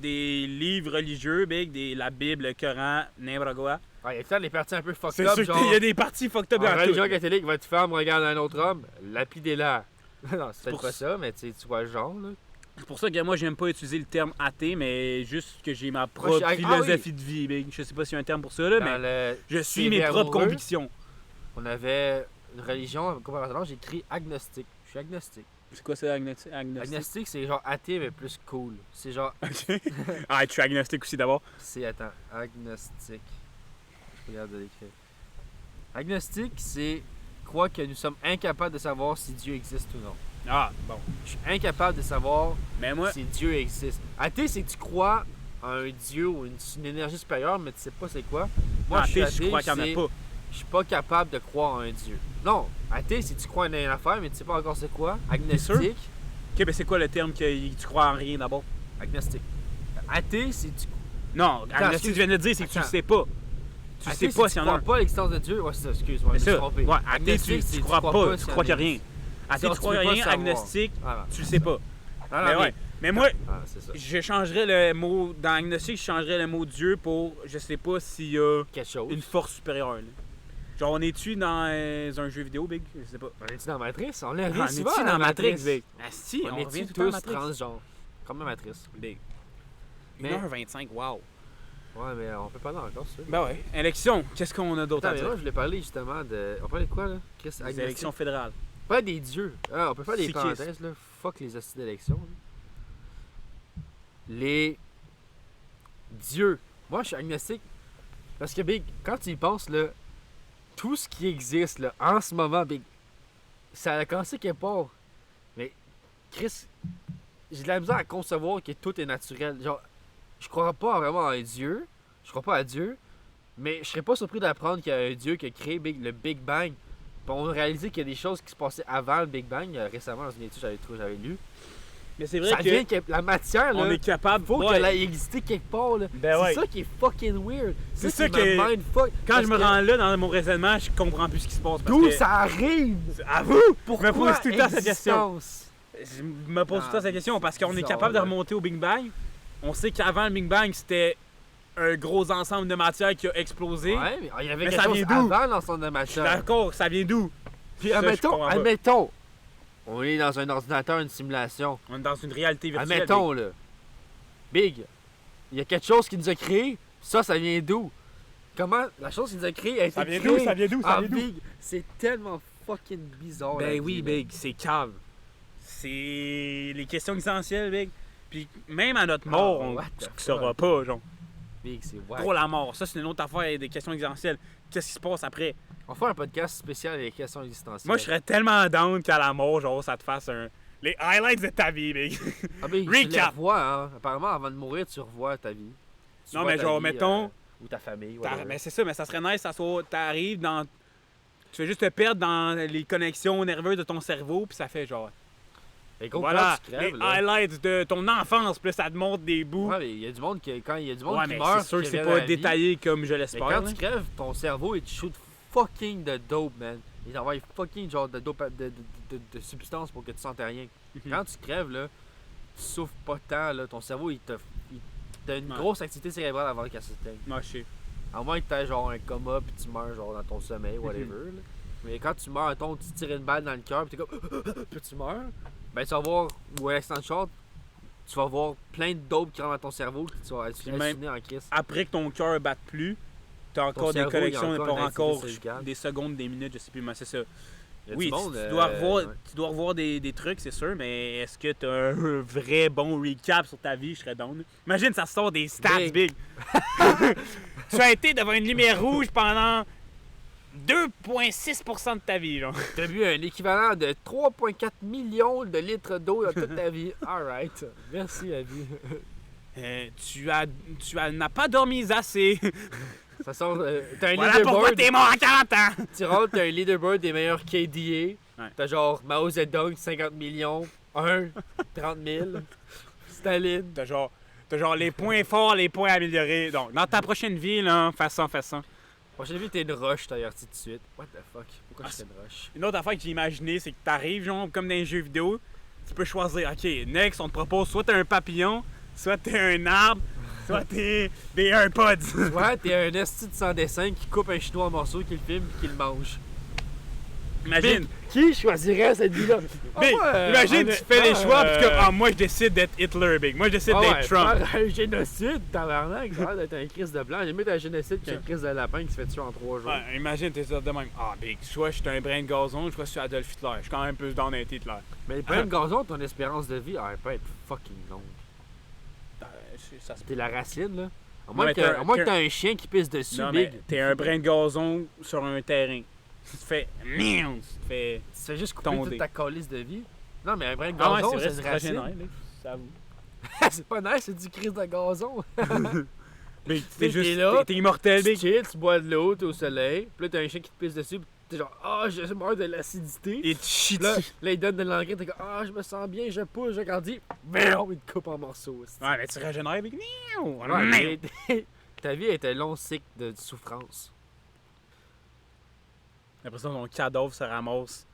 des livres religieux, big, la Bible, le Coran, n'importe quoi. Ouais, il y a peut-être des parties un peu fucked C'est up, sûr genre. qu'il y a des parties fucked up En dans religion tout. catholique, votre femme regarde un autre homme, lapidez-la. Non, c'est peut-être pour pas ça. ça, mais tu vois le genre, là. C'est pour ça que moi, j'aime pas utiliser le terme athée, mais juste que j'ai ma Moi, propre je suis- philosophie de vie, big. Je sais pas s'il y a un terme pour ça, là, Dans mais le je suis CV mes propres amoureux, convictions. On avait une religion, comparativement, j'ai écrit agnostique. Je suis agnostique. C'est quoi ça, agnostique? Agnostique, c'est genre athée, mais plus cool. C'est genre. Ok. Ah, je suis agnostique aussi d'abord. C'est. Attends. Agnostique. Je regarde de l'écrire. Agnostique, c'est croire que nous sommes incapables de savoir si Dieu existe ou non. Ah, bon. Je suis incapable de savoir Mais moi, si Dieu existe. Athée, c'est que tu crois à un Dieu ou une énergie supérieure, mais tu sais pas c'est quoi. Moi, athée, je suis je crois qu'il y en c'est- a pas. Je suis pas capable de croire à un Dieu. Non, athée, c'est que tu crois à une affaire, mais tu sais pas encore c'est quoi. sûr? Agnostique. Ok, ben c'est quoi le terme que tu crois en rien d'abord? Agnostique. Athée, c'est tu Non, agnostique, excuse- tu viens de dire, c'est que tu le Attends. sais pas. Tu athée, sais c'est pas que s'il y en tu a un. crois pas à l'existence de Dieu. Ouais, c'est ça, excuse-moi, C'est je me suis ça. trompé. Ouais, athée, Agnostique, c'est tu crois pas, tu s'il y crois en qu'il y a a. rien. Athée, Genre, tu crois peux à pas rien, savoir. agnostique, Voilà. tu le sais pas. Ah, Mais non, ouais. Mais moi, Ah, c'est ça. je changerais le mot, dans agnostique, je changerais le mot Dieu pour, je sais pas s'il y a Quelque chose. une force supérieure. Là. Genre, on est-tu dans un jeu vidéo, Big? Je sais pas. On est-tu dans Matrice? On est Ah, rien on souvent est-tu à dans la Matrix, Matrice. Big? Ah si, On on est revient tout tous le temps à Matrix. transgenres? Comme la Matrice. Big. Mais- 1h25, wow. Ouais, mais on peut parler encore, ça. Ben ouais. Élection, qu'est-ce qu'on a d'autre Attends, à mais dire? moi, je voulais parler justement de. On parlait de quoi, là? Chris, Les agnostique. élections fédérales. Pas des dieux. Ah, on peut faire des Sikhisme. parenthèses, là. Fuck les hosties d'élections. là. Les dieux. Moi, je suis agnostique. Parce que, Big, quand tu y penses, là, tout ce qui existe, là, en ce moment, Big, ça a commencé quelque part. Mais, Chris, j'ai de la misère à concevoir que tout est naturel. Genre, je crois pas vraiment à un dieu. Je crois pas à Dieu. Mais je serais pas surpris d'apprendre qu'il y a un dieu qui a créé le Big Bang. Puis on a réalisé qu'il y a des choses qui se passaient avant le Big Bang. Récemment, dans une étude, j'avais lu. Mais c'est vrai Ça vient que que la matière, là, on est capable. faut Ouais. qu'elle ait existé quelque part. Là. Ben c'est ouais. ça qui est fucking weird. C'est ça ça qui me que- mindfuck. Quand Parce je me que rends là dans mon raisonnement, je comprends plus ce qui se passe. Parce D'où que... ça arrive? À vous! Pourquoi Je me pose tout le temps cette question. existence? Je me pose tout le temps cette question parce qu'on est bizarre, capable de là. remonter au Big Bang. On sait qu'avant le Big Bang, c'était un gros ensemble de matière qui a explosé. Ouais, mais il y avait Mais quelque ça chose vient d'où? avant l'ensemble de Je suis matière. d'accord, ça vient d'où? Puis Ça, je admettons, comprends pas. admettons, on est dans un ordinateur, une simulation. On est dans une réalité virtuelle. Admettons, là. Big, il y a quelque chose qui nous a créé. Ça vient d'où? Comment la chose qui nous a créé a été Ça vient créée d'où? Ça vient d'où? Ça en vient d'où? Big? C'est tellement fucking bizarre. la Ben vie, oui, là. Big, c'est cave. C'est les questions essentielles, Big. Puis même à notre mort, Oh, on what ne the saura fuck? pas, genre. Big, c'est wack. Pour la mort, ça c'est une autre affaire des questions essentielles. Qu'est-ce qui se passe après? On fait un podcast spécial avec les questions existentielles. Moi, je serais tellement down qu'à la mort, genre, ça te fasse les highlights de ta vie, Big. Ah, Big, tu les Recap. revois, hein. Apparemment, avant de mourir, tu revois ta vie. Tu Non, vois mais ta genre, vie, mettons- ou ta famille. T'as- whatever. Mais c'est ça, mais ça serait nice, ça soit. T'arrives dans. Tu fais juste te perdre dans les connexions nerveuses de ton cerveau, puis ça fait genre. Et gros, Voilà, quand tu crèves, les là, highlights de ton enfance, puis là, ça te montre des bouts. ouais, mais il y a du monde qui, quand il y a du monde Ouais, qui mais meurt, c'est sûr que qui c'est revient à pas la vie. détaillé comme je Mais l'espère. quand là. tu crèves, ton cerveau il te shoot fucking de dope, man. Il t'envoie fucking genre de dope de substance pour que tu sentes rien. Mhm. Quand tu crèves, là, tu souffres pas tant, là. Ton cerveau, t'as une Ouais. grosse activité cérébrale avant qu'elle s'éteigne. Ouais, je sais. À moins que t'aies genre un coma puis tu meurs genre dans ton sommeil, whatever. là. Mais quand tu meurs, mettons, tu tires une balle dans le cœur puis t'es comme puis tu meurs, ben tu vas voir, ou un accident de char, tu vas voir plein de dope qui rentrent dans ton cerveau que tu vas être Puis même- halluciné en crise. Après que ton cœur batte plus, t'as encore des cerveau, il y a connexions, encore pas une activité encore cérébrale. des secondes, des minutes, je sais plus, mais c'est ça. Il y a Oui, du monde, tu dois revoir, ouais. tu dois revoir des trucs, c'est sûr, mais est-ce que tu as un vrai bon recap sur ta vie? Je serais down. Imagine, ça sort des stats Big. big. Tu as été devant une lumière rouge pendant 2,6% de ta vie, genre. T'as bu un équivalent de 3,4 millions de litres d'eau dans toute ta vie. Alright. Merci, Abby. N'as pas dormi assez. Ça sort. T'as un Voilà pourquoi leaderboard. t'es mort à 40 ans. Tu rentres, t'as un leaderboard des meilleurs KDA. Ouais. T'as genre Mao Zedong, 50 millions. 1, 30 000. Staline. T'as genre les points forts, les points améliorés. Donc, dans ta prochaine vie, là, fais ça. Prochaine vie, t'es une roche, t'as averti tout de suite. What the fuck? Pourquoi Ah, j'étais une roche? Une autre affaire que j'ai imaginé, c'est que t'arrives, genre, comme dans les jeux vidéo, tu peux choisir, ok, next, on te propose soit t'es un papillon, soit t'es un arbre, soit t'es des AirPods. Tu vois, t'es un esti de sans dessin qui coupe un chinois en morceaux, qui le filme et qui le mange. Imagine, Big, qui choisirait cette vie-là? Big, imagine, tu fais les choix, puis que, ah, moi, je décide d'être Hitler, Big. Moi, je décide d'être Trump. Faire un génocide, tabarnak, ça a l'air d'être un crise de blanc. J'ai mieux un génocide qu'un crise de lapin qui se fait tuer en 3 jours. Ouais, imagine, t'es ça de même. Ah, Big, soit je suis un brin de gazon, soit je suis Adolf Hitler. Je suis quand même plus dans d'être Hitler. Mais le problème, gazon, ton espérance de vie, elle peut être fucking longue. Ça se T'es la racine, là. À Ouais, moins mais que, à moins que t'aies un chien qui pisse dessus, Non, big. mais t'es un brin de gazon sur un terrain. Tu te fais. Tu te fais. Tu fais juste couper Tondé. toute ta calice de vie. Non, mais un brin de Ah ouais, gazon, c'est vrai, c'est c'est une racine. régénéré, Big. J'avoue. C'est pas nice, c'est du crise de gazon. Big, t'es Big, juste. t'es là, T'es immortel, Tu Big. chill, tu bois de l'eau, t'es au soleil. Puis là, t'as un chien qui te pisse dessus. Puis t'es genre, ah, je meurs de l'acidité. Et tu chies Là, dessus. là, il donne de l'engrais, t'es comme, ah, je me sens bien, je pousse, je grandis. Bam, il te coupe en morceaux. c'est- Ouais, mais tu régénères, Big. Ouais, mais ta vie est un long cycle de souffrance Après ça, ton cadavre se ramasse.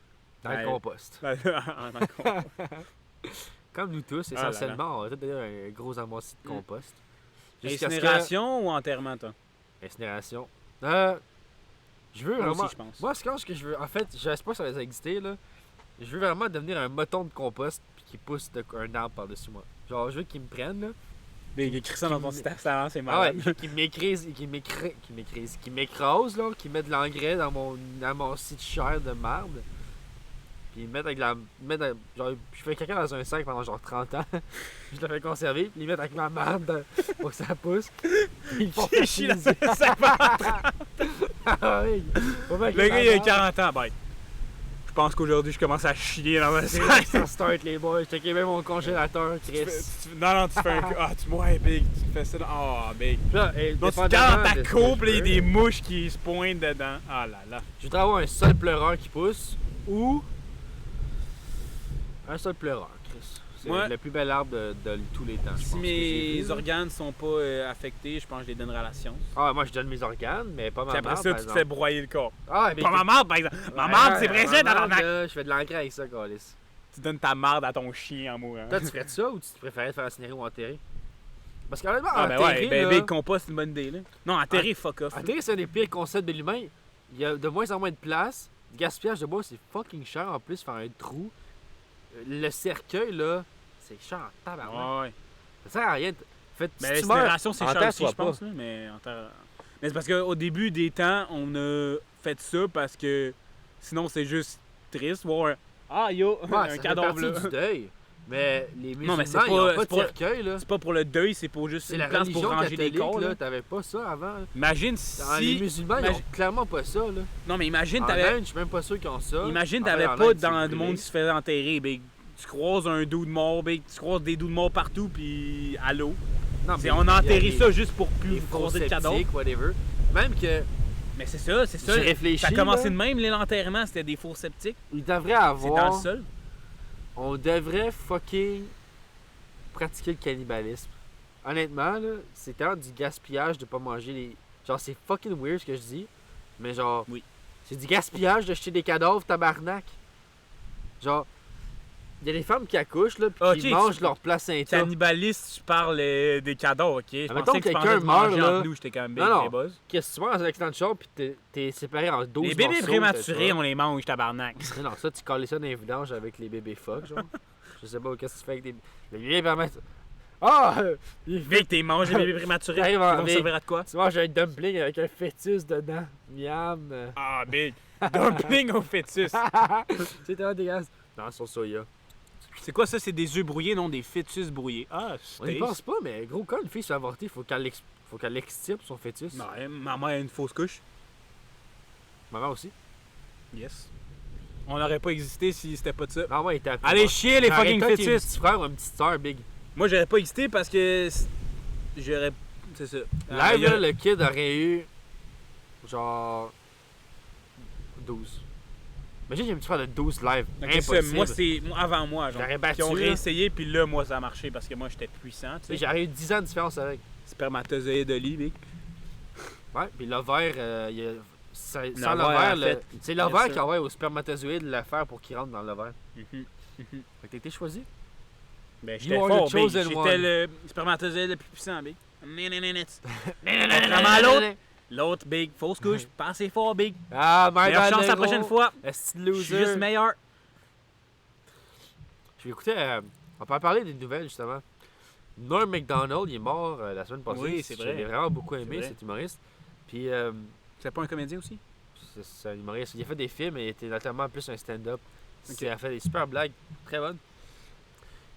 dans Ouais. le compost. Dans le con. Comme nous tous, Ah là essentiellement, on va tous donner un gros amassis de compost. Jusqu'à ce que- Incinération ou enterrement, toi? Incinération. Je veux Moi vraiment. aussi, je pense. Moi, ce que je veux. En fait, j'espère que ça va exister, là. Je veux vraiment devenir un moton de compost puis qui pousse un arbre par-dessus moi. Genre, je veux qu'ils me prennent, là. Big, écris ça dans ton site restaurant, c'est Ah ouais, malade. qui m'écrase, là, qui met de l'engrais dans mon site chair de merde. Puis ils mettent avec la. Genre, je fais caca dans un sac pendant genre 30 ans. Je le fais conserver, puis ils mettent avec ma merde pour que ça pousse. Puis ils me font Qui chie dans fertiliser. un sac. Ah oui. Faut bien que Le la gars, il a merde- 40 ans, bête. Je pense qu'aujourd'hui, je commence à chier dans un C'est sac. là que ça start, les boys. Je checkais même mon congélateur, Chris. Non, tu fais un... Ah, ouais, Big, tu fais ça... Ah, Big. Puis là, et Donc, tu dépendamment gardes dans de ta ce que coupe, je là, il y a veux, des mouches qui se pointent dedans. Ah là là. je voudrais avoir un seul pleureur qui pousse ou un seul pleureur, Chris. C'est Ouais. le plus bel arbre de tous les temps, je Si pense, que j'ai mes vu, là. organes sont pas affectés, je pense que je les donnerai à la science. Ah, moi je donne mes organes, mais pas ma Puis après marde, ça, par tu te fais exemple. broyer le corps. Ah, mais Pas ma marde, par exemple. Ma marde, c'est vrai, ça, dans la naque. Je fais de l'engrais avec ça, Calis. Tu donnes ta marde à ton chien en mourant. Toi, tu ferais ça ou tu préférais te faire incinérer ou enterrer? Parce qu'honnêtement, Ah, ben enterrer, ouais, ben là, Big compost, c'est une bonne idée, là. Non, enterrer, fuck off. enterrer, c'est un des pires concepts de l'humain. Il y a de moins en moins de place. Le gaspillage de bois, c'est fucking cher en plus, faire un trou. Le cercueil, là, c'est cher en tabarnak. Ouais, ouais. Ça sert à rien. Faites, Mais si tu meurs, l'incinération, c'est cher aussi, enterre-toi je pense, là, mais mais c'est parce qu'au début des temps, on a fait ça parce que sinon, c'est juste triste voir ah, yo, Ouais, un ça fait cadavre partie là. du deuil. Mais les musulmans, mais c'est ils ont pas- pas c'est de pas- cercueil, là. C'est pas pour le deuil, c'est pour juste C'est une la place religion pour ranger des catholique, corps. là. Là. T'avais pas ça avant. Imagine Dans les si... musulmans, ils ont imagine- clairement pas ça, là. Non, mais imagine En t'avais... Inde, je suis même pas sûr qu'ils ont ça. Imagine Enfin, t'avais en pas Inde, dans c'est le monde brûlé. qui se faisait enterrer, big. Tu croises un dude mort, big. Tu croises des dudes morts partout, puis à l'eau. Non, C'est- mais On a il y enterré des- ça juste pour des plus faux croiser le cadavre. sceptiques, whatever. Même que Mais c'est ça. j'ai réfléchi, Ça a commencé là. de même, l'enterrement, c'était des fours sceptiques. il devrait C'est dans avoir... le sol. On devrait fucking pratiquer le cannibalisme. Honnêtement, là, c'est tellement du gaspillage de pas manger les... Genre, c'est fucking weird ce que je dis, mais genre... Oui. C'est du gaspillage de jeter des cadavres, tabarnak. Genre, il y a des femmes qui accouchent, là, pis Ah, qui ok, mangent tu- leur placenta. Cannibaliste, tu parles des cadavres, ok. Je mettons pensais que tu quelqu'un parlais de meurt, manger là. entre nous, j'étais quand même Non, bien non. les buzz. Qu'est-ce que tu manges dans un accident de char, pis t'es séparé en 12 Les bébés morceaux, prématurés, t'as on les mange, tabarnak. ça. Non, ça, tu colles ça dans les vidanges avec les bébés fuck, genre. Je sais pas, qu'est-ce que tu fais avec des... Les bébés prématurés... Ah! Il fait... Big, t'es mangé les bébés prématurés. Ils T'arrives en vont big. servir à de quoi? Tu manges un dumpling avec un fœtus dedans. Miam. Ah, big. Dumpling au fœtus. C'est tellement dégueulasse. Non, sur soya. C'est quoi ça? C'est des œufs brouillés, non? Des fœtus brouillés. Ah, On y c'est... pense pas, mais gros, quand une fille se fait avorter, faut qu'elle extirpe son fœtus. Non, maman a une fausse couche. Maman aussi. Yes. On n'aurait pas existé si c'était pas de ça. Maman était à Allez chier les fucking Un fœtus! petit frère ou un petit soeur, big. Moi, j'aurais pas existé parce que... J'aurais... C'est ça. Live, il y a- là, le kid aurait eu. Genre. 12. Imagine, j'ai un petit frère de 12 live. Ok, Impossible. ça, moi, c'est moi, avant moi, genre. J'aurais battu, Qui ont là. réessayé, puis là, moi, ça a marché parce que moi, j'étais puissant, tu sais. J'aurais eu 10 ans de différence avec. Spermatozoïde de lit, big. Ouais, puis l'ovaire, il y a. Sans L'ovaire, l'ovaire, en fait, c'est bien l'ovaire sûr. qui envoie au spermatozoïde l'affaire pour qu'il rentre dans l'ovaire. Mhm. Fait que t'as été choisi. Ben, You j'étais are fort, the big. chosen J'étais one. le spermatozoïde le plus puissant, big. Contrairement à l'autre. L'autre, big, fausse couche, pas assez fort, big. Ah, Meilleure chance la prochaine fois. Est-ce Je loser? suis juste meilleur. Je vais écouter. On peut en parler des nouvelles justement. Norm Macdonald, il est mort la semaine passée. Oui, c'est vrai. J'ai vraiment beaucoup aimé C'est vrai. cet humoriste. Puis C'est pas un comédien aussi? c'est un humoriste. Il a fait des films et il était notamment plus un stand-up. Ok. Il a fait des super blagues, très bonnes.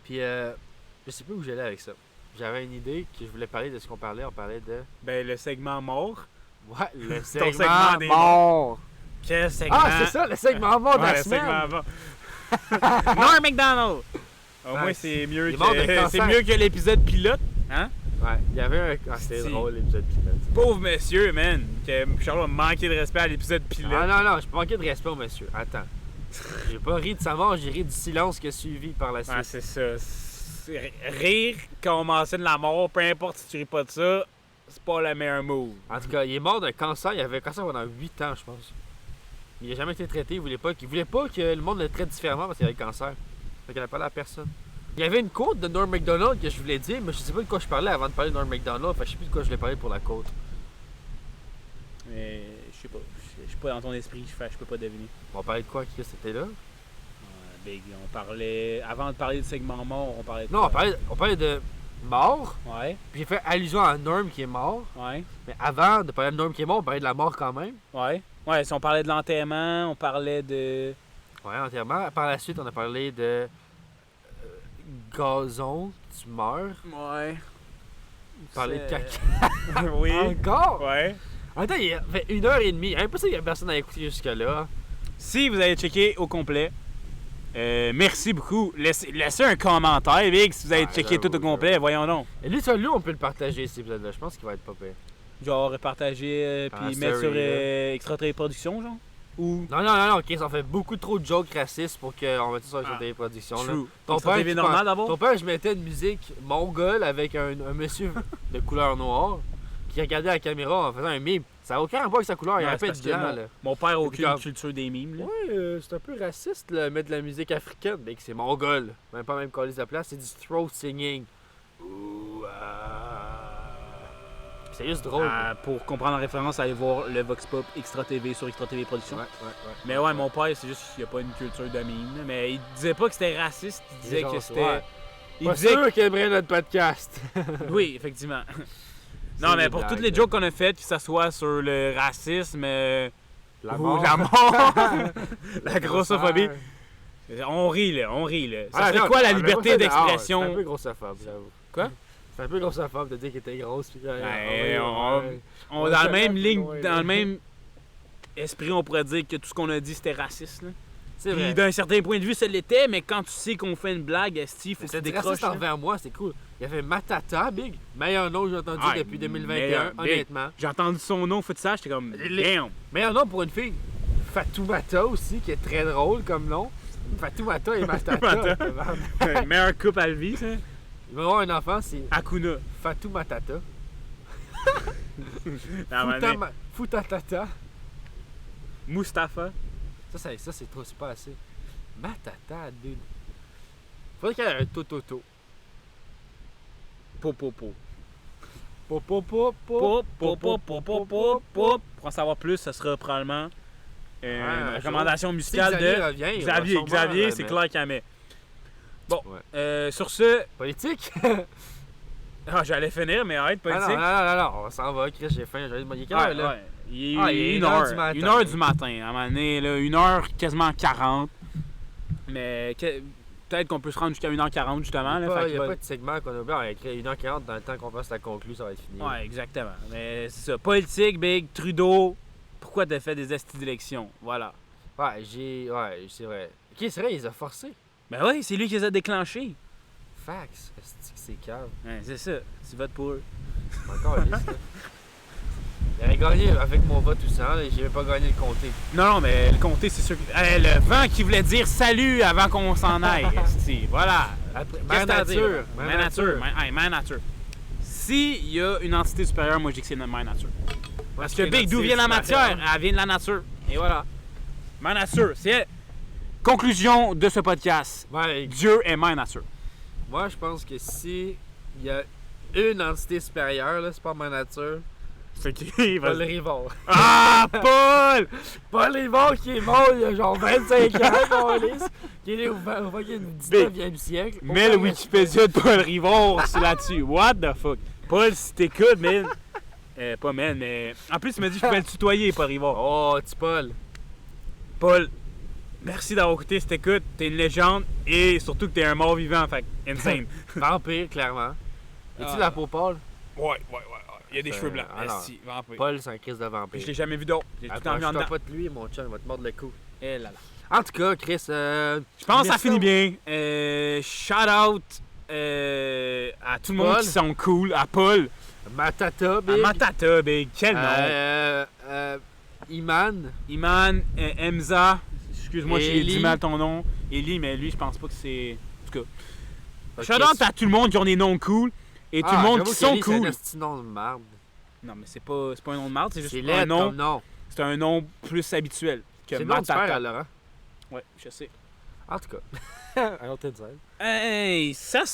Puis je sais plus où j'allais avec ça. J'avais une idée que je voulais parler de ce qu'on parlait. On parlait de. Ben, le segment mort. Ouais, le segment segment des mort. Quel segment? Ah, c'est ça, le segment mort de Ouais, la le semaine. segment mort. Norm Macdonald! Au Ouais, moins, c'est mieux, il est mort de que... cancer. c'est mieux que l'épisode pilote. Hein? Ouais, il y avait un. Ah, c'était Si. drôle l'épisode pilote. Pauvre monsieur, man. Que Charles a manqué de respect à l'épisode pilote. Ah non, non, je peux manquer de respect au monsieur. Attends. J'ai pas ri de sa mort, j'ai ri du silence qui a suivi par la suite. Ouais, c'est ça. Rire quand on mentionne la mort, peu importe si tu ris pas de ça, c'est pas le meilleur move. En tout cas, il est mort d'un cancer. Il avait un cancer pendant 8 ans, je pense. Il n'a jamais été traité. Il voulait pas que le monde le traite différemment parce qu'il avait le cancer. Fait qu'il n'a pas parlé à personne. Il y avait une quote de Norm Macdonald que je voulais dire, mais je sais pas de quoi je parlais avant de parler de Norm Macdonald. Fait que je sais plus de quoi je voulais parler pour la quote. Mais je sais pas. Je suis pas dans ton esprit, je peux pas deviner. On parlait de quoi, Chris, c'était là? Big, on parlait. Avant de parler du segment mort, on parlait de. Non, quoi? on parlait de mort. Ouais, Puis j'ai fait allusion à Norm qui est mort. ouais, Mais avant de parler de Norm qui est mort, on parlait de la mort quand même. ouais. Ouais, si on parlait de l'enterrement, on parlait de. Ouais, entièrement. Par la suite, on a parlé de gazon, tu meurs. Ouais. On parlait de caca. Oui. Encore? Ouais. Attends, il y a fait 1h30. Impossible qu'il y a personne à écouter jusque-là. si vous avez checké au complet, merci beaucoup. Laissez un commentaire, Big, si vous avez checké tout au complet. Voyons donc. Et lui, ça, lui, on peut le partager, cet épisode-là. Je pense qu'il va être pas pire. Genre, partager puis mettre sur Extra Téléproduction, genre? Ou... Non, Chris, on fait beaucoup trop de jokes racistes pour qu'on mette ça sur Extra Téléproduction. True. Ton Extra TV normal d'abord? Ton père, je mettais une musique mongole avec un monsieur de couleur noire qui regardait la caméra en faisant un mime. Ça n'a aucun rapport avec sa couleur, il y a un peu de blanc. Mon père a aucune comme... culture des mimes. Là. Ouais, c'est un peu raciste, là, mettre de la musique africaine, mais que c'est mongol. Même pas même coller sa place, c'est du throat singing. C'est juste drôle. Pour comprendre la référence, allez voir le Vox Pop Extra TV sur Extra TV Production. Ouais. Mais ouais, mon père, c'est juste qu'il n'y a pas une culture de mime. Là. Mais il disait pas que c'était raciste, il disait que c'était... Ouais. Il pas disait sûr qu'il aimerait notre podcast. Oui, effectivement. Non, mais pour toutes les jokes qu'on a faites, que ce soit sur le racisme, la ou mort, la mort, la grossophobie, on rit là. Ça serait quoi la liberté d'expression? C'est un peu grossophobe, j'avoue. Quoi? C'est un peu grossophobe de dire qu'elle était grosse. Puis on dans la même ligne, dans le même esprit, on pourrait dire que tout ce qu'on a dit c'était raciste. Là. C'est vrai. Puis d'un certain point de vue, ça l'était, mais quand tu sais qu'on fait une blague, esti, faut que tu décroches. C'est envers moi, c'est cool. Il y avait Matata, Big. Meilleur nom que j'ai entendu depuis 2021, honnêtement. J'ai entendu son nom, faut que ça, j'étais comme damn. Meilleur nom pour une fille. Fatoumata aussi, qui est très drôle comme nom. Fatoumata et Matata. Meilleur couple à la vie, ça. Il va avoir un enfant, c'est Akuna. Fatoumatata. Foutatata. Mustapha. Ça c'est trop, c'est pas assez. Matata, dude. Faudrait qu'il y ait un Tototo. Popopo. Popopopo. Pour en savoir plus, ça sera probablement une recommandation musicale de Xavier, c'est clair qu'il y en met. Bon, sur ce... Politique? J'allais finir, mais arrête, politique. Non, on s'en va, Chris, j'ai faim. Il est quelle heure, là? Il est 1h du matin. À un moment donné, là, 1h quasiment 40. Mais peut-être qu'on peut se rendre jusqu'à 1h40, justement. Il n'y a pas de segment qu'on a oublié. On a écrit 1h40 dans le temps qu'on fasse la conclue, ça va être fini. Ouais, exactement. Mais c'est ça. Politique, Big, Trudeau. Pourquoi t'as fait des estis d'élection? Voilà. Ouais, c'est vrai. Ok, c'est vrai, il les a forcés. Ben oui, c'est lui qui les a déclenchés. Fax, c'est cave. Ouais, c'est ça. Tu votes pour eux. Encore lisse, là. Il avait gagné avec mon vote tout ça, j'ai même pas gagné le comté. Non, mais le comté, c'est sûr que... le vent qui voulait dire salut avant qu'on s'en aille. Voilà. Mère nature. Mère nature. S'il y a une entité supérieure, moi je dis que c'est notre mère nature. Parce que Big, d'où vient la matière? Elle vient de la nature. Et voilà. Mère nature, c'est... Conclusion de ce podcast. Ouais. Dieu est mère nature. Moi, je pense que si il y a une entité supérieure, là, c'est pas mère nature. C'est qui? Paul Rivard. Ah, Paul! Paul Rivard qui est mort il y a genre 25 ans, qui est né au 19e siècle. Mais le Wikipédia de Paul Rivard, c'est là-dessus. What the fuck? Paul, si t'écoutes, man. Pas man, mais. En plus, il m'a dit que je pouvais le tutoyer, Paul Rivard. Oh, tu Paul. Paul, merci d'avoir écouté cette écoute. T'es une légende et surtout que t'es un mort vivant, fait insane. Vampire, clairement. Es-tu la peau pâle? Ouais. Il y a des cheveux blancs. Vampire. Paul, c'est un crise de vampire. Je l'ai jamais vu d'autre. J'ai tout le temps vu en dedans. Pas de lui, mon chum, il va te mordre le cou. Eh là là. En tout cas, Chris, je pense que ça finit bien. Shout out à tout le monde qui sont cool. À Paul. Matata, Big. Matata, Big. Quel nom? Iman, Emza. Excuse-moi, j'ai dit mal ton nom. Eli, mais lui, je pense pas que c'est. En tout cas. Shout out à tout le monde qui ont des noms cool. Et tout le monde qui sont cool. C'est un nom de marde. Non, mais c'est pas un nom de marde, c'est juste un nom. C'est un nom plus habituel que c'est Matata. C'est le nom du père à Laurent. Ouais, je sais. En tout cas. Alors, t'es dit. Hey, ça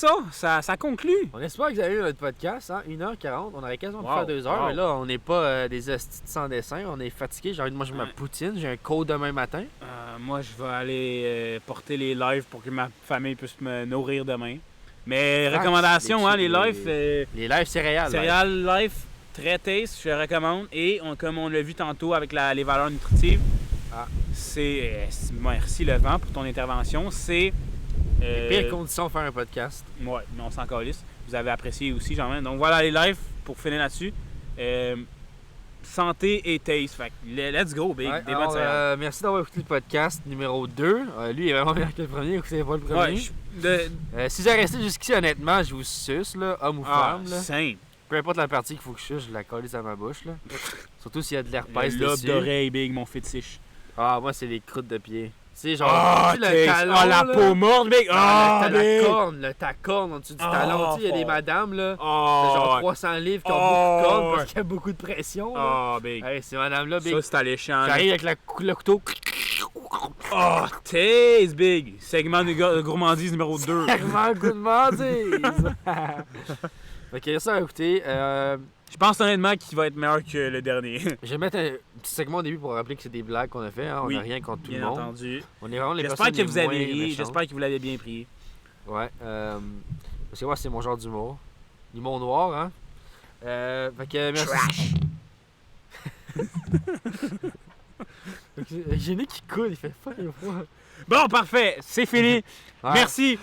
conclut. On espère que vous avez eu notre podcast, hein? 1h40. On aurait quasiment pu faire 2 heures, mais là, on n'est pas des hosties sans dessin. On est fatigué. J'ai envie de manger ma poutine. J'ai un cours demain matin. Moi, je vais aller porter les lives pour que ma famille puisse me nourrir demain. Mais recommandations, les lives... les lives céréales. Céréales live, très taste, je le recommande. Et comme on l'a vu tantôt avec les valeurs nutritives, merci le vent pour ton intervention. C'est... les pires conditions de faire un podcast. Ouais, mais on s'en calisse. Vous avez apprécié aussi, genre. Donc voilà les lives pour finir là-dessus. santé et taste. Fait que let's go, big. Ouais, Des bonnes alors, céréales. merci d'avoir écouté le podcast numéro 2. Lui, il est vraiment meilleur que le premier. Écoutez pas le premier. Ouais, Si vous avez resté jusqu'ici, honnêtement, je vous suce, là, homme ou femme. Là. Simple. Peu importe la partie qu'il faut que je suce, je la colle à ma bouche. Là. Surtout s'il y a de l'herpès Le lobe dessus. d'oreille, big, mon fétiche. Ah, moi, c'est les croûtes de pied. Tu sais, genre, tu sais, le taste. talon, La là. peau morte, big. Ah, big. la corne, ta corne en dessous du talon. Tu sais, il y a des madames, là, de genre 300 livres qui ont beaucoup de cornes parce qu'il y a beaucoup de pression. Là. Big. Hey, ces madames-là, big. Ça, c'est alléchant. J'arrive avec le couteau. Taste, big. Segment de gourmandise numéro 2. Vraiment gourmandise. Fait que ça, écoutez, Je pense honnêtement qu'il va être meilleur que le dernier. je vais mettre un petit segment au début pour rappeler que c'est des blagues qu'on a fait. Hein. On n'a rien contre tout le bien monde. entendu. On est vraiment les J'espère personnes que vous les avez moins ri. méchantes. J'espère que vous l'avez bien pris. Ouais. Parce que moi, c'est mon genre d'humour. L'humour noir, hein. Fait que merci. J'ai le nez qui coule, il fait fucking froid. Bon, parfait. C'est fini. Ouais. Merci.